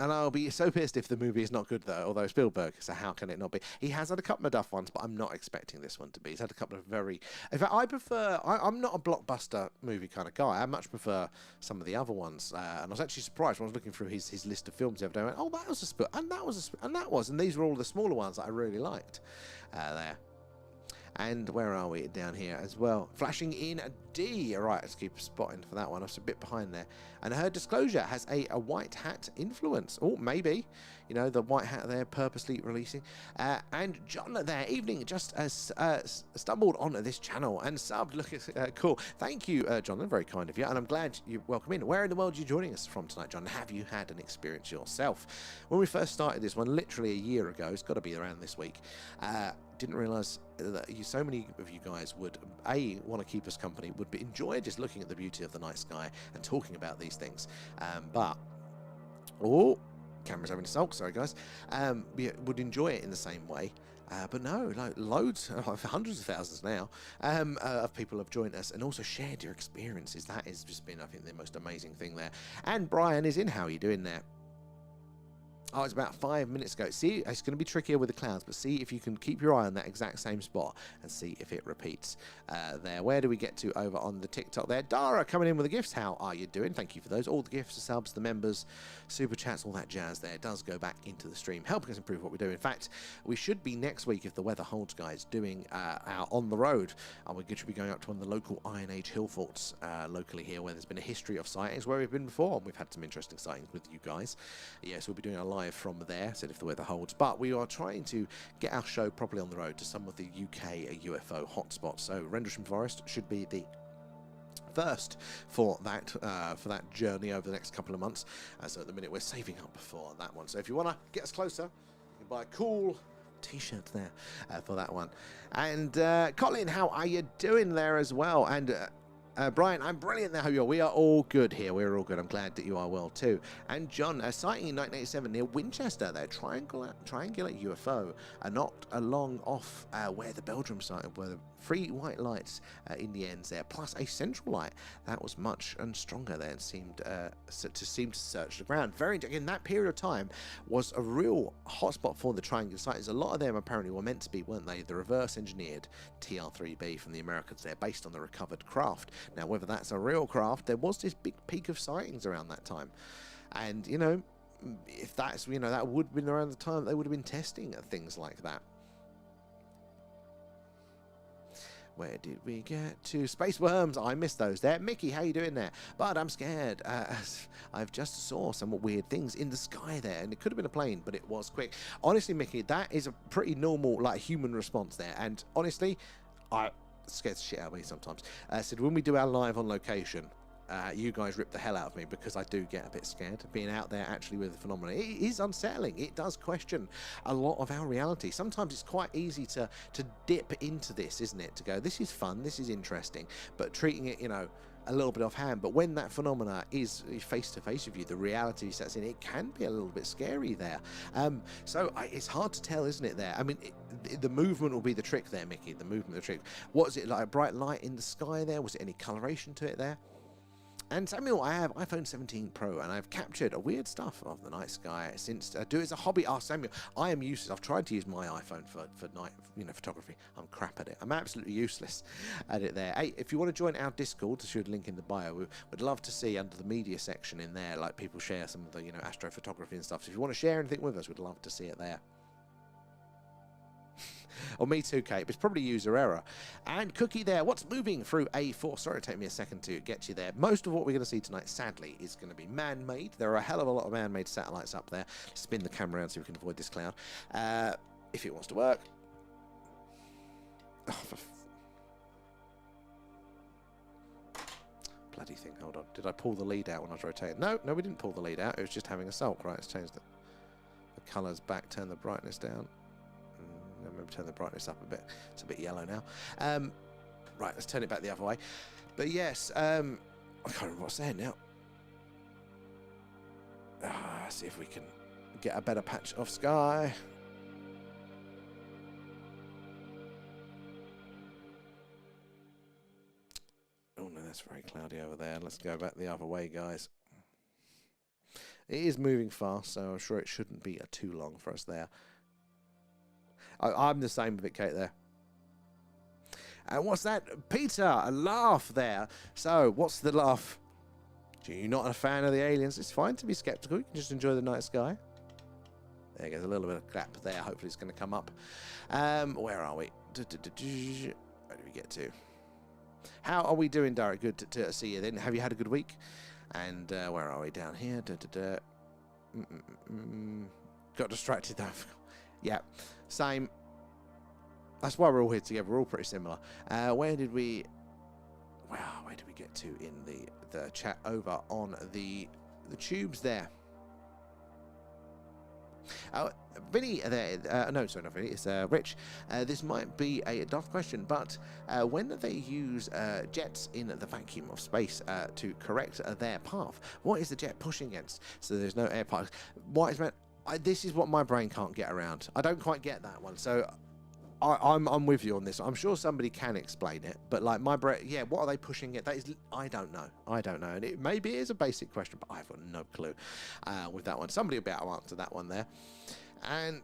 And I'll be so pissed if the movie is not good, though, although Spielberg, so how can it not be? He has had a couple of duff ones, but I'm not expecting this one to be. He's had a couple of very... In fact, I'm not a blockbuster movie kind of guy. I much prefer some of the other ones. And I was actually surprised when I was looking through his list of films the other day. I went, oh, that was a Spielberg, and that was and that was. And these were all the smaller ones that I really liked there. And where are we? Down here as well. Flashing in a D. All right, let's keep spotting for that one. I was a bit behind there. And her disclosure has a white hat influence. Oh, maybe. You know, the white hat there purposely releasing. And John there, evening, just stumbled onto this channel and subbed. Look, cool. Thank you, John. Very kind of you. And I'm glad you welcome in. Where in the world are you joining us from tonight, John? Have you had an experience yourself? When we first started this one, literally a year ago, it's got to be around this week, didn't realise that so many of you guys would want to keep us company, would enjoy just looking at the beauty of the night sky and talking about these things. But camera's having a sulk, sorry guys. Would enjoy it in the same way. But no, like loads, hundreds of thousands now, of people have joined us and also shared your experiences. That has just been, I think, the most amazing thing there. And Brian is in. How are you doing there? Oh, it's about 5 minutes ago. See, it's going to be trickier with the clouds, but see if you can keep your eye on that exact same spot and see if it repeats there. Where do we get to over on the TikTok there? Dara coming in with the gifts. How are you doing? Thank you for those. All the gifts, the subs, the members, super chats, all that jazz there. It does go back into the stream, helping us improve what we do. In fact, we should be next week, if the weather holds, guys, doing our On the Road. We should be going up to one of the local Iron Age hill forts locally here, where there's been a history of sightings, where we've been before, and we've had some interesting sightings with you guys. Yes, we'll be doing a live from there, said if the weather holds. But we are trying to get our show properly on the road to some of the UK UFO hotspots. So Rendlesham Forest should be the first for that journey over the next couple of months. So at the minute we're saving up for that one. So if you want to get us closer, you can buy a cool t-shirt there for that one. And Colin, how are you doing there as well? And Brian, I'm brilliant there. How are you? We are all good here. We're all good. I'm glad that you are well too. And John, a sighting in 1987 near Winchester there, triangular UFO, not along off where the Belgium sighting were. Three white lights in the ends there, plus a central light that was much and stronger there, and seemed to search the ground. In that period of time was a real hotspot for the triangular sightings. A lot of them apparently were meant to be, weren't they? The reverse engineered TR-3B from the Americans there, based on the recovered craft. Now, whether that's a real craft, there was this big peak of sightings around that time, and you know, if that's, you know, that would have been around the time they would have been testing things like that. Where did we get to? Space worms. I missed those there. Mickey, how you doing there? But I'm scared. I've just saw some weird things in the sky there, and it could have been a plane, but it was quick. Honestly, Mickey, that is a pretty normal, like, human response there. And honestly, it scares the shit out of me sometimes. So when we do our live on location, you guys rip the hell out of me, because I do get a bit scared being out there actually with the phenomenon. It is unsettling. It does question a lot of our reality. Sometimes it's quite easy to dip into this, isn't it? To go, this is fun, this is interesting, but treating it, you know, a little bit offhand, but when that phenomena is face to face with you, the reality sets in, it can be a little bit scary there. So it's hard to tell, isn't it, there? I mean, the movement will be the trick there, Mickey. The movement, the trick. Was it like a bright light in the sky there? Was it any coloration to it there? And Samuel, I have iPhone 17 Pro, and I've captured a weird stuff of the night sky since I do it as a hobby. Oh, Samuel, I am useless. I've tried to use my iPhone for night, photography. I'm crap at it. I'm absolutely useless at it there. Hey, if you want to join our Discord, there's a link in the bio. We'd love to see under the media section in there, like people share some of the, astrophotography and stuff. So if you want to share anything with us, we'd love to see it there. Or me too, Kate. It's probably user error. And Cookie there. What's moving through A4? Sorry, it took me a second to get you there. Most of what we're going to see tonight, sadly, is going to be man-made. There are a hell of a lot of man-made satellites up there. Spin the camera around so we can avoid this cloud. If it wants to work. Oh, bloody thing. Hold on. Did I pull the lead out when I was rotating? No, we didn't pull the lead out. It was just having a sulk. Right, let's change the colours back, turn the brightness down. Maybe turn the brightness up a bit. It's a bit yellow now. Right, let's turn it back the other way. But yes, I can't remember what's there now. See if we can get a better patch of sky. Oh no, that's very cloudy over there. Let's go back the other way, guys. It is moving fast, so I'm sure it shouldn't be too long for us there. I'm the same with it, Kate, there. And what's that? Peter, a laugh there. So, what's the laugh? You're not a fan of the aliens? It's fine to be skeptical. You can just enjoy the night sky. There goes a little bit of clap there. Hopefully it's going to come up. Where are we? Where do we get to? How are we doing, Derek? Good to see you then. Have you had a good week? And where are we? Down here. Got distracted though. Yeah, same. That's why we're all here together. We're all pretty similar. Where did we get to in the chat over on the tubes there? Vinny there. No, sorry, not Vinny. It's Rich. This might be a daft question, but when they use jets in the vacuum of space to correct their path, what is the jet pushing against? So there's no air particles. What is meant? This is what my brain can't get around. I don't quite get that one. So I'm with you on this. I'm sure somebody can explain it, but like my brain, yeah, what are they pushing it? That is, I don't know. And it maybe is a basic question, but I've got no clue with that one. Somebody will be able to answer that one there. And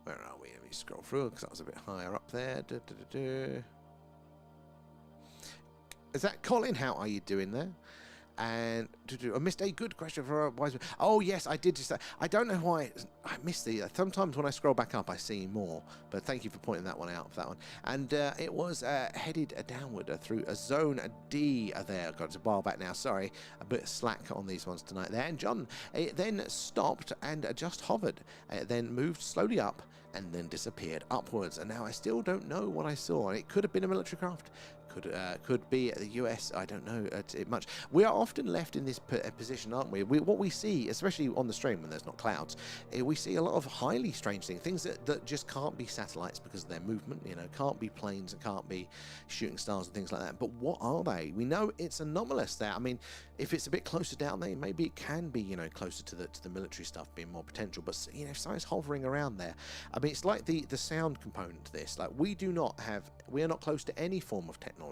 where are we? Let me scroll through because that was a bit higher up there. Is that Colin? How are you doing there? And I missed a good question for a wise. Oh yes, I did just say. I don't know why I missed the. Sometimes when I scroll back up, I see more. But thank you for pointing that one out for that one. And it was headed downward through a zone D there. God, it's a while back now. Sorry, a bit slack on these ones tonight there. And John, it then stopped and just hovered. Then moved slowly up and then disappeared upwards. And now I still don't know what I saw. It could have been a military craft. Could be the US. I don't know much. We are often left in this position, aren't we? What we see, especially on the stream when there's not clouds, we see a lot of highly strange things that just can't be satellites because of their movement. Can't be planes, it can't be shooting stars and things like that. But what are they? We know it's anomalous there. I mean, if it's a bit closer down there, maybe it can be closer to the military stuff being more potential. But something's hovering around there. I mean, it's like the sound component to this. Like we are not close to any form of technology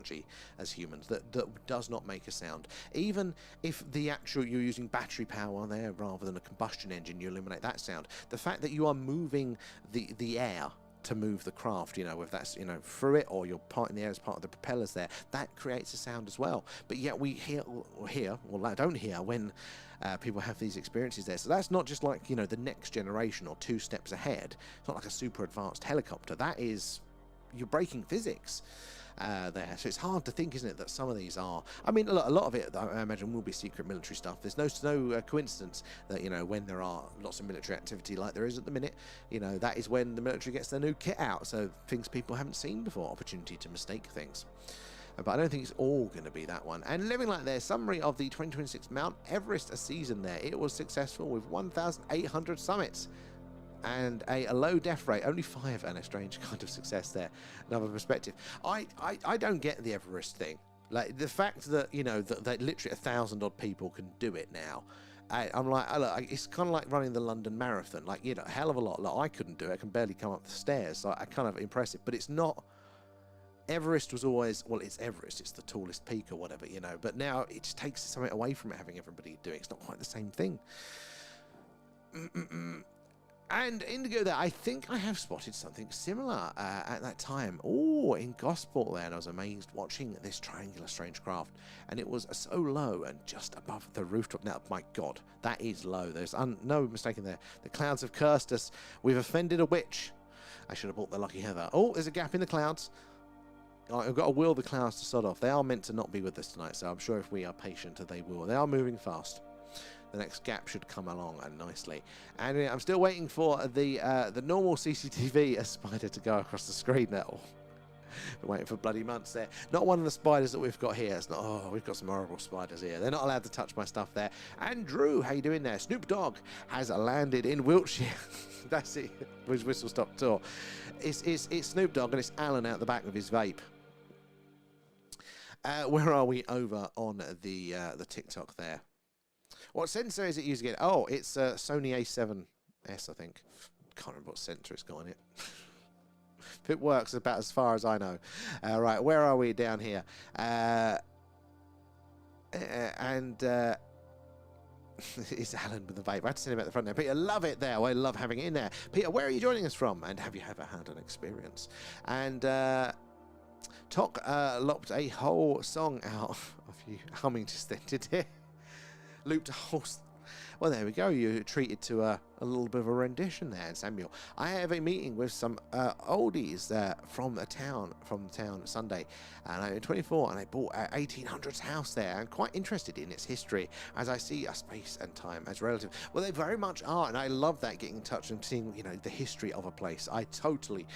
as humans that does not make a sound. Even if you're using battery power there rather than a combustion engine, you eliminate that sound. The fact that you are moving the air to move the craft, if that's through it or you're part in the air as part of the propellers there, that creates a sound as well. But yet we don't hear when people have these experiences there. So that's not just like the next generation or 2 steps ahead. It's not like a super advanced helicopter. That is, you're breaking physics there. So it's hard to think, isn't it, that some of these are. I mean, a lot of it, I imagine, will be secret military stuff. There's no coincidence that when there are lots of military activity like there is at the minute, that is when the military gets their new kit out. So things people haven't seen before, opportunity to mistake things. But I don't think it's all going to be that one. And living like there, summary of the 2026 Mount Everest season there. It was successful with 1,800 summits. and a low death rate, only 5, and a strange kind of success there. Another perspective. I don't get the Everest thing. Like, the fact that, you know, that literally 1,000 odd people can do it now. I'm like, look, it's kind of like running the London Marathon. Like, you know, a hell of a lot. Like, I couldn't do it. I can barely come up the stairs. So I kind of impressive, but it's not. Everest was always, well, it's Everest. It's the tallest peak or whatever, you know. But now it just takes something away from it, having everybody doing it. It's not quite the same thing. And Indigo there, I think I have spotted something similar at that time. Oh, in Gosport there, and I was amazed watching this triangular strange craft. And it was so low and just above the rooftop. Now, my God, that is low. There's no mistake in there. The clouds have cursed us. We've offended a witch. I should have bought the Lucky Heather. Oh, there's a gap in the clouds. I've got to will the clouds to sod off. They are meant to not be with us tonight, so I'm sure if we are patient, they will. They are moving fast. The next gap should come along nicely. And I'm still waiting for the normal CCTV spider to go across the screen now. Been waiting for bloody months there. Not one of the spiders that we've got here. It's not. Oh, we've got some horrible spiders here. They're not allowed to touch my stuff there. And Drew, how you doing there? Snoop Dogg has landed in Wiltshire. That's it. With Whistle Stop Tour. It's Snoop Dogg, and it's Alan out the back with his vape. Where are we over on the TikTok there? What sensor is it using again? Oh, it's Sony A7S, I think. Can't remember what sensor it's got on it. If it works, about as far as I know. Right, where are we down here? It's Alan with the vape. I had to send him at the front there. Peter, love it there. I love having it in there. Peter, where are you joining us from? And have you ever had an experience? And Tok lopped a whole song out of you humming just then, did it? Looped a whole... Well, there we go. You treated to a little bit of a rendition there, Samuel. I have a meeting with some oldies from the town Sunday, and I'm 24, and I bought an 1800s house there. I'm quite interested in its history, as I see a space and time as relative. Well, they very much are, and I love that, getting in touch and seeing, you know, the history of a place. I totally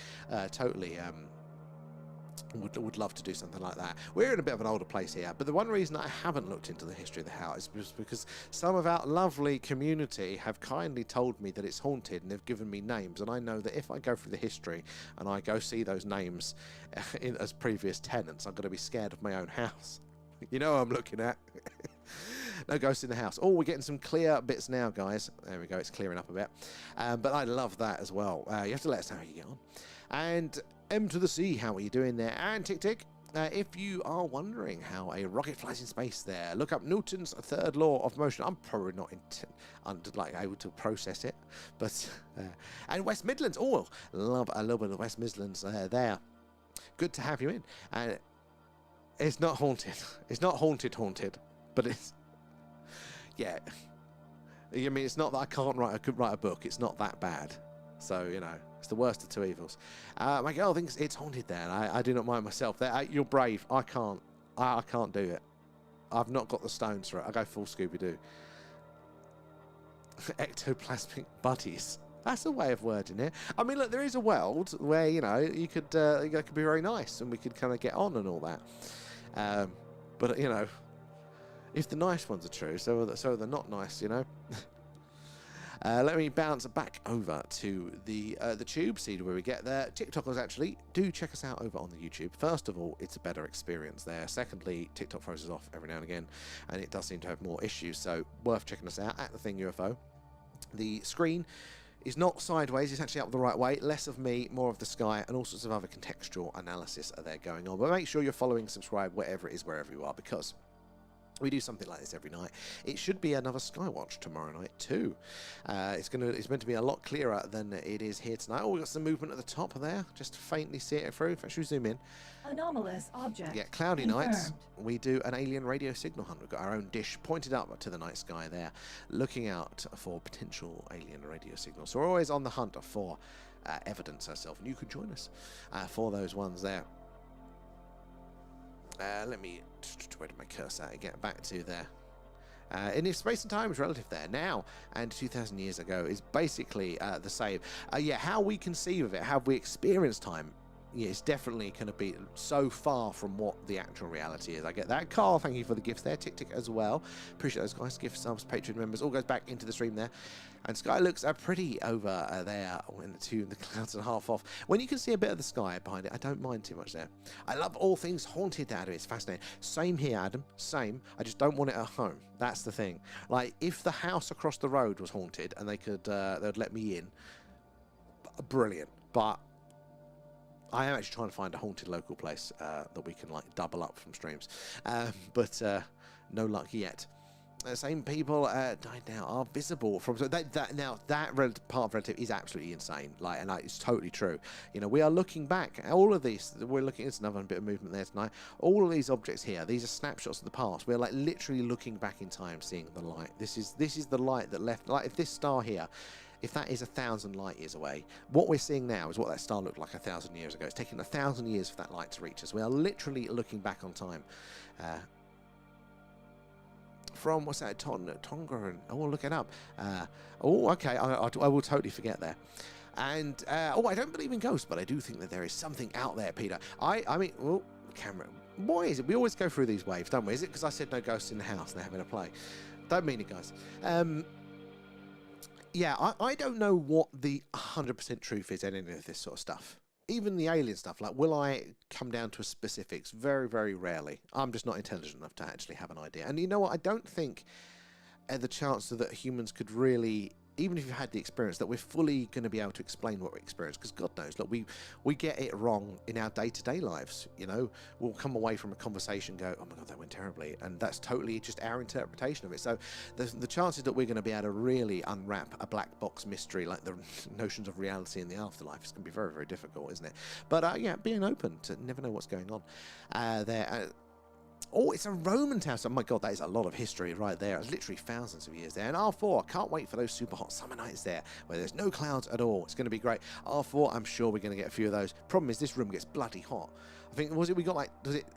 would love to do something like that. We're in a bit of an older place here, but the one reason I haven't looked into the history of the house is because some of our lovely community have kindly told me that it's haunted, and they've given me names, and I know that if I go through the history and I go see those names as previous tenants, I'm going to be scared of my own house. You know what I'm looking at. No ghosts in the house. Oh, we're getting some clear bits now, guys. There we go. It's clearing up a bit. But I love that as well. You have to let us know how you get on. And M to the C, how are you doing there? And Tick Tick, if you are wondering how a rocket flies in space there, look up Newton's third law of motion. I'm probably not able to process it. But and West Midlands. Oh, love a little bit of West Midlands there. Good to have you in. And it's not haunted. It's not haunted, but it's... Yeah. I mean, it's not that I could write a book. It's not that bad. So, you know, it's the worst of two evils. My girl thinks it's haunted there, and I do not mind myself. You're brave. I can't do it. I've not got the stones for it. I go full Scooby-Doo. Ectoplasmic buddies. That's a way of wording it. I mean, look, there is a world where, you know, you could be very nice, and we could kind of get on and all that. But, you know, if the nice ones are true, so are the not nice, you know. Let me bounce back over to the tube, see where we get there. TikTokers, actually, do check us out over on the YouTube. First of all, it's a better experience there. Secondly, TikTok throws us off every now and again, and it does seem to have more issues, so worth checking us out at The Thing UFO. The screen is not sideways, it's actually up the right way. Less of me, more of the sky, and all sorts of other contextual analysis are there going on. But make sure you're following, subscribe, wherever it is, wherever you are, because we do something like this every night. It should be another Skywatch tomorrow night too. It's meant to be a lot clearer than it is here tonight. Oh, we've got some movement at the top there. Just to faintly see it through. In fact, should we zoom in? Anomalous object. Yeah, cloudy confirmed. nights. We do an alien radio signal hunt. We've got our own dish pointed up to the night sky there, looking out for potential alien radio signals. So we're always on the hunt for evidence ourselves, and you can join us for those ones there. Let me... Where did my cursor get back to there? And if space and time is relative there now and 2,000 years ago is basically the same. Yeah, how we conceive of it, how we experience time, yeah, it's definitely going to be so far from what the actual reality is. I get that. Carl, thank you for the gifts there. Tick Tick as well. Appreciate those guys. Gift subs, Patreon members, all goes back into the stream there. And sky looks pretty over there when the clouds are half off. When you can see a bit of the sky behind it, I don't mind too much there. I love all things haunted, Adam. It's fascinating. Same here, Adam. Same. I just don't want it at home. That's the thing. Like, if the house across the road was haunted and they could, they'd let me in, brilliant. But I am actually trying to find a haunted local place that we can like double up from streams, but no luck yet. Same people died now are visible from that part of relative is absolutely insane. Like, and it's totally true. You know, we are looking back at all of these. We're looking. It's another bit of movement there tonight. All of these objects here. These are snapshots of the past. We're like literally looking back in time, seeing the light. This is the light that left. Like, if this star here, if that is 1,000 light years away, what we're seeing now is what that star looked like 1,000 years ago. It's taken 1,000 years for that light to reach us. We are literally looking back on time. From, what's that, Tonga? Oh, we'll look it up. Oh, okay, I will totally forget there. And, oh, I don't believe in ghosts, but I do think that there is something out there, Peter. I mean, oh, camera. Why is it? We always go through these waves, don't we? Is it because I said no ghosts in the house and they're having a play? Don't mean it, guys. Yeah, I don't know what the 100% truth is in any of this sort of stuff. Even the alien stuff, like, will I come down to specifics? Very, very rarely. I'm just not intelligent enough to actually have an idea. And you know what? I don't think the chance that humans could really, even if you've had the experience, that we're fully going to be able to explain what we experience. Because God knows, look, we get it wrong in our day-to-day lives. You know, we'll come away from a conversation, go, oh my God, that went terribly, and that's totally just our interpretation of it. So the chances that we're going to be able to really unwrap a black box mystery like the notions of reality in the afterlife is going to be very, very difficult, isn't it? But yeah, being open to never know what's going on there. Oh, it's a Roman town. Oh my God, that is a lot of history right there. It's literally thousands of years there. And R4, I can't wait for those super hot summer nights there where there's no clouds at all. It's going to be great. R4, I'm sure we're going to get a few of those. Problem is, this room gets bloody hot. I think, we got like,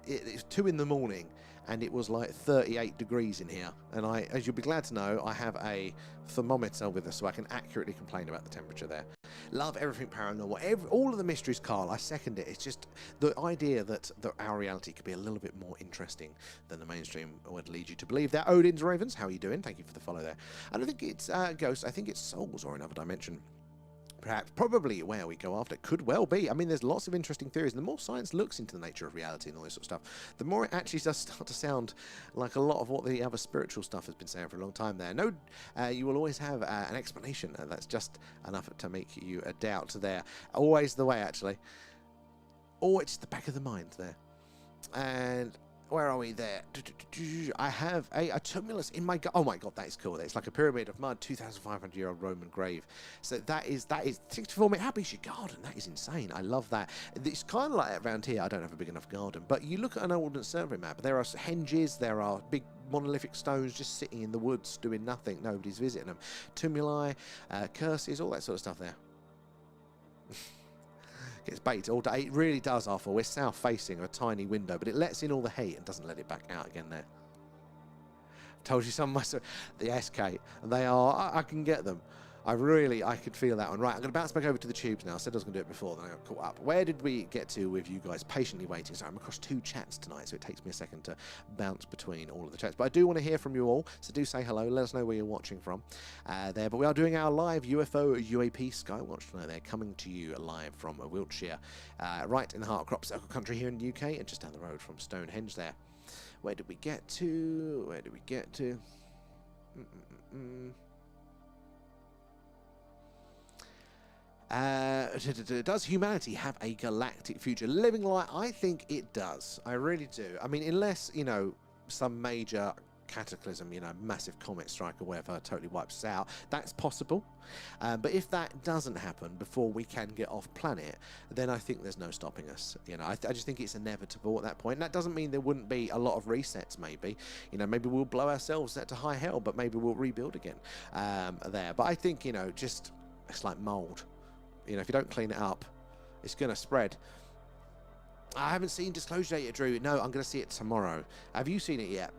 it's 2 in the morning and it was like 38 degrees in here. And as you'll be glad to know, I have a thermometer with us so I can accurately complain about the temperature there. Love everything paranormal. All of the mysteries, Carl, I second it. It's just the idea that our reality could be a little bit more interesting than the mainstream would lead you to believe. That Odin's Ravens, how are you doing? Thank you for the follow there. I don't think it's ghosts. I think it's souls or another dimension. Perhaps, probably where we go after. Could well be. I mean, there's lots of interesting theories. And the more science looks into the nature of reality and all this sort of stuff, the more it actually does start to sound like a lot of what the other spiritual stuff has been saying for a long time there. No, you will always have an explanation. That's just enough to make you a doubt there. Always the way, actually. Oh, it's the back of the mind there. And where are we there? I have a tumulus in my... Oh my God, that is cool. It's like a pyramid of mud, 2,500-year-old Roman grave. So that is 64 meter. How big's your garden? That is insane. I love that. It's kind of like around here. I don't have a big enough garden, but you look at an Ordnance Survey map. There are henges. There are big monolithic stones just sitting in the woods doing nothing. Nobody's visiting them. Tumuli, curses, all that sort of stuff there. Gets baked all day. It really does, Arthur. We're south facing a tiny window, but it lets in all the heat and doesn't let it back out again there. Told you some of my... The SK, they are... I can get them. I could feel that one. Right, I'm going to bounce back over to the tubes now. I said I was going to do it before, then I got caught up. Where did we get to with you guys patiently waiting? So I'm across 2 chats tonight, so it takes me a second to bounce between all of the chats. But I do want to hear from you all, so do say hello. Let us know where you're watching from there. But we are doing our live UFO UAP Skywatch tonight. They're coming to you live from Wiltshire, right in the heart of Crop Circle country here in the UK, and just down the road from Stonehenge there. Where did we get to? Does humanity have a galactic future? Living light, I think it does. I really do. I mean, unless, you know, some major cataclysm, you know, massive comet strike or whatever totally wipes us out, that's possible. But if that doesn't happen before we can get off planet, then I think there's no stopping us. You know, I just think it's inevitable at that point. And that doesn't mean there wouldn't be a lot of resets, maybe. You know, maybe we'll blow ourselves to high hell, but maybe we'll rebuild again there. But I think, you know, just, it's like mold. You know, if you don't clean it up, it's going to spread. I haven't seen Disclosure Date yet, Drew. No, I'm going to see it tomorrow. Have you seen it yet?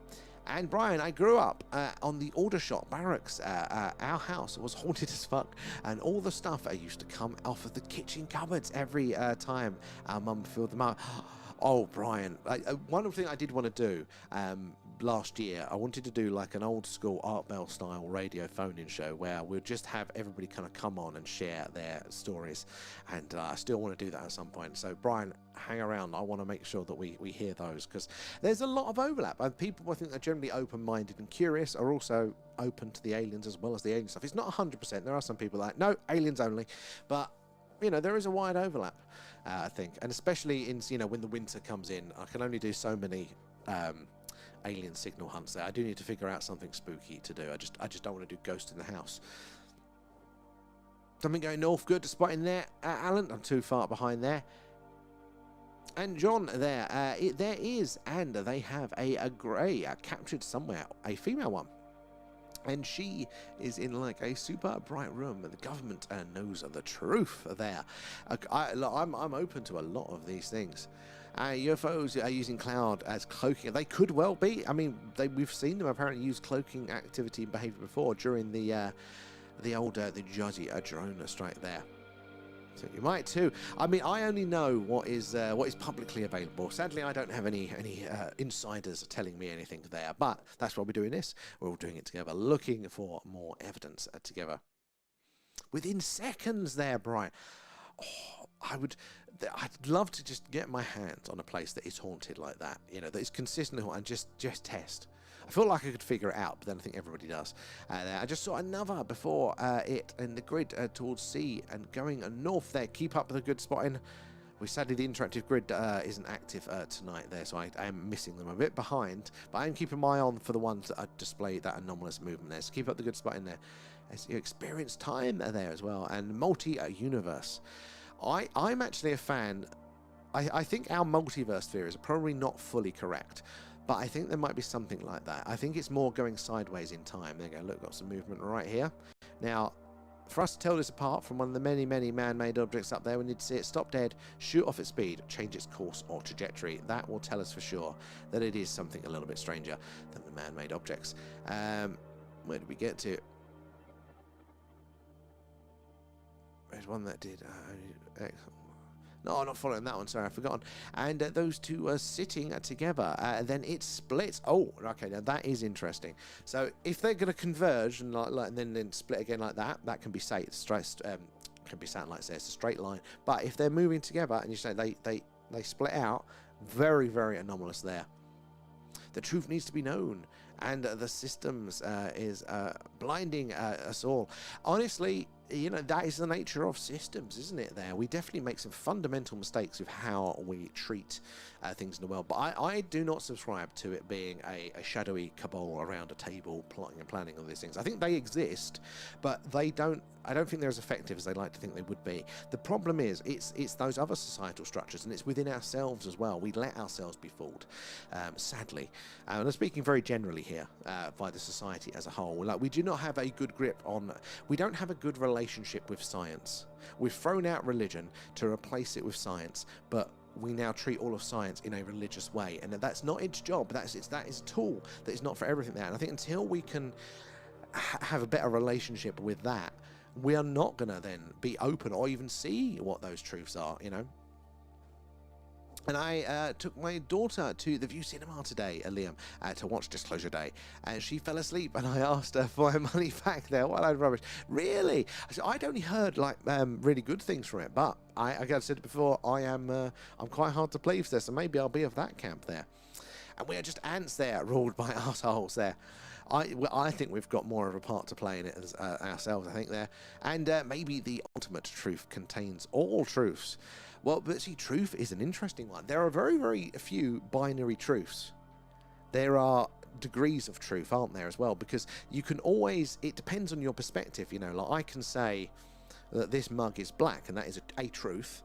And Brian, I grew up on the Aldershot barracks. Our house was haunted as fuck, and all the stuff used to come off of the kitchen cupboards every time our mum filled them up. Oh, Brian, one thing I did want to do last year, I wanted to do like an old school Art Bell style radio phone-in show where we'll just have everybody kind of come on and share their stories, and I still want to do that at some point. So Brian, hang around. I want to make sure that we hear those, because there's a lot of overlap, and people, I think, are generally open-minded and curious, are also open to the aliens as well as the alien stuff. It's not 100%. There are some people like, no, aliens only, but you know, there is a wide overlap, I think, and especially in, you know, when the winter comes in, I can only do so many alien signal hunts there. I do need to figure out something spooky to do. I just don't want to do ghost in the house. Something going north, good to spot in there, Alan. I'm too far behind there. And John there, there is, and they have a grey captured somewhere, a female one. And she is in like a super bright room, and the government knows the truth there. I'm open to a lot of these things. UFOs are using cloud as cloaking. They could well be. I mean, we've seen them apparently use cloaking activity and behavior before during the Jersey drone strike there. So you might too. I mean, I only know what is publicly available. Sadly, I don't have any insiders telling me anything there. But that's why we're doing this. We're all doing it together, looking for more evidence together. Within seconds, there, Brian. Oh, I'd love to just get my hands on a place that is haunted like that. You know, that is consistently haunted, and just test. I feel like I could figure it out, but then I think everybody does. I just saw another before it in the grid towards sea and going north there. Keep up the good spotting. Sadly, the interactive grid isn't active tonight there, so I am missing them a bit behind. But I am keeping my eye on for the ones that display that anomalous movement there. So keep up the good spotting there. As you experience time there as well, and multi-universe. I'm actually a fan. I think our multiverse theories are probably not fully correct, but I think there might be something like that. I think it's more going sideways in time. There you go, look, got some movement right here. Now, for us to tell this apart from one of the many, many man-made objects up there, we need to see it stop dead, shoot off its speed, change its course or trajectory. That will tell us for sure that it is something a little bit stranger than the man-made objects. Where did we get to? There's one that did. No, I'm not following that one. Sorry, I've forgotten. And those two are sitting together. Then it splits. Oh, okay. Now that is interesting. So if they're going to converge and and then split again like that, that can be straight. Can be sound like it's a straight line. But if they're moving together and you say they split out, very, very anomalous there. The truth needs to be known, and the systems is blinding us all. Honestly, you know, that is the nature of systems, isn't it there? We definitely make some fundamental mistakes with how we treat things in the world. But I do not subscribe to it being a shadowy cabal around a table plotting and planning all these things. I think they exist, but I don't think they're as effective as they like to think they would be. The problem is, it's those other societal structures, and it's within ourselves as well. We let ourselves be fooled, sadly. And I'm speaking very generally here, by the society as a whole. Like, we do not have a good grip on, we don't have a good relationship with science. We've thrown out religion to replace it with science, but we now treat all of science in a religious way, and that's not its job. That is a tool that is not for everything there. And I think until we can have a better relationship with that, we are not going to then be open or even see what those truths are, you know. And I took my daughter to the View Cinema today, Liam, to watch Disclosure Day. And she fell asleep, and I asked her for her money back there. What a load of rubbish. Really? I'd only heard like really good things from it, but like I said before, I'm quite hard to please there, so maybe I'll be of that camp there. And we are just ants there, ruled by assholes there. I think we've got more of a part to play in it as, ourselves, I think, there. And maybe the ultimate truth contains all truths. Well, but see, truth is an interesting one. There are very, very few binary truths. There are degrees of truth, aren't there, as well? Because you can always, it depends on your perspective, you know. Like, I can say that this mug is black, and that is a truth.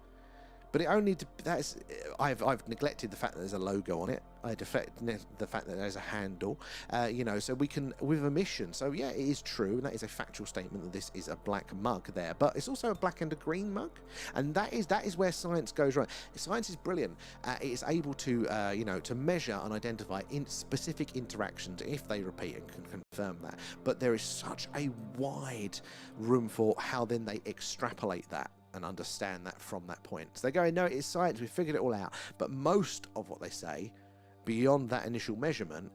But it only that's I've neglected the fact that there's a logo on it. I defect the fact that there's a handle, so we can with a mission. So yeah, it is true, and that is a factual statement that this is a black mug there, but it's also a black and a green mug, and that is where science goes wrong. Science is brilliant. It is able to to measure and identify specific interactions if they repeat and can confirm that. But there is such a wide room for how then they extrapolate that and understand that from that point. So they go, no, it's science, we figured it all out. But most of what they say, beyond that initial measurement,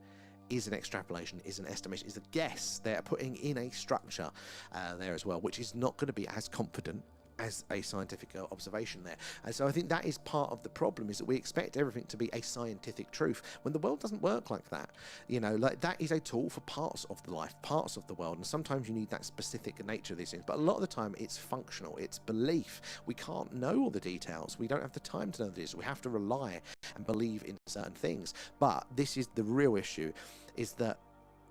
is an extrapolation, is an estimation, is a guess. They're putting in a structure there as well, which is not going to be as confident as a scientific observation there. And so I think that is part of the problem, is that we expect everything to be a scientific truth when the world doesn't work like that. Like that is a tool for parts of the life, parts of the world, and sometimes you need that specific nature of these things, but a lot of the time it's functional, it's belief. We can't know all the details, we don't have the time to know this, we have to rely and believe in certain things. But this is the real issue, is that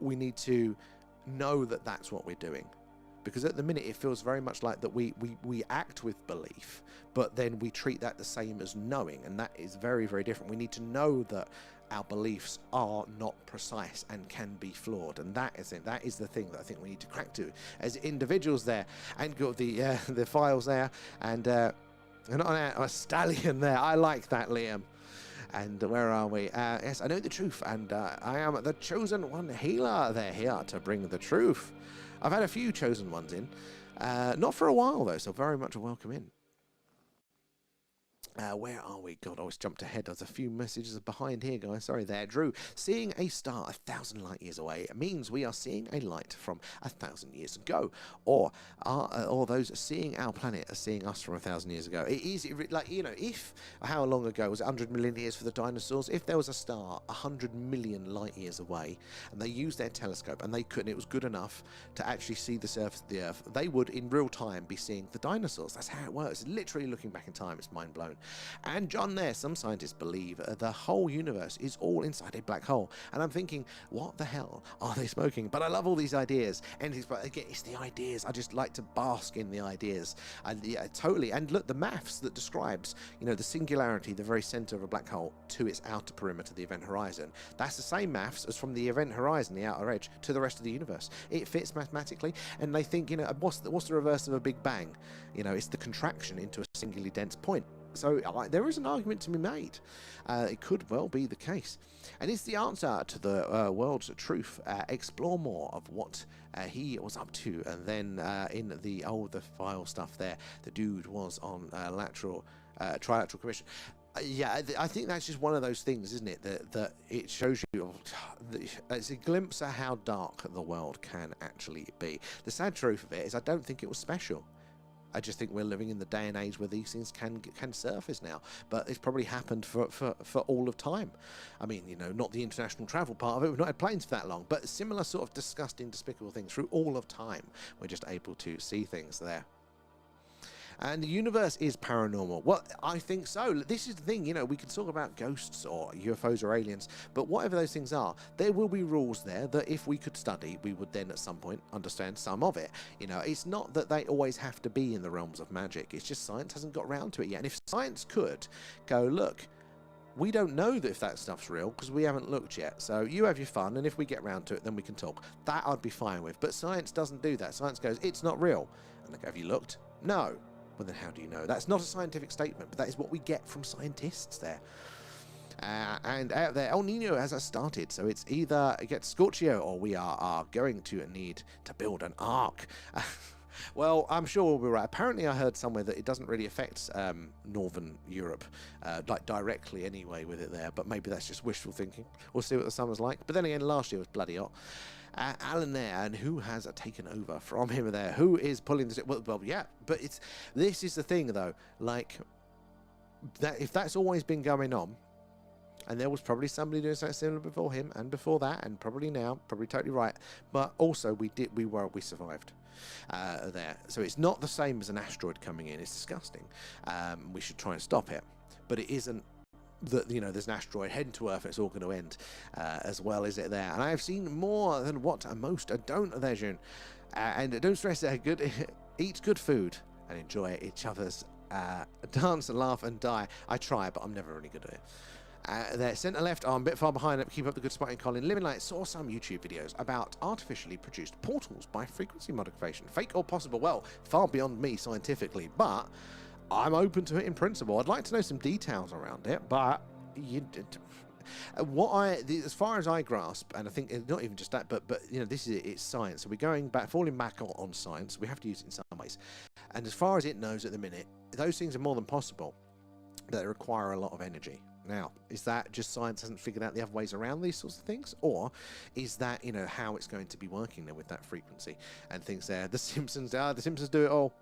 we need to know that that's what we're doing. Because at the minute it feels very much like that we act with belief, but then we treat that the same as knowing, and that is very, very different. We need to know that our beliefs are not precise and can be flawed, and that is it. That is the thing that I think we need to crack to as individuals there, and got the files there, and on a stallion there. I like that, Liam. And where are we? Yes, I know the truth, and I am the chosen one healer. They're here to bring the truth. I've had a few chosen ones in, not for a while though, so very much a welcome in. Where are we? God, I always jumped ahead. There's a few messages behind here, guys. Sorry there. Drew, seeing a star 1,000 light years away means we are seeing a light from 1,000 years ago. Or those seeing our planet are seeing us from 1,000 years ago. It is, if, how long ago, was it 100 million years for the dinosaurs? If there was a star 100 million light years away, and they used their telescope, and it was good enough to actually see the surface of the Earth, they would, in real time, be seeing the dinosaurs. That's how it works. Literally looking back in time, it's mind blown. And John there, some scientists believe the whole universe is all inside a black hole. And I'm thinking, what the hell are they smoking? But I love all these ideas. And again, it's the ideas. I just like to bask in the ideas. And yeah, totally. And look, the maths that describes, the singularity, the very center of a black hole, to its outer perimeter, the event horizon. That's the same maths as from the event horizon, the outer edge, to the rest of the universe. It fits mathematically. And they think, what's the reverse of a big bang? It's the contraction into a singularly dense point. So there is an argument to be made. It could well be the case. And it's the answer to the world's truth. Explore more of what he was up to. And then in the file stuff there, the dude was on trilateral commission. Yeah, I think that's just one of those things, isn't it? That it shows you, it's a glimpse at how dark the world can actually be. The sad truth of it is I don't think it was special. I just think we're living in the day and age where these things can surface now, but it's probably happened for all of time. I mean, not the international travel part of it. We've not had planes for that long, but similar sort of disgusting, despicable things through all of time. We're just able to see things there. And the universe is paranormal. Well, I think so. This is the thing, we can talk about ghosts or UFOs or aliens, but whatever those things are, there will be rules there that if we could study, we would then at some point understand some of it. It's not that they always have to be in the realms of magic. It's just science hasn't got around to it yet. And if science could go, look, we don't know that if that stuff's real because we haven't looked yet. So you have your fun, and if we get around to it, then we can talk. That I'd be fine with. But science doesn't do that. Science goes, it's not real. And they go, have you looked? No. Well, then how do you know? That's not a scientific statement, but that is what we get from scientists there. And out there, El Nino has started, so it's either it gets Scorchio or we are going to need to build an ark. Well, I'm sure we'll be right. Apparently, I heard somewhere that it doesn't really affect Northern Europe, directly anyway with it there, but maybe that's just wishful thinking. We'll see what the summer's like. But then again, last year was bloody hot. Alan there, and who has taken over from him there? Who is pulling this? Well, yeah, but this is the thing though. Like that, if that's always been going on, and there was probably somebody doing something similar before him, and before that, and probably now, probably totally right. But also, we survived there. So it's not the same as an asteroid coming in. It's disgusting. We should try and stop it, but it isn't. That there's an asteroid heading to Earth and it's all going to end as well, is it there? And I have seen more than what most don't there, June. And don't stress that. Eat good food and enjoy each other's Dance and laugh and die. I try, but I'm never really good at it. There, centre left, I'm a bit far behind. Keep up the good spotting, Colin. Living Light saw some YouTube videos about artificially produced portals by frequency modification. Fake or possible? Well, far beyond me scientifically, but I'm open to it in principle. I'd like to know some details around it, but as far as I grasp, and I think it's not even just that, but you know, this is it's science. So we're falling back on science. We have to use it in some ways. And as far as it knows at the minute, those things are more than possible. They require a lot of energy. Now, is that just science hasn't figured out the other ways around these sorts of things? Or is that, you know, how it's going to be working there with that frequency and things there? The Simpsons do it all.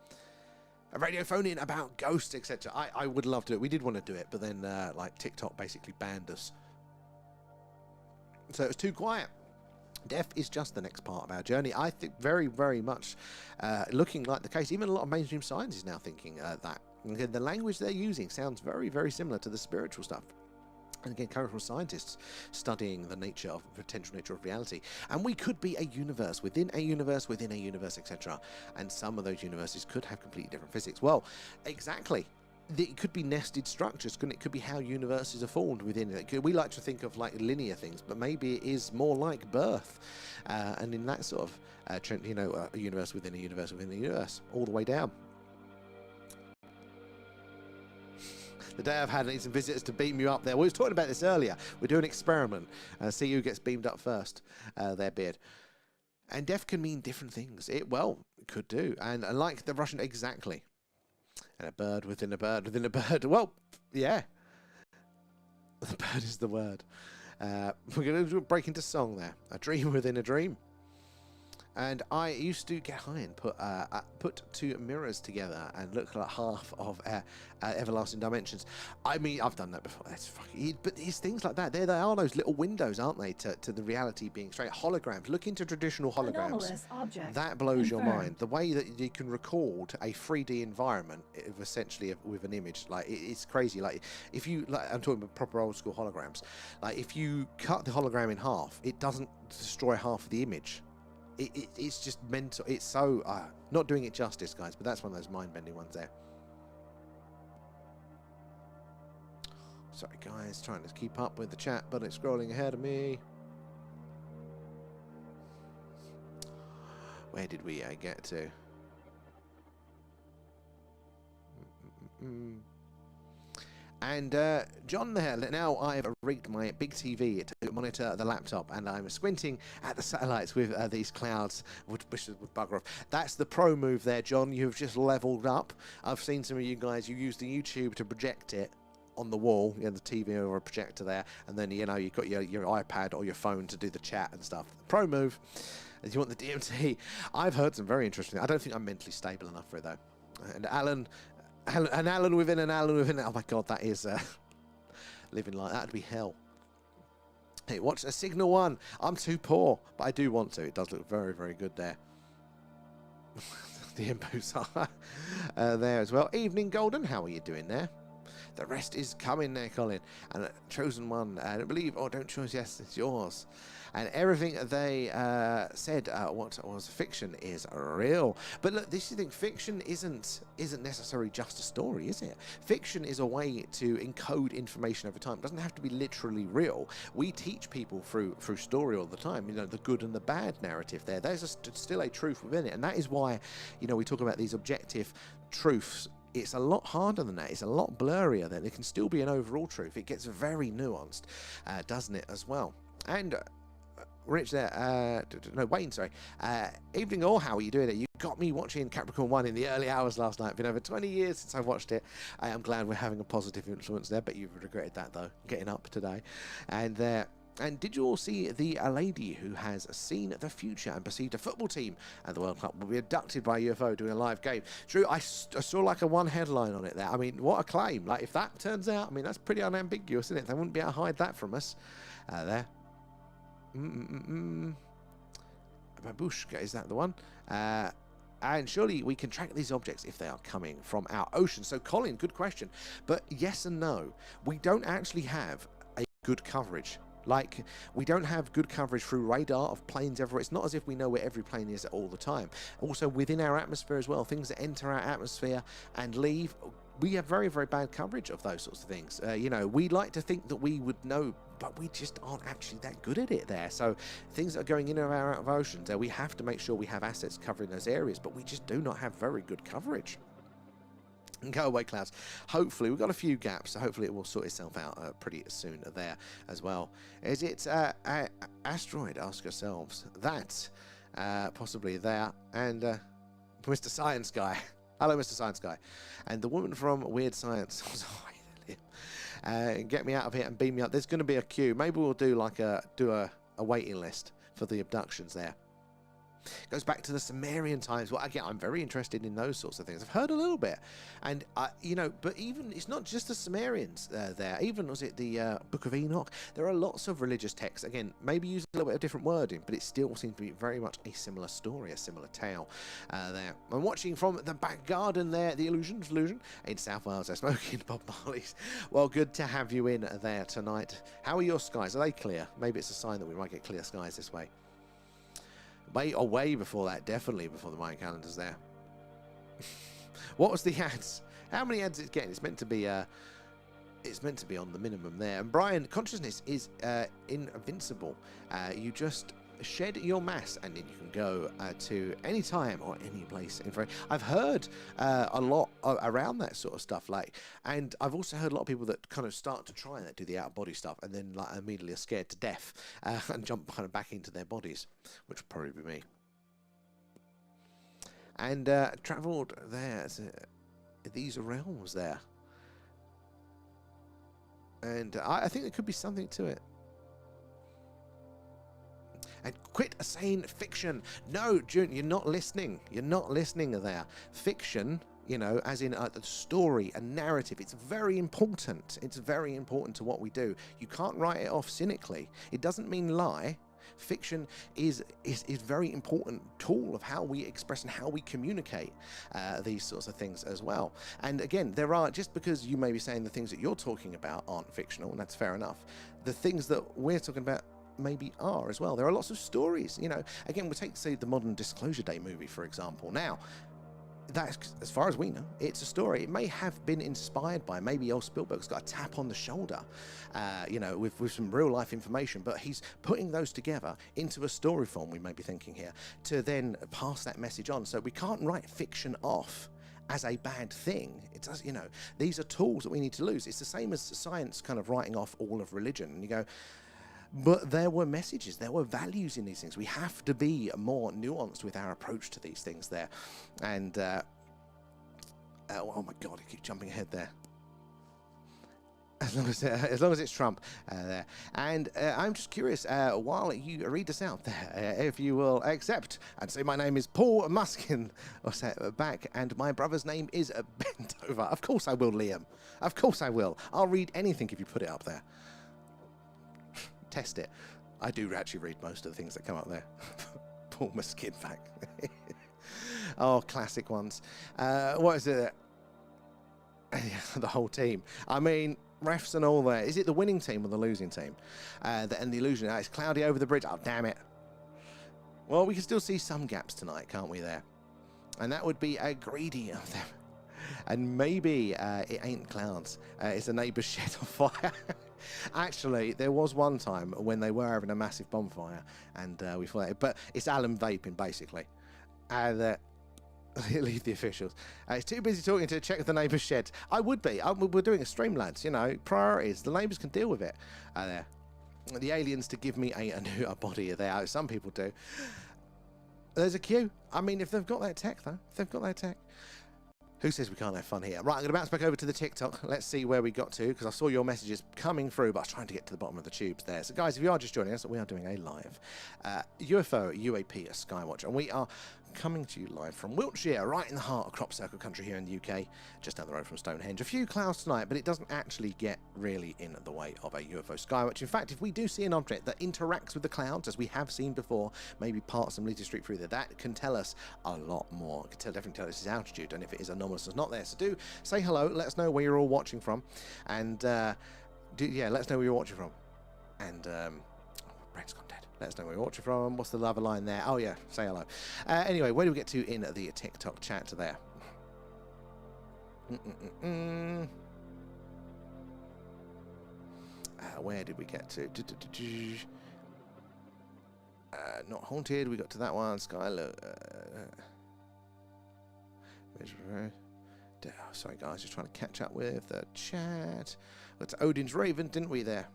A radio phone in about ghosts, etc. I would love to do it. We did want to do it, but then, like, TikTok basically banned us. So it was too quiet. Death is just the next part of our journey. I think very, very much looking like the case. Even a lot of mainstream science is now thinking that. Again, the language they're using sounds very, very similar to the spiritual stuff. And again, coming from scientists studying the potential nature of reality. And we could be a universe within a universe within a universe, etc. And some of those universes could have completely different physics. Well, exactly. It could be nested structures, couldn't it? It could be how universes are formed within it. We like to think of like linear things, but maybe it is more like birth. And in that sort of trend, you know, a universe within a universe within a universe, all the way down. The day I've had some visitors to beam you up there. We was talking about this earlier. We're doing an experiment. See who gets beamed up first. Their beard. And death can mean different things. It could do. And like the Russian, exactly. And a bird within a bird within a bird. Well, yeah. The bird is the word. We're going to break into song there. A dream within a dream. And I used to get high and put two mirrors together and look like half of everlasting dimensions. I mean, I've done that before. That's fucking. But it's things like that. They are those little windows, aren't they, to the reality being straight. Holograms. Look into traditional holograms. Anomalous object. That blows your Confirmed. mind. The way that you can record a 3D environment of essentially with an image, like it's crazy. Like if you, like, I'm talking about proper old school holograms. Like if you cut the hologram in half, it doesn't destroy half of the image. It's just mental. It's so not doing it justice, guys, but that's one of those mind-bending ones there. Sorry, guys, trying to keep up with the chat, but it's scrolling ahead of me. Where did we get to? And John there, now I've rigged my big TV to monitor the laptop, and I'm squinting at the satellites with these clouds, which would bugger off. That's the pro move there, John. You've just leveled up. I've seen some of you guys, you use the YouTube to project it on the wall, you know, the TV or a projector there, and then, you know, you've got your iPad or your phone to do the chat and stuff. Pro move. If you want the DMT, I've heard some very interesting. I don't think I'm mentally stable enough for it, though. And Alan within an Alan within. Oh my God, that is living like that'd be hell. Hey, watch a Signal One. I'm too poor, but I do want to. It does look very, very good there. The inputs are there as well. Evening Golden, how are you doing there? The rest is coming there, Colin. And chosen one, I don't believe, or don't choose, yes, it's yours. And everything they said, what was fiction, is real. But look, this is the thing, fiction isn't necessarily just a story, is it? Fiction is a way to encode information over time. It doesn't have to be literally real. We teach people through story all the time, you know, the good and the bad narrative there. There's still a truth within it. And that is why, you know, we talk about these objective truths. It's a lot harder than that. It's a lot blurrier than it can still be an overall truth. It gets very nuanced, doesn't it, as well? And Rich there, no, Wayne, sorry. Evening all, how are you doing it? You got me watching Capricorn 1 in the early hours last night. Been over 20 years since I watched it. I am glad we're having a positive influence there, but you've regretted that, though, getting up today. And did you all see the lady who has seen the future and perceived a football team at the World Cup will be abducted by a UFO doing a live game? True, I saw like a one headline on it there. I mean, what a claim. Like, if that turns out, I mean, that's pretty unambiguous, isn't it? They wouldn't be able to hide that from us. There. Babushka, is that the one? And surely we can track these objects if they are coming from our ocean. So, Colin, good question. But yes and no. We don't actually have a good coverage. Like, we don't have good coverage through radar of planes everywhere. It's not as if we know where every plane is all the time. Also, within our atmosphere as well, things that enter our atmosphere and leave, we have very, very bad coverage of those sorts of things. You know, we like to think that we would know, but we just aren't actually that good at it there. So things that are going in and out of oceans, we have to make sure we have assets covering those areas, but we just do not have very good coverage. And go away, clouds. Hopefully, we've got a few gaps, so hopefully it will sort itself out pretty soon there as well. Is it asteroid? Ask yourselves. That's possibly there. And Mr. Science Guy. Hello, Mr. Science Guy. And the woman from Weird Science. Get me out of here and beam me up. There's going to be a queue. Maybe we'll do like a waiting list for the abductions there. Goes back to the Sumerian times. Well, again, I'm very interested in those sorts of things. I've heard a little bit, and you know, but even it's not just the Sumerians there. Even was it the Book of Enoch? There are lots of religious texts. Again, maybe using a little bit of different wording, but it still seems to be very much a similar story, a similar tale there. I'm watching from the back garden there, the Illusion in South Wales. They're smoking Bob Marley's. Well, good to have you in there tonight. How are your skies? Are they clear? Maybe it's a sign that we might get clear skies this way. Way before that, definitely before the Mayan calendar's there. What was the ads? How many ads it's getting? It's meant to be on the minimum there. And Brian, consciousness is invincible. You just shed your mass and then you can go to any time or any place in front. I've heard a lot around that sort of stuff, and I've also heard a lot of people that kind of start to try that, do the out of body stuff, and then like immediately are scared to death and jump kind of back into their bodies, which would probably be me. And travelled there, these realms there, and I think there could be something to it. And quit saying fiction. No, June, you're not listening. You're not listening there. Fiction, you know, as in a story, a narrative, it's very important. It's very important to what we do. You can't write it off cynically. It doesn't mean lie. Fiction is very important tool of how we express and how we communicate these sorts of things as well. And again, there are, just because you may be saying the things that you're talking about aren't fictional, and that's fair enough, the things that we're talking about maybe are as well. There are lots of stories, you know. Again, we'll take, say, the modern Disclosure Day movie, for example. Now, that's, as far as we know, it's a story. It may have been inspired by, maybe old Spielberg's got a tap on the shoulder, you know, with some real life information, but he's putting those together into a story form, we may be thinking here, to then pass that message on. So we can't write fiction off as a bad thing. It does, you know, these are tools that we need to lose. It's the same as science kind of writing off all of religion. And you go, but there were messages, there were values in these things. We have to be more nuanced with our approach to these things there. And, oh my God, I keep jumping ahead there. As long as it's Trump there. And I'm just curious, while you read this out there, if you will accept and say, my name is Paul Muskin, or say it back, and my brother's name is Bentover. Of course I will, Liam. Of course I will. I'll read anything if you put it up there. Test it. I do actually read most of the things that come up there. Pull my skin back. Oh, classic ones. What is it? The whole team. I mean, refs and all there. Is it the winning team or the losing team? And the illusion. It's cloudy over the bridge. Oh, damn it. Well, we can still see some gaps tonight, can't we, there? And that would be greedy of them. And maybe it ain't clouds. It's a neighbour's shed on fire. Actually, there was one time when they were having a massive bonfire, and we thought, but it's Alan vaping, basically. And leave the officials. It's too busy talking to check the neighbour's shed. I would be. We're doing a stream, lads. You know, priorities. The neighbours can deal with it. There. The aliens to give me a new body there. Some people do. There's a queue. I mean, if they've got that tech, though. If they've got that tech. Who says we can't have fun here? Right, I'm going to bounce back over to the TikTok. Let's see where we got to, because I saw your messages coming through, but I was trying to get to the bottom of the tubes there. So, guys, if you are just joining us, we are doing a live UFO UAP Skywatch, and we are coming to you live from Wiltshire, right in the heart of crop circle country here in the UK, just down the road from Stonehenge. A few clouds tonight, but it doesn't actually get really in the way of a UFO Skywatch. In fact, if we do see an object that interacts with the clouds, as we have seen before, maybe parts of Leeds Street through there, that can tell us a lot more. It can definitely tell us its altitude, and if it is anomalous, it's not there. So do say hello, let us know where you're all watching from, and let us know where you're watching from. And Brent's gone dead. Let us know where you're watching from. What's the other line there? Oh yeah, say hello. Anyway, where do we get to in the TikTok chat there? Where did we get to? Not haunted. We got to that one. Skylar. Sorry, guys. Just trying to catch up with the chat. Got to Odin's Raven, didn't we? There.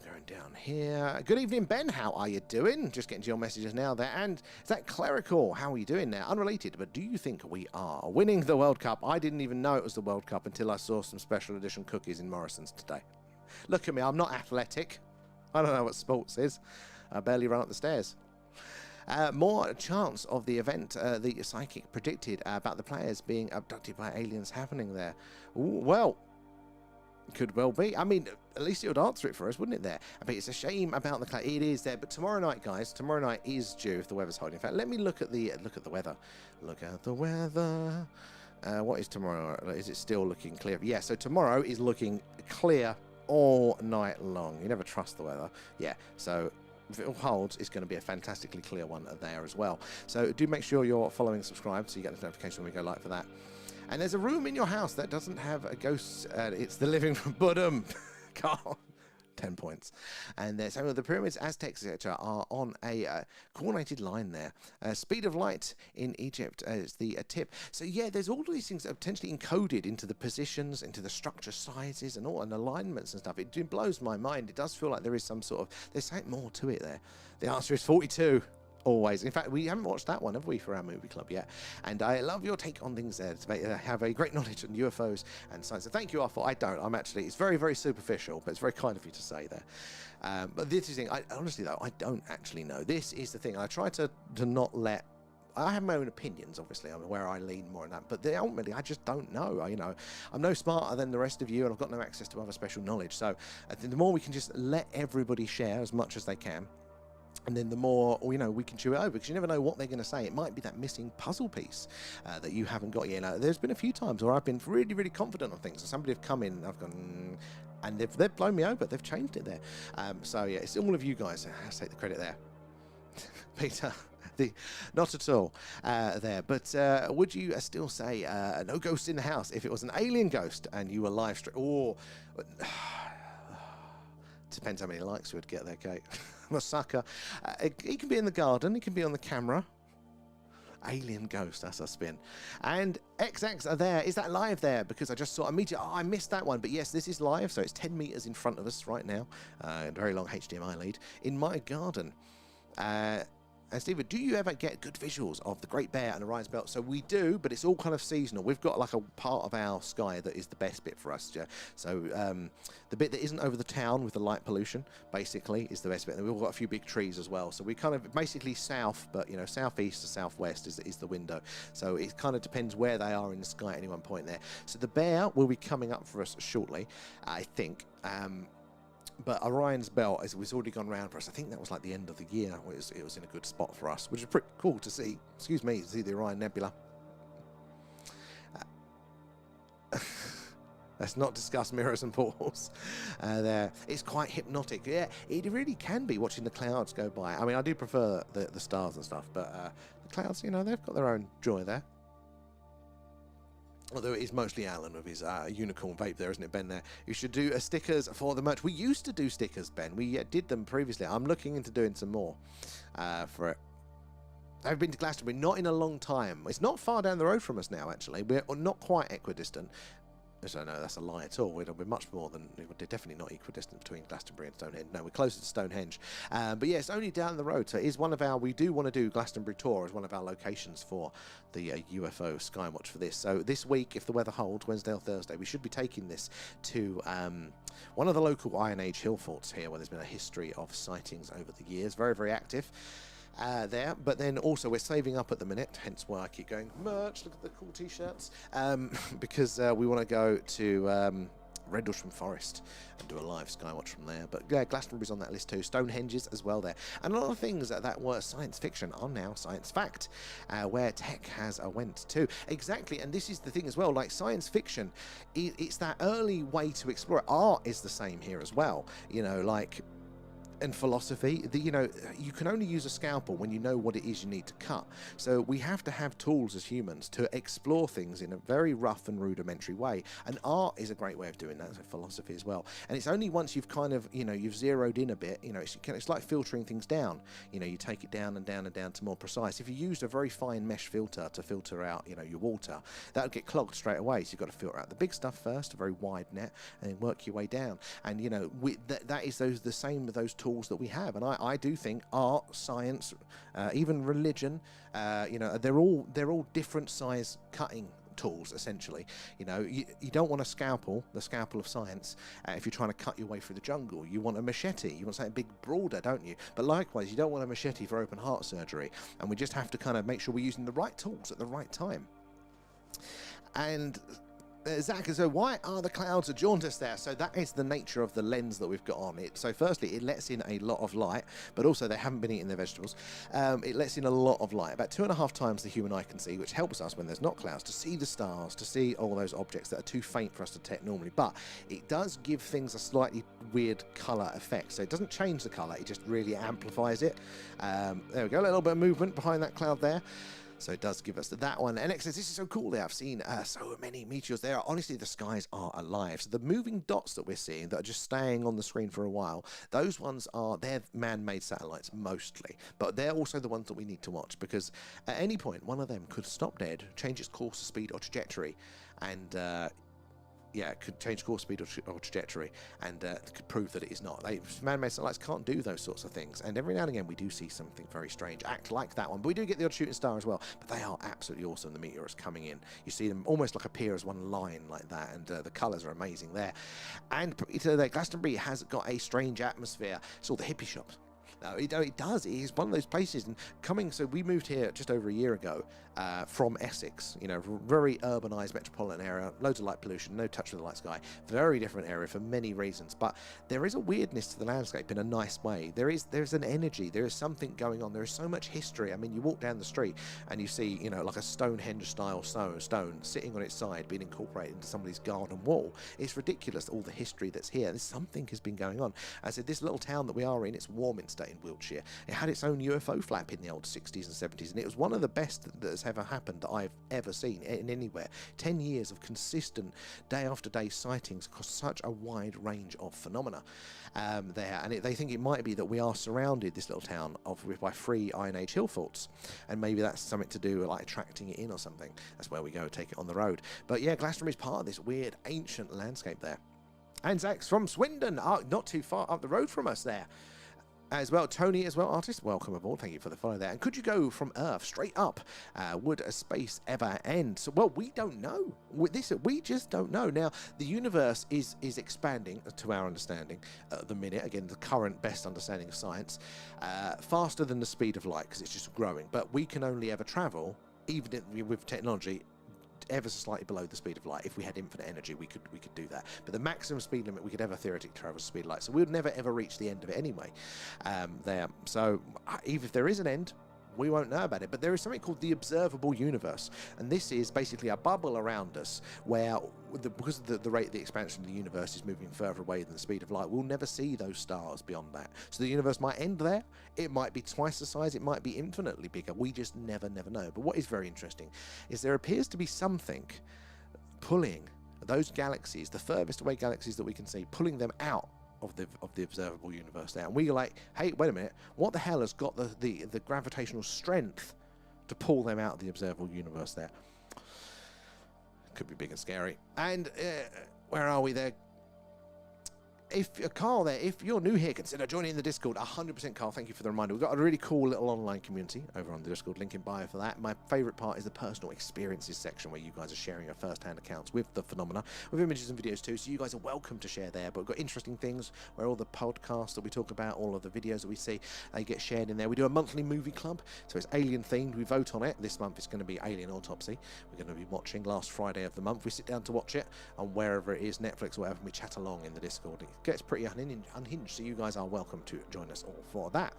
Going down here. Good evening, Ben. How are you doing? Just getting to your messages now there. And is that Clerical? How are you doing there? Unrelated, but do you think we are winning the World Cup? I didn't even know it was the World Cup until I saw some special edition cookies in Morrison's today. Look at me. I'm not athletic. I don't know what sports is. I barely run up the stairs. More chance of the event the psychic predicted about the players being abducted by aliens happening there. Ooh, well, could well be. I mean, at least it would answer it for us, wouldn't it there? I mean, it's a shame about the cloud. It is there, but tomorrow night, guys, tomorrow night is due if the weather's holding. In fact, let me look at the weather. Look at the weather. What is tomorrow? Is it still looking clear? Yeah, so tomorrow is looking clear all night long. You never trust the weather. Yeah, so if it all holds, it's going to be a fantastically clear one there as well. So do make sure you're following and subscribed so you get the notification when we go live for that. And there's a room in your house that doesn't have a ghost. It's the living room. Budum. Carl. 10 points. And some of the pyramids, Aztecs, etc., are on a coordinated line there. Speed of light in Egypt is the tip. So yeah, there's all of these things that are potentially encoded into the positions, into the structure sizes, and all and alignments and stuff. It blows my mind. It does feel like there is some sort of there's something more to it there. The answer is 42. Always. In fact, we haven't watched that one, have we, for our movie club yet? And I love your take on things there. Have a great knowledge on UFOs and science. So thank you, Arthur. I don't. I'm actually, it's very, very superficial, but it's very kind of you to say there. But this is the thing. Honestly, though, I don't actually know. This is the thing. I try to not let. I have my own opinions, obviously, where I lean more on that. But ultimately, I just don't know. I'm no smarter than the rest of you, and I've got no access to other special knowledge. So I think the more we can just let everybody share as much as they can. And then the more, we can chew it over, because you never know what they're going to say. It might be that missing puzzle piece that you haven't got yet. There's been a few times where I've been really, really confident on things, and somebody have come in, and I've gone, and they've blown me over. They've changed it there. So yeah, it's all of you guys. I'll take the credit there. Peter, not at all there. But would you still say no ghost in the house if it was an alien ghost and you were live stream? Or depends how many likes you would get there, Kate. I'm a sucker. He can be in the garden. He can be on the camera. Alien ghost. That's a spin. And XX are there. Is that live there? Because I just saw a meteor. Oh, I missed that one. But yes, this is live. So it's 10 meters in front of us right now. A very long HDMI lead in my garden. And Stephen, do you ever get good visuals of the Great Bear and Orion's Belt? So we do, but it's all kind of seasonal. We've got like a part of our sky that is the best bit for us. Yeah? So the bit that isn't over the town with the light pollution, basically, is the best bit. And we've all got a few big trees as well. So we kind of basically south, but southeast to southwest is the window. So it kind of depends where they are in the sky at any one point there. So the bear will be coming up for us shortly, I think. But Orion's Belt was already gone round for us. I think that was like the end of the year. It was in a good spot for us, which is pretty cool to see. Excuse me, to see the Orion Nebula. Let's not discuss mirrors and portals there. It's quite hypnotic. Yeah, it really can be watching the clouds go by. I mean, I do prefer the stars and stuff, but the clouds, they've got their own joy there. Although it is mostly Alan with his unicorn vape there, isn't it, Ben, there? You should do stickers for the merch. We used to do stickers, Ben. We did them previously. I'm looking into doing some more for it. I've been to Glastonbury, not in a long time. It's not far down the road from us now, actually. We're not quite equidistant. So no, that's a lie at all. We're much more than, we're definitely not equidistant between Glastonbury and Stonehenge. No, we're closer to Stonehenge. But yeah, it's only down the road. So it is we do want to do Glastonbury Tour as one of our locations for the UFO Skywatch for this. So this week, if the weather holds, Wednesday or Thursday, we should be taking this to one of the local Iron Age hill forts here, where there's been a history of sightings over the years. Very, very active. There, but then also we're saving up at the minute, hence why I keep going merch. Look at the cool t-shirts, because we want to go to Rendlesham Forest and do a live Skywatch from there. But yeah, Glastonbury's on that list too. Stonehenge's as well there, and a lot of things that were science fiction are now science fact, where tech has went to. Exactly, and this is the thing as well. Like science fiction, it's that early way to explore it. Art is the same here as well. Like and philosophy, you know, you can only use a scalpel when you know what it is you need to cut. So we have to have tools as humans to explore things in a very rough and rudimentary way. And art is a great way of doing that, so philosophy as well. And it's only once you've kind of, you know, you've zeroed in a bit, you know, it's like filtering things down. You know, you take it down and down and down to more precise. If you used a very fine mesh filter to filter out, you know, your water, that would get clogged straight away. So you've got to filter out the big stuff first, a very wide net, and then work your way down. And, you know, that is the same with those tools that we have. And I do think art, science, even religion, you know, they're all different size cutting tools, essentially. You know, you don't want a scalpel, the scalpel of science, if you're trying to cut your way through the jungle. You want a machete, you want something big, broader, don't you? But likewise, you don't want a machete for open heart surgery. And we just have to kind of make sure we're using the right tools at the right time. And Zach, so why are the clouds jaundiced there? So that is the nature of the lens that we've got on it. So firstly, it lets in a lot of light, but also they haven't been eating their vegetables. It lets in a lot of light, about 2.5 times the human eye can see, which helps us when there's not clouds to see the stars, to see all those objects that are too faint for us to detect normally. But it does give things a slightly weird colour effect. So it doesn't change the colour, it just really amplifies it. There we go, a little bit of movement behind that cloud there. So it does give us that one. And X says, this is so cool there. I've seen so many meteors there. Honestly, the skies are alive. So the moving dots that we're seeing that are just staying on the screen for a while, those ones they're man-made satellites mostly. But they're also the ones that we need to watch, because at any point, one of them could stop dead, change its course, speed, or trajectory, and yeah, it could change course, speed, or trajectory, and could prove that it is not. Man-made satellites can't do those sorts of things, and every now and again we do see something very strange act like that one, but we do get the odd shooting star as well. But they are absolutely awesome, the meteors coming in. You see them almost like appear as one line like that, and the colours are amazing there. And Glastonbury has got a strange atmosphere. It's all the hippie shops. No, it does. It is one of those places. And so we moved here just over a year ago from Essex, you know, very urbanised metropolitan area, loads of light pollution, no touch with the light sky, very different area for many reasons. But there is a weirdness to the landscape in a nice way. There's an energy. There is something going on. There is so much history. I mean, you walk down the street and you see, you know, like a Stonehenge-style stone sitting on its side, being incorporated into somebody's garden wall. It's ridiculous, all the history that's here. Something has been going on. I said, this little town that we are in, it's Warminster in Wiltshire. It had its own UFO flap in the old 60s and 70s, and it was one of the best that has ever happened that I've ever seen in anywhere. 10 years of consistent day after day sightings across such a wide range of phenomena there, and they think it might be that we are surrounded, this little town, by 3 Iron Age hill forts, and maybe that's something to do with like attracting it in or something. That's where we go, take it on the road. But yeah, Glastonbury is part of this weird ancient landscape there. And Zach's from Swindon, not too far up the road from us there. As well, Tony as well, artist, welcome aboard, thank you for the follow there. And could you go from Earth straight up? Would a space ever end? So, well, we don't know. We just don't know. Now, the universe is expanding, to our understanding, at the minute, again, the current best understanding of science, faster than the speed of light, because it's just growing. But we can only ever travel, even with technology, ever so slightly below the speed of light. If we had infinite energy, we could do that. But the maximum speed limit we could ever theoretically travel is the speed of light. So we would never ever reach the end of it anyway. There. So even if there is an end, we won't know about it. But there is something called the observable universe, and this is basically a bubble around us where, because of the rate of the expansion of the universe is moving further away than the speed of light, we'll never see those stars beyond that. So the universe might end there. It might be twice the size. It might be infinitely bigger. We just never know. But what is very interesting is there appears to be something pulling those galaxies, the furthest away galaxies that we can see, pulling them out of the observable universe there. And we're like, hey, wait a minute, what the hell has got the gravitational strength to pull them out of the observable universe there? Could be big and scary. And where are we there? If Carl there, if you're new here, consider joining the Discord. 100% Carl, thank you for the reminder. We've got a really cool little online community over on the Discord, link in bio for that. My favourite part is the personal experiences section, where you guys are sharing your first-hand accounts with the phenomena, with images and videos too, so you guys are welcome to share there. But we've got interesting things where all the podcasts that we talk about, all of the videos that we see, they get shared in there. We do a monthly movie club, so it's alien themed. We vote on it. This month it's going to be Alien Autopsy. We're going to be watching last Friday of the month. We sit down to watch it on wherever it is, Netflix or whatever, and we chat along in the Discord. It gets pretty unhinged, so you guys are welcome to join us all for that.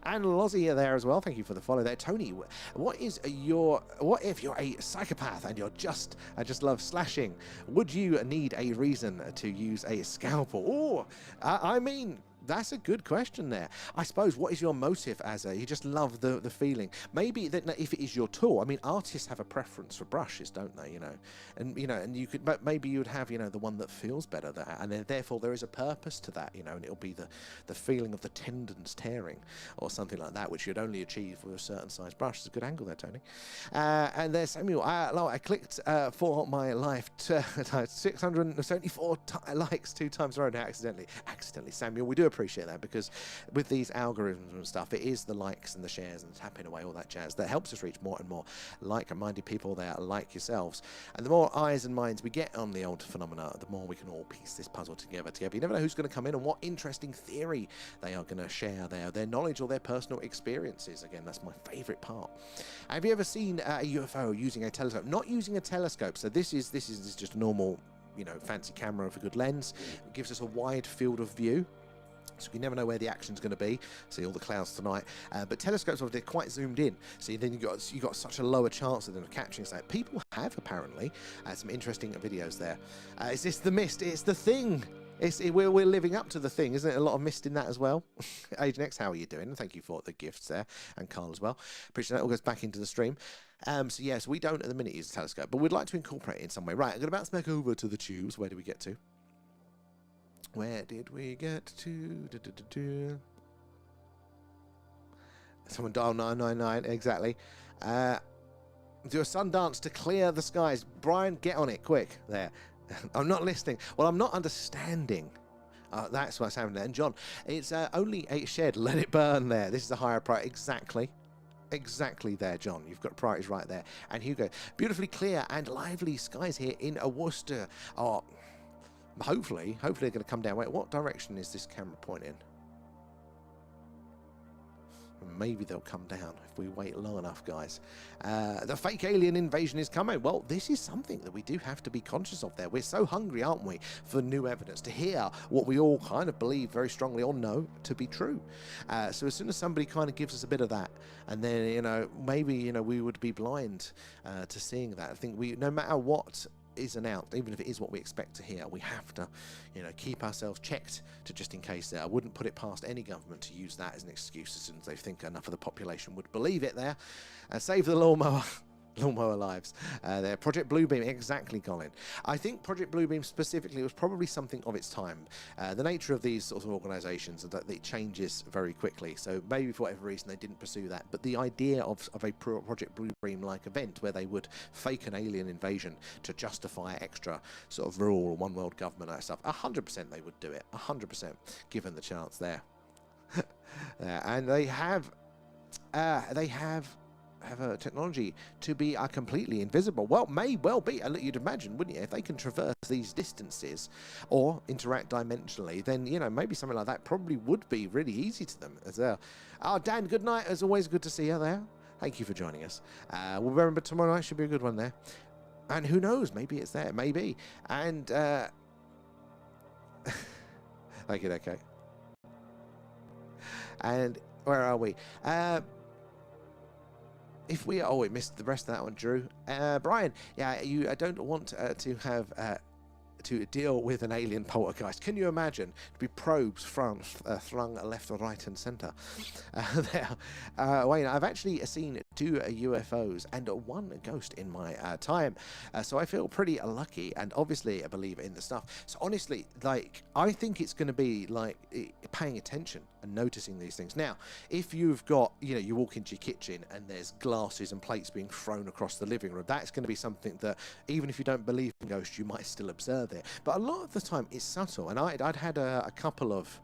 And Lozzie are there as well, thank you for the follow there. Tony, what if you're a psychopath and you're just love slashing? Would you need a reason to use a scalpel? Or I mean, That's a good question there. I suppose, what is your motive as a... You just love the feeling. Maybe that if it is your tool, I mean, artists have a preference for brushes, don't they, you know? And, you know, and you could... But maybe you would have, you know, the one that feels better there. And then, therefore, there is a purpose to that, you know, and it'll be the feeling of the tendons tearing or something like that, which you'd only achieve with a certain size brush. It's a good angle there, Tony. And there's Samuel. I clicked for my life 674 likes 2 times around accidentally. Samuel, we do appreciate that, because with these algorithms and stuff, it is the likes and the shares and tapping away, all that jazz, that helps us reach more and more like-minded people there like yourselves. And the more eyes and minds we get on the old phenomena, the more we can all piece this puzzle together. You never know who's going to come in and what interesting theory they are going to share there, their knowledge or their personal experiences. Again, that's my favourite part. Have you ever seen a UFO using a telescope? Not using a telescope. So this is just a normal, you know, fancy camera with a good lens. It gives us a wide field of view, so you never know where the action's going to be. See all the clouds tonight, but telescopes, they're quite zoomed in, so then you got such a lower chance of them capturing something. People have apparently some interesting videos there. Is this the mist? It's the thing. We're living up to the thing, isn't it? A lot of mist in that as well. Agent X, how are you doing? And thank you for the gifts there, and Carl as well. Appreciate that. All goes back into the stream. So yes, we don't at the minute use a telescope, but we'd like to incorporate it in some way. Right, I'm going to bounce back over to the tubes. Where did we get to? Where did we get to? Someone dial 999, exactly. Do a sun dance to clear the skies. Brian, get on it, quick. There. I'm not listening. Well, I'm not understanding. That's what's happening there. And John, it's only a shed. Let it burn there. This is a higher priority. Exactly there, John. You've got priorities right there. And Hugo, beautifully clear and lively skies here in Worcester. Oh, hopefully they're going to come down. Wait, what direction is this camera pointing? Maybe they'll come down if we wait long enough, guys. The fake alien invasion is coming. Well, this is something that we do have to be conscious of there. We're so hungry, aren't we, for new evidence, to hear what we all kind of believe very strongly or know to be true. So as soon as somebody kind of gives us a bit of that, and then, you know, maybe, you know, we would be blind to seeing that. I think no matter what is announced, even if it is what we expect to hear, we have to, you know, keep ourselves checked to just in case there. I wouldn't put it past any government to use that as an excuse as soon as they think enough of the population would believe it there. Save the lawnmower. Lawnmower lives. There, Project Bluebeam, exactly, Colin. I think Project Bluebeam specifically was probably something of its time. The nature of these sorts of organisations is that it changes very quickly, so maybe for whatever reason they didn't pursue that. But the idea of a Project Bluebeam-like event where they would fake an alien invasion to justify extra sort of rural one world government and that stuff, 100% they would do it, 100%, given the chance there. And they have a technology to be completely invisible. Well, may well be. You'd imagine, wouldn't you? If they can traverse these distances or interact dimensionally, then, you know, maybe something like that probably would be really easy to them as well. Oh, Dan, good night. As always, good to see you there. Thank you for joining us. We'll remember tomorrow night should be a good one there. And who knows? Maybe it's there. Maybe. And, thank you, okay. And where are we? If we we missed the rest of that one, Drew. Brian, yeah, you don't want to have to deal with an alien poltergeist. Can you imagine? To be probes flung left or right and centre. There. Wayne, I've actually seen 2 UFOs and 1 ghost in my time, so I feel pretty lucky, and obviously a believer in the stuff. So honestly, like, I think it's going to be like paying attention and noticing these things. Now, if you've got, you know, you walk into your kitchen and there's glasses and plates being thrown across the living room, that's going to be something that, even if you don't believe in ghosts, you might still observe it. But a lot of the time it's subtle, and I'd had a couple of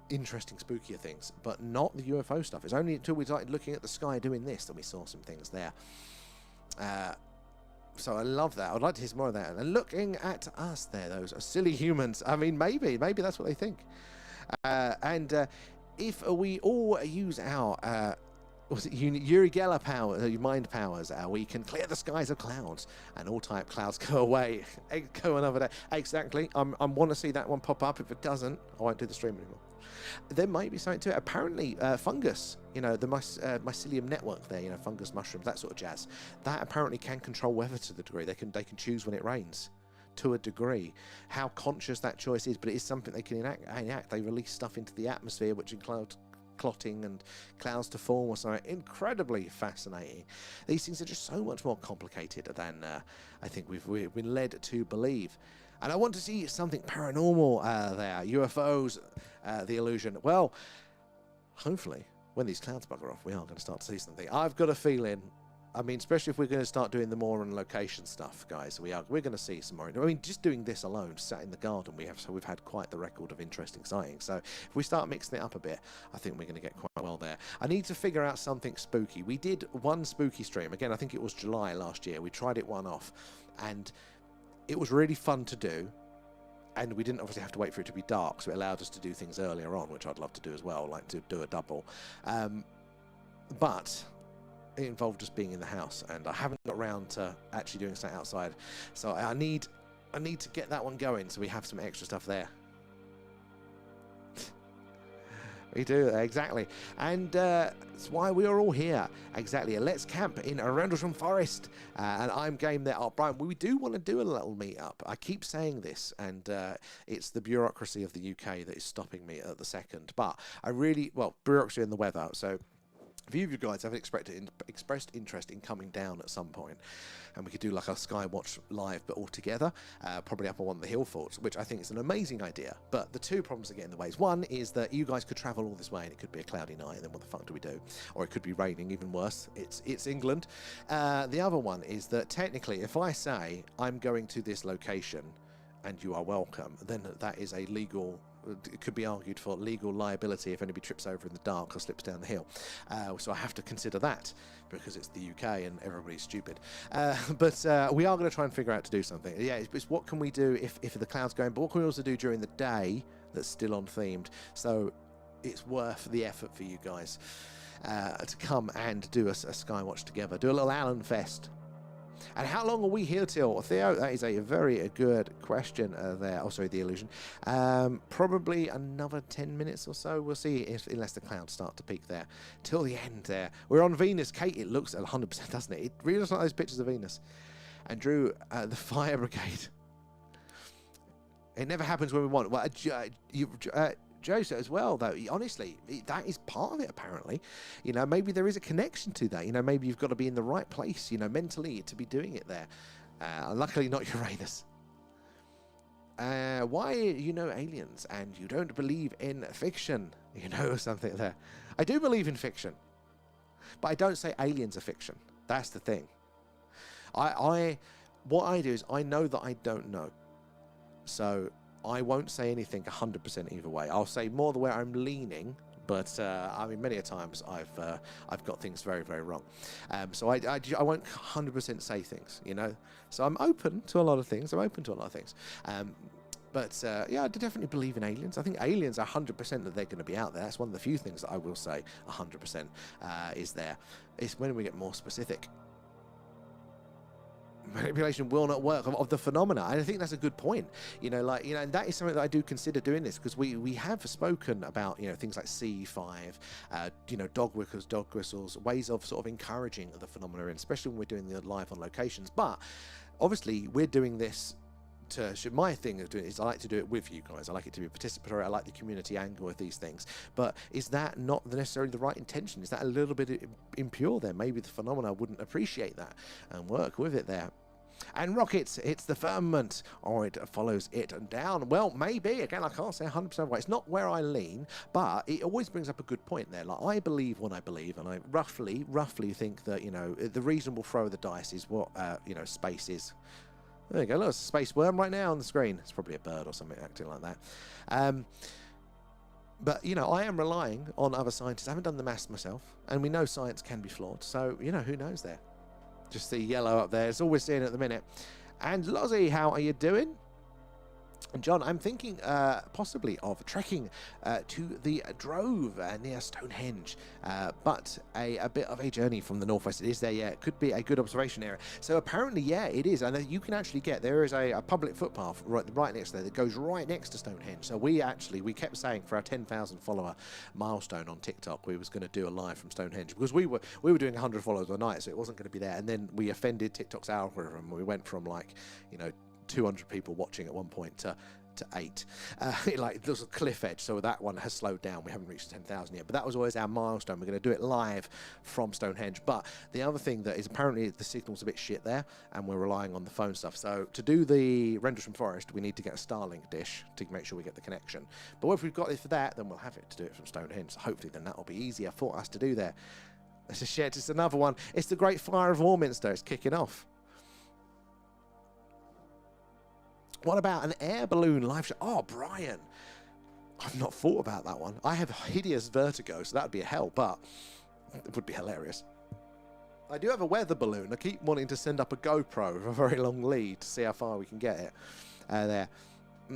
interesting, spookier things, but not the UFO stuff. It's only until we started looking at the sky doing this that we saw some things there. So I love that. I'd like to hear some more of that. And looking at us there, those are silly humans. I mean, maybe that's what they think. And if we all use our was it Uri Geller power, mind powers, we can clear the skies of clouds and all type clouds go away. Go another day. Exactly. I want to see that one pop up. If it doesn't, I won't do the stream anymore. There might be something to it. Apparently, fungus, you know, the mycelium network there, you know, fungus, mushrooms, that sort of jazz, that apparently can control weather to the degree. They can choose when it rains. to a degree. How conscious that choice is, but it is something they can enact. They release stuff into the atmosphere, which includes clotting and clouds to form or something. Incredibly fascinating. These things are just so much more complicated than I think we've been led to believe. And I want to see something paranormal there. UFOs, the illusion. Well, hopefully, when these clouds bugger off, we are going to start to see something. I've got a feeling, I mean, especially if we're going to start doing the more on location stuff, guys, we're going to see some more. I mean, just doing this alone, sat in the garden, we've had quite the record of interesting sightings. So if we start mixing it up a bit, I think we're going to get quite well there. I need to figure out something spooky. We did one spooky stream. Again, I think it was July last year. We tried it one off, and it was really fun to do. And we didn't obviously have to wait for it to be dark, so it allowed us to do things earlier on, which I'd love to do as well, like to do a double. But it involved just being in the house, and I haven't got around to actually doing something outside. So I need to get that one going, so we have some extra stuff there. We do, exactly. And that's why we are all here. Exactly. Let's camp in Rendlesham Forest. And I'm game there. Oh, Brian, we do want to do a little meet-up. I keep saying this, and it's the bureaucracy of the UK that is stopping me at the second. But I really, well, bureaucracy and the weather. So a few of you guys have expressed interest in coming down at some point, and we could do like a Skywatch live, but all together, probably up on one of the hill forts, which I think is an amazing idea. But the two problems that get in the way is, one is that you guys could travel all this way, and it could be a cloudy night, and then what the fuck do we do? Or it could be raining, even worse. It's England. The other one is that technically, if I say I'm going to this location and you are welcome, then that is a legal. It could be argued for legal liability if anybody trips over in the dark or slips down the hill. So I have to consider that because it's the UK and everybody's stupid. But we are going to try and figure out to do something. Yeah, it's what can we do if the cloud's going, but what can we also do during the day that's still on themed? So it's worth the effort for you guys to come and do a Skywatch together. Do a little Allen Fest. And how long are we here till, Theo? That is a very good question there. Oh, sorry, the illusion. Probably another 10 minutes or so. We'll see unless the clouds start to peak there. Till the end there. We're on Venus. Kate, it looks 100%, doesn't it? It really looks like those pictures of Venus. And Drew, the fire brigade. It never happens when we want. Well, Joseph as well, though, honestly, that is part of it, apparently. You know, maybe there is a connection to that. You know, maybe you've got to be in the right place, you know, mentally to be doing it there. Luckily not Uranus. Why you know aliens and you don't believe in fiction? You know, something there. I do believe in fiction, but I don't say aliens are fiction. That's the thing. What I do is I know that I don't know. So I won't say anything 100% either way. I'll say more the way I'm leaning, but I mean, many a times I've got things very, very wrong. So I won't 100% say things, you know. So I'm open to a lot of things. But yeah, I definitely believe in aliens. I think aliens are 100% that they're going to be out there. That's one of the few things that I will say 100% is there. It's when we get more specific. Manipulation will not work of the phenomena, and I think that's a good point. You know, like, you know, and that is something that I do consider doing this, because we have spoken about, you know, things like C5, you know, dog whistles, ways of sort of encouraging the phenomena, and especially when we're doing the live on locations. But obviously, we're doing this my thing of doing it is I like to do it with you guys. I like it to be participatory. I like the community angle of these things. But is that not necessarily the right intention? Is that a little bit impure there? Maybe the phenomena wouldn't appreciate that and work with it there. And rockets, it's the firmament, or it follows it down. Well, maybe. Again, I can't say 100% why. It's not where I lean, but it always brings up a good point there. Like, I believe what I believe, and I roughly think that, you know, the reason we'll throw the dice is what, you know, space is. There you go, look, it's a space worm right now on the screen. It's probably a bird or something acting like that. But, you know, I am relying on other scientists. I haven't done the maths myself, and we know science can be flawed. So, you know, who knows there? Just the yellow up there. It's all we're seeing at the minute. And Lozzie, how are you doing? And John, I'm thinking possibly of trekking to the Drove near Stonehenge, but a bit of a journey from the northwest. It is there, yeah. It could be a good observation area. So apparently, yeah, it is. And you can actually there is a public footpath right next there that goes right next to Stonehenge. So we kept saying for our 10,000 follower milestone on TikTok, we was going to do a live from Stonehenge, because we were doing 100 followers a night, so it wasn't going to be there. And then we offended TikTok's algorithm. We went from, like, you know, 200 people watching at one point to 8. Like there's a cliff edge, so that one has slowed down. We haven't reached 10,000 yet, but that was always our milestone. We're going to do it live from Stonehenge. But the other thing that is apparently the signal's a bit shit there, and we're relying on the phone stuff. So to do the renders from forest, we need to get a Starlink dish to make sure we get the connection. But if we've got it for that, then we'll have it to do it from Stonehenge. So hopefully then that'll be easier for us to do there. It's a shit. It's another one. It's the Great Fire of Warminster. It's kicking off. What about an air balloon live show? Oh, Brian. I've not thought about that one. I have hideous vertigo, so that would be a hell, but it would be hilarious. I do have a weather balloon. I keep wanting to send up a GoPro with a very long lead to see how far we can get it there.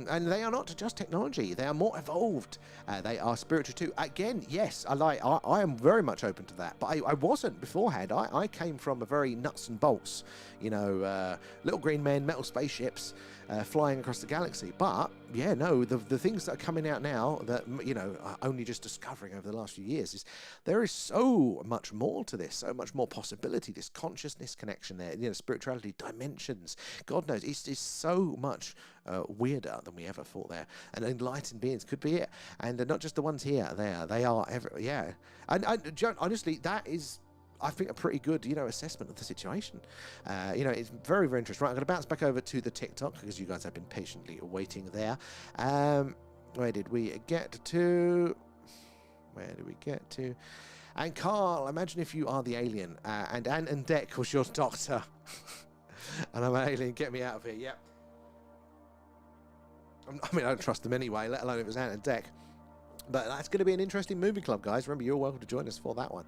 And they are not just technology. They are more evolved. They are spiritual too. Again, yes, I am very much open to that. But I wasn't beforehand. I came from a very nuts and bolts, you know, little green men, metal spaceships, flying across the galaxy. But yeah, no, the things that are coming out now that, you know, are only just discovering over the last few years is there is so much more to this, so much more possibility, this consciousness connection there, you know, spirituality, dimensions. God knows, it's so much weirder than we ever thought there. And enlightened beings could be it. And not just the ones here, they are, yeah. And honestly, that is, I think, a pretty good, you know, assessment of the situation. You know, it's very, very interesting. Right, I'm going to bounce back over to the TikTok because you guys have been patiently waiting there. Where did we get to? And Carl, imagine if you are the alien and Ant and Dec was your doctor. And I'm an alien, get me out of here. Yep. I mean, I don't trust them anyway, let alone if it's Ant and Dec. But that's going to be an interesting movie club, guys. Remember, you're welcome to join us for that one.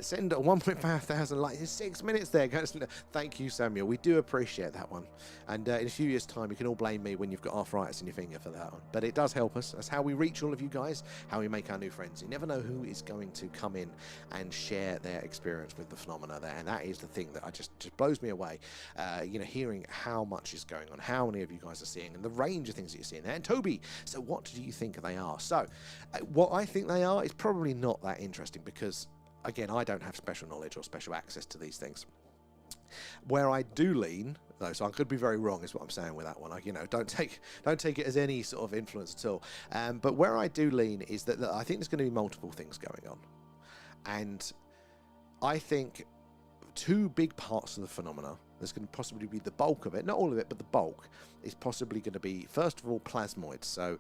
Send 1.5 thousand likes. 6 minutes there, guys. Thank you, Samuel. We do appreciate that one. And in a few years' time, you can all blame me when you've got arthritis in your finger for that one. But it does help us. That's how we reach all of you guys, how we make our new friends. You never know who is going to come in and share their experience with the phenomena there. And that is the thing that just blows me away. You know, hearing how much is going on, how many of you guys are seeing, and the range of things that you're seeing there. And Toby, so what do you think they are? So, what I think they are is probably not that interesting because, again, I don't have special knowledge or special access to these things. Where I do lean, though, so I could be very wrong, is what I'm saying with that one. You know, don't take it as any sort of influence at all. But where I do lean is that I think there's going to be multiple things going on, and I think two big parts of the phenomena. There's going to possibly be the bulk of it, not all of it, but the bulk is possibly going to be, first of all, plasmoids. So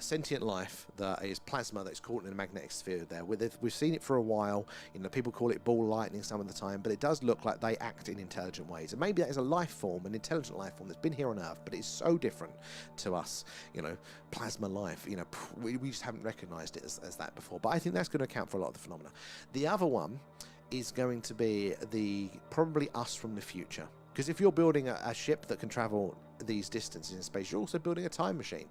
sentient life that is plasma that's caught in a magnetic sphere there. We've seen it for a while. You know, people call it ball lightning some of the time, but it does look like they act in intelligent ways. And maybe that is a life form, an intelligent life form that's been here on Earth, but it's so different to us. You know, plasma life, you know, we just haven't recognized it as that before. But I think that's going to account for a lot of the phenomena. The other one is going to be probably us from the future. Because if you're building a ship that can travel these distances in space, you're also building a time machine.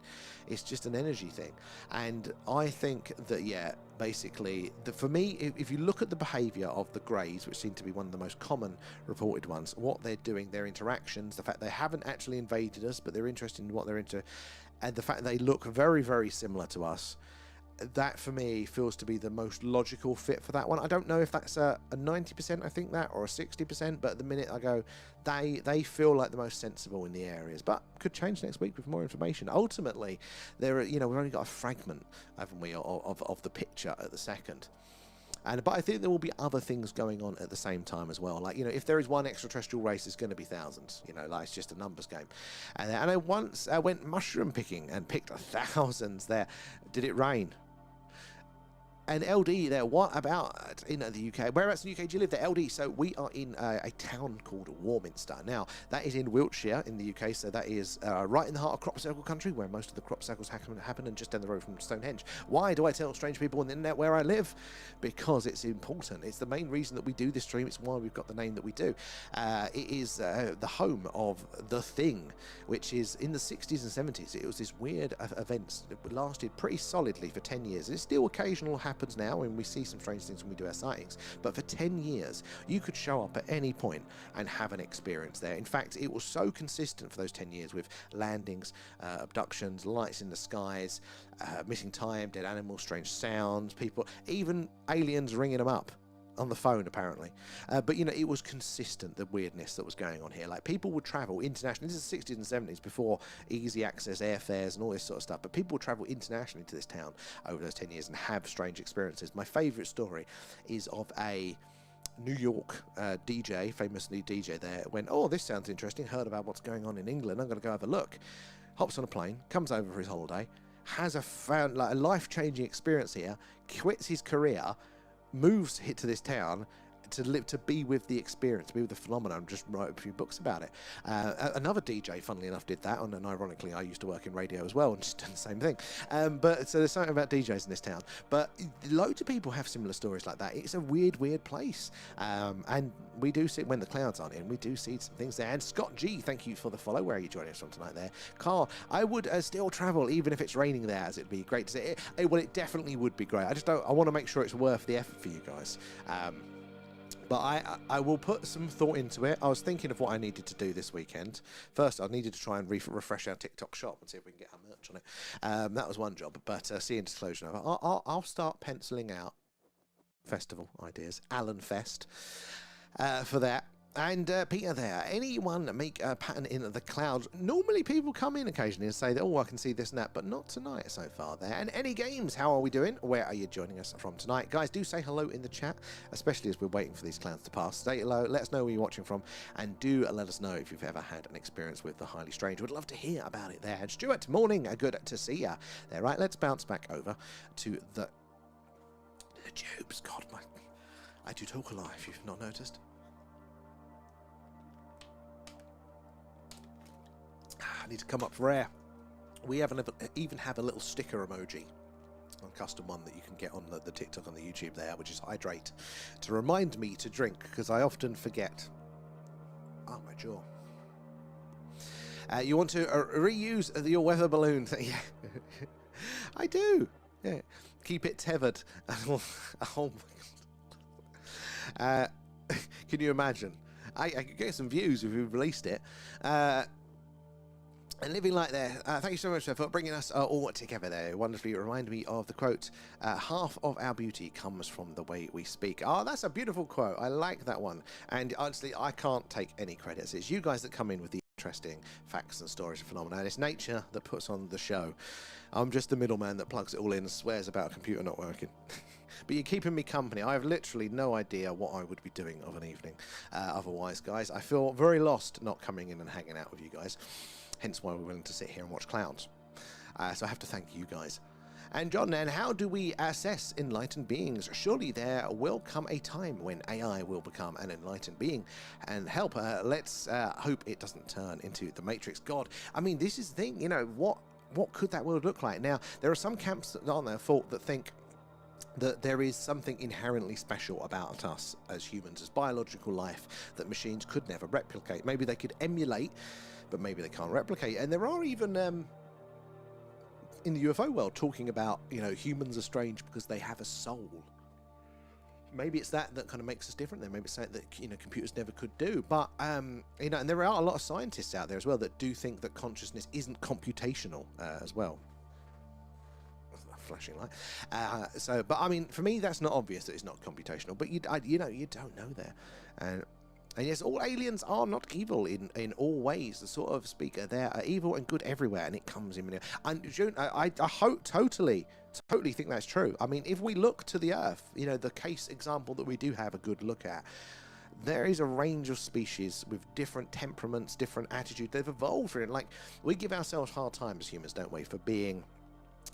It's just an energy thing. And I think that, yeah, basically, for me, if you look at the behavior of the Greys, which seem to be one of the most common reported ones, what they're doing, their interactions, the fact they haven't actually invaded us, but they're interested in what they're into, and the fact they look very, very similar to us, that for me feels to be the most logical fit for that one. I don't know if that's a 90%, I think that, or a 60%, but at the minute I go, they feel like the most sensible in the areas, but could change next week with more information. Ultimately, there are, you know, we've only got a fragment, haven't we, of the picture at the second. But I think there will be other things going on at the same time as well. Like, you know, if there is one extraterrestrial race, it's going to be thousands. You know, like, it's just a numbers game. And I once went mushroom picking and picked thousands there. Did it rain? And LD there, what about in the UK? Whereabouts in the UK do you live there, LD? So we are in a town called Warminster. Now, that is in Wiltshire in the UK, so that is right in the heart of crop circle country, where most of the crop circles happen, and just down the road from Stonehenge. Why do I tell strange people on the internet where I live? Because it's important. It's the main reason that we do this stream. It's why we've got the name that we do. It is the home of The Thing, which is in the 60s and 70s. It was this weird event that lasted pretty solidly for 10 years. It's still occasional happens now, and we see some strange things when we do our sightings, but for 10 years you could show up at any point and have an experience there. In fact, it was so consistent for those 10 years with landings, abductions, lights in the skies, missing time, dead animals, strange sounds, people, even aliens ringing them up on the phone apparently. But you know, it was consistent, the weirdness that was going on here. Like, people would travel internationally. This is the 60s and 70s, before easy access airfares and all this sort of stuff. But people would travel internationally to this town over those 10 years and have strange experiences. My favourite story is of a New York DJ, famously DJ there, went, oh, this sounds interesting, heard about what's going on in England, I'm going to go have a look. Hops on a plane, comes over for his holiday, has a life-changing experience here, quits his career, moves to this town to live, to be with the experience, to be with the phenomenon, just write a few books about it. Another DJ, funnily enough, did that, and ironically, I used to work in radio as well and just done the same thing. But so there's something about DJs in this town. But loads of people have similar stories like that. It's a weird, weird place, and we do see, when the clouds aren't in, we do see some things there. And Scott G, thank you for the follow. Where are you joining us from tonight there? Carl, I would still travel even if it's raining there, as it'd be great to see it. Well, it definitely would be great. I want to make sure it's worth the effort for you guys. But I will put some thought into it. I was thinking of what I needed to do this weekend. First, I needed to try and refresh our TikTok shop and see if we can get our merch on it. That was one job. But seeing disclosure, I'll start penciling out festival ideas. Alan Fest for that. And Peter there, anyone make a pattern in the clouds? Normally people come in occasionally and say that, oh, I can see this and that, but not tonight so far there. And any games, how are we doing? Where are you joining us from tonight? Guys, do say hello in the chat, especially as we're waiting for these clouds to pass. Say hello, let us know where you're watching from, and do let us know if you've ever had an experience with the highly strange. We'd love to hear about it there. And Stuart, morning, good to see ya. There, right, let's bounce back over to the tubes. God, I do talk a lot if you've not noticed. I need to come up for air. We even have a little sticker emoji, a custom one that you can get on the TikTok and the YouTube there, which is hydrate, to remind me to drink, because I often forget. Oh, my jaw. You want to reuse your weather balloon? Yeah, I do. Yeah, keep it tethered. Oh my God. Can you imagine? I could get some views if we released it. And living like there, thank you so much for bringing us all together there. Wonderfully, it reminded me of the quote, half of our beauty comes from the way we speak. Oh, that's a beautiful quote. I like that one. And honestly, I can't take any credits. It's you guys that come in with the interesting facts and stories and phenomena. And it's nature that puts on the show. I'm just the middleman that plugs it all in and swears about a computer not working. But you're keeping me company. I have literally no idea what I would be doing of an evening otherwise, guys. I feel very lost not coming in and hanging out with you guys. Hence why we're willing to sit here and watch clouds. So I have to thank you guys. And John, and how do we assess enlightened beings? Surely there will come a time when AI will become an enlightened being and help. Let's hope it doesn't turn into the Matrix. God, I mean, this is the thing, you know, what could that world look like? Now, there are some camps that are on their fault that think that there is something inherently special about us as humans, as biological life, that machines could never replicate. Maybe they could emulate, but maybe they can't replicate. And there are even in the UFO world talking about, you know, humans are strange because they have a soul. Maybe it's that kind of makes us different then. Maybe it's something that, you know, computers never could do. But you know, and there are a lot of scientists out there as well that do think that consciousness isn't computational as well. Flashing light. But I mean, for me, that's not obvious that it's not computational. But you know, you don't know there. And yes, all aliens are not evil in all ways. The sort of speaker, they are evil and good everywhere, and it comes in. And June, I totally think that's true. I mean, if we look to the Earth, you know, the case example that we do have a good look at, there is a range of species with different temperaments, different attitudes. They've evolved for it. Like, we give ourselves hard time as humans, don't we, for being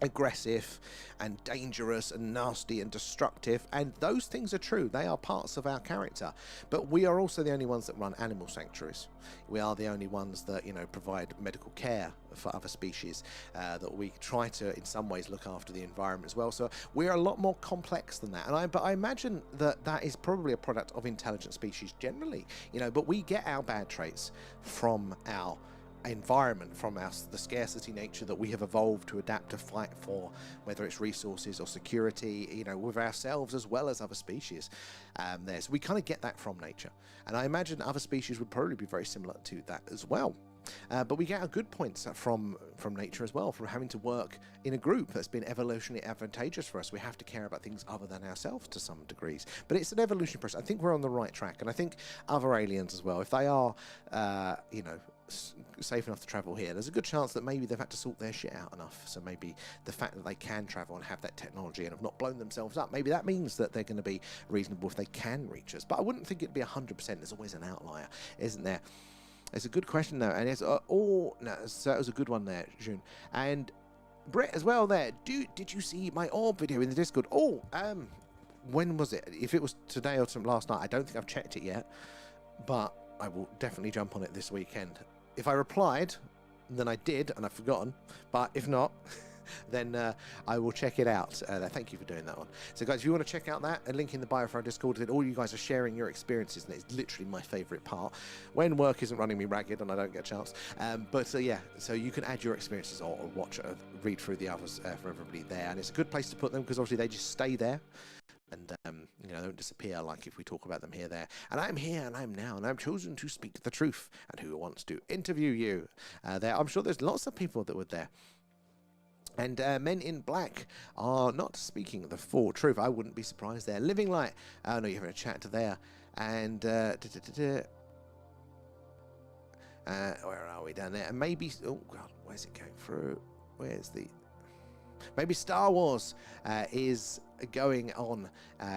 aggressive and dangerous and nasty and destructive, and those things are true. They are parts of our character, but we are also the only ones that run animal sanctuaries. We are the only ones that, you know, provide medical care for other species, that we try to in some ways look after the environment as well. So we're a lot more complex than that, but I imagine that is probably a product of intelligent species generally, you know, but we get our bad traits from our environment, from the scarcity nature that we have evolved to adapt to fight for, whether it's resources or security, you know, with ourselves as well as other species. So we kind of get that from nature, and I imagine other species would probably be very similar to that as well. But we get our good points from nature as well, from having to work in a group. That's been evolutionarily advantageous for us. We have to care about things other than ourselves to some degrees. But it's an evolution process. I think we're on the right track. And I think other aliens as well, if they are, you know, safe enough to travel here, there's a good chance that maybe they've had to sort their shit out enough. So maybe the fact that they can travel and have that technology and have not blown themselves up, maybe that means that they're going to be reasonable if they can reach us. But I wouldn't think it'd be 100%. There's always an outlier, isn't there? It's a good question though, and it's no, so that was a good one there, June. And Brett as well there. Did you see my orb video in the Discord? Oh, when was it? If it was today or last night, I don't think I've checked it yet, but I will definitely jump on it this weekend. If I replied, then I did, and I've forgotten. But if not, then I will check it out. Thank you for doing that one. So guys, if you want to check out that, a link in the bio for our Discord, that all you guys are sharing your experiences, and it's literally my favourite part when work isn't running me ragged and I don't get a chance. But yeah, so you can add your experiences or watch or read through the others for everybody there, and it's a good place to put them because obviously they just stay there. And, you know, they don't disappear like if we talk about them here, there. And I'm here, and I'm now, and I'm chosen to speak the truth. And who wants to interview you? There, I'm sure there's lots of people that were there. And Men in Black are not speaking the full truth. I wouldn't be surprised there. Living Light, oh no, you're having a chat to there. And, where are we down there? And maybe, oh God, where's it going through? Where's the... Maybe Star Wars is going on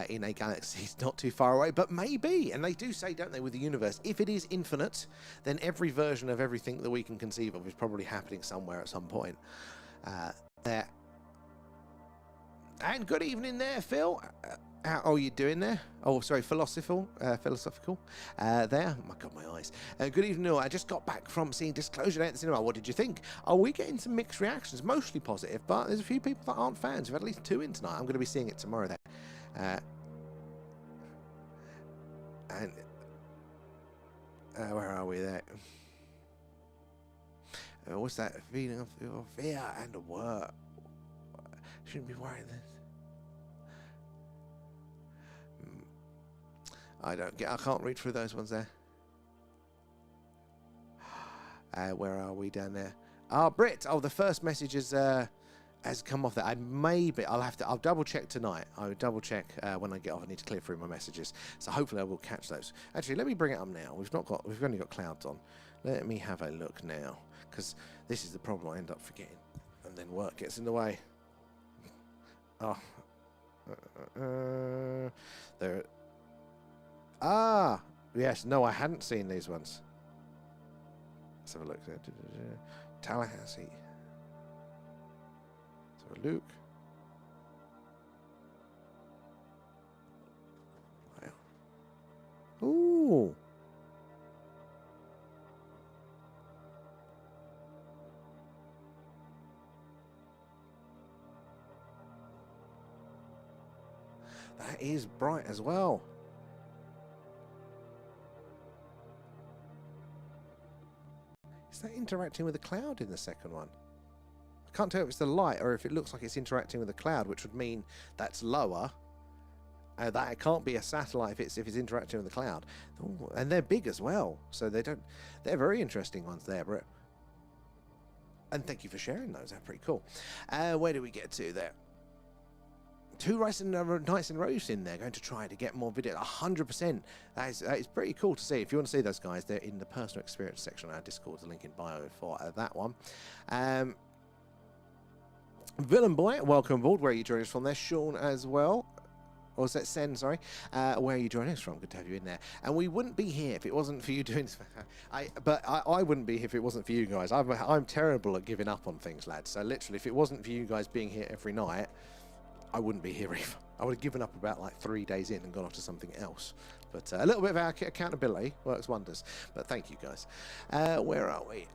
in a galaxy not too far away, but maybe, and they do say, don't they, with the universe, if it is infinite, then every version of everything that we can conceive of is probably happening somewhere at some point. There. And good evening there, Phil. How are you doing there? Oh, sorry, philosophical. There. Oh my God, my eyes. Good evening, all. I just got back from seeing Disclosure at the cinema. What did you think? Oh, we're getting some mixed reactions, mostly positive, but there's a few people that aren't fans. We've had at least 2 in tonight. I'm going to be seeing it tomorrow there. Where are we there? What's that feeling of fear and work? Shouldn't be worrying this. I can't read through those ones there. Where are we down there? Brit. Oh, the first message has come off there. I'll double check tonight. I'll double check when I get off. I need to clear through my messages. So hopefully I will catch those. Actually, let me bring it up now. We've only got clouds on. Let me have a look now, because this is the problem. I end up forgetting, and then work gets in the way. Oh, there. Yes. No, I hadn't seen these ones. Let's have a look there. Tallahassee. Let's have a look. Wow. Ooh. That is bright as well. Is that interacting with the cloud in the second one? I can't tell if it's the light or if it looks like it's interacting with the cloud, which would mean that's lower. That it can't be a satellite if it's interacting with the cloud. Ooh, and they're big as well, so they're very interesting ones there, Brett. And thank you for sharing those. They're pretty cool. Where do we get to there? 2 nights in rows in there, going to try to get more video. 100%. That is pretty cool to see. If you want to see those guys, they're in the personal experience section on our Discord. The link in bio for that one. Villain Boy, welcome aboard. Where are you joining us from there? Sean as well. Or is that Sen, sorry? Where are you joining us from? Good to have you in there. And we wouldn't be here if it wasn't for you doing this. I wouldn't be here if it wasn't for you guys. I'm terrible at giving up on things, lads. So literally, if it wasn't for you guys being here every night, I wouldn't be here either. I would have given up about like 3 days in and gone off to something else. But a little bit of our accountability works wonders. But thank you, guys. Where are we?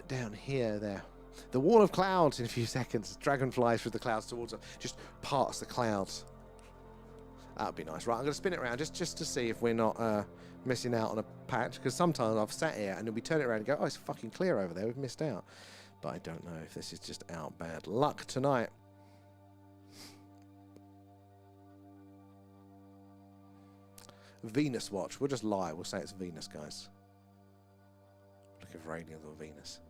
Down here, there. The wall of clouds in a few seconds. Dragon flies through the clouds towards us. Just parts the clouds. That would be nice. Right, I'm going to spin it around just to see if we're not missing out on a patch. Because sometimes I've sat here and then we turn it around and go, oh, it's fucking clear over there. We've missed out. But I don't know if this is just our bad luck tonight. Venus watch. We'll just lie. We'll say it's Venus, guys. looking for aliens on Venus.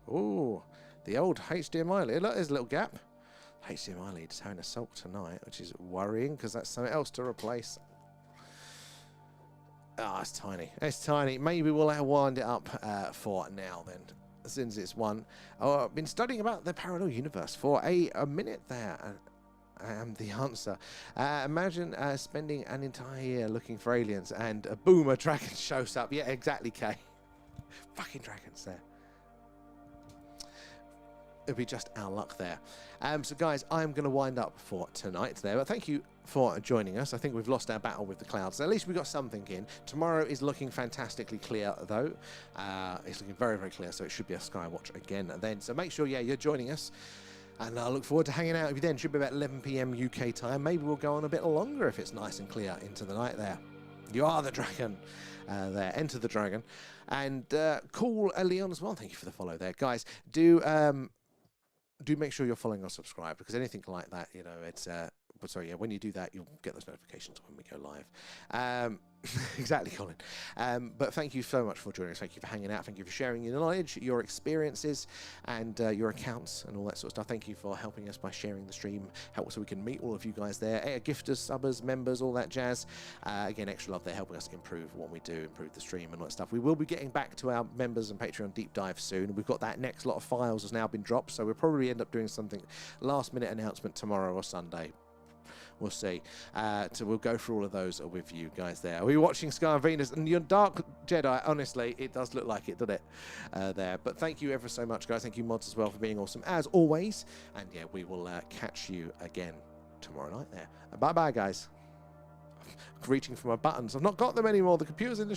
Ooh, the old HDMI lead. Look, there's a little gap. HDMI lead is having a sulk tonight, which is worrying because that's something else to replace. Ah, it's tiny. It's tiny. Maybe we'll wind it up for now then, since it's one. Oh, I've been studying about the parallel universe for a minute there. The answer. Imagine spending an entire year looking for aliens and a boomer dragon shows up. Yeah, exactly, Kay. Fucking dragons there. It'll be just our luck there. So guys, I'm going to wind up for tonight there, but thank you for joining us. I think we've lost our battle with the clouds, so at least we got something in. Tomorrow is looking fantastically clear though. It's looking very, very clear, so it should be a Skywatch again then. So make sure, yeah, you're joining us. And I look forward to hanging out with you then. Should be about 11 PM UK time. Maybe we'll go on a bit longer if it's nice and clear into the night there. You are the dragon. There, enter the dragon. And cool Leon as well. Thank you for the follow there. Guys, do make sure you're following or subscribe, because anything like that, you know, it's but sorry, yeah, when you do that, you'll get those notifications when we go live. Exactly, Colin. But thank you so much for joining us. Thank you for hanging out. Thank you for sharing your knowledge, your experiences, and your accounts and all that sort of stuff. Thank you for helping us by sharing the stream, help so we can meet all of you guys there. Gifters, subbers, members, all that jazz. Again, extra love. They're helping us improve what we do, improve the stream and all that stuff. We will be getting back to our members and Patreon deep dive soon. We've got that next lot of files has now been dropped, so we'll probably end up doing something last minute announcement tomorrow or Sunday. We'll see. So we'll go through all of those with you guys there. Are we watching Sky and Venus? And your Dark Jedi, honestly, it does look like it, doesn't it? There. But thank you ever so much, guys. Thank you, mods, as well, for being awesome, as always. And yeah, we will catch you again tomorrow night there. Bye-bye, guys. I'm reaching for my buttons. I've not got them anymore. The computer's in the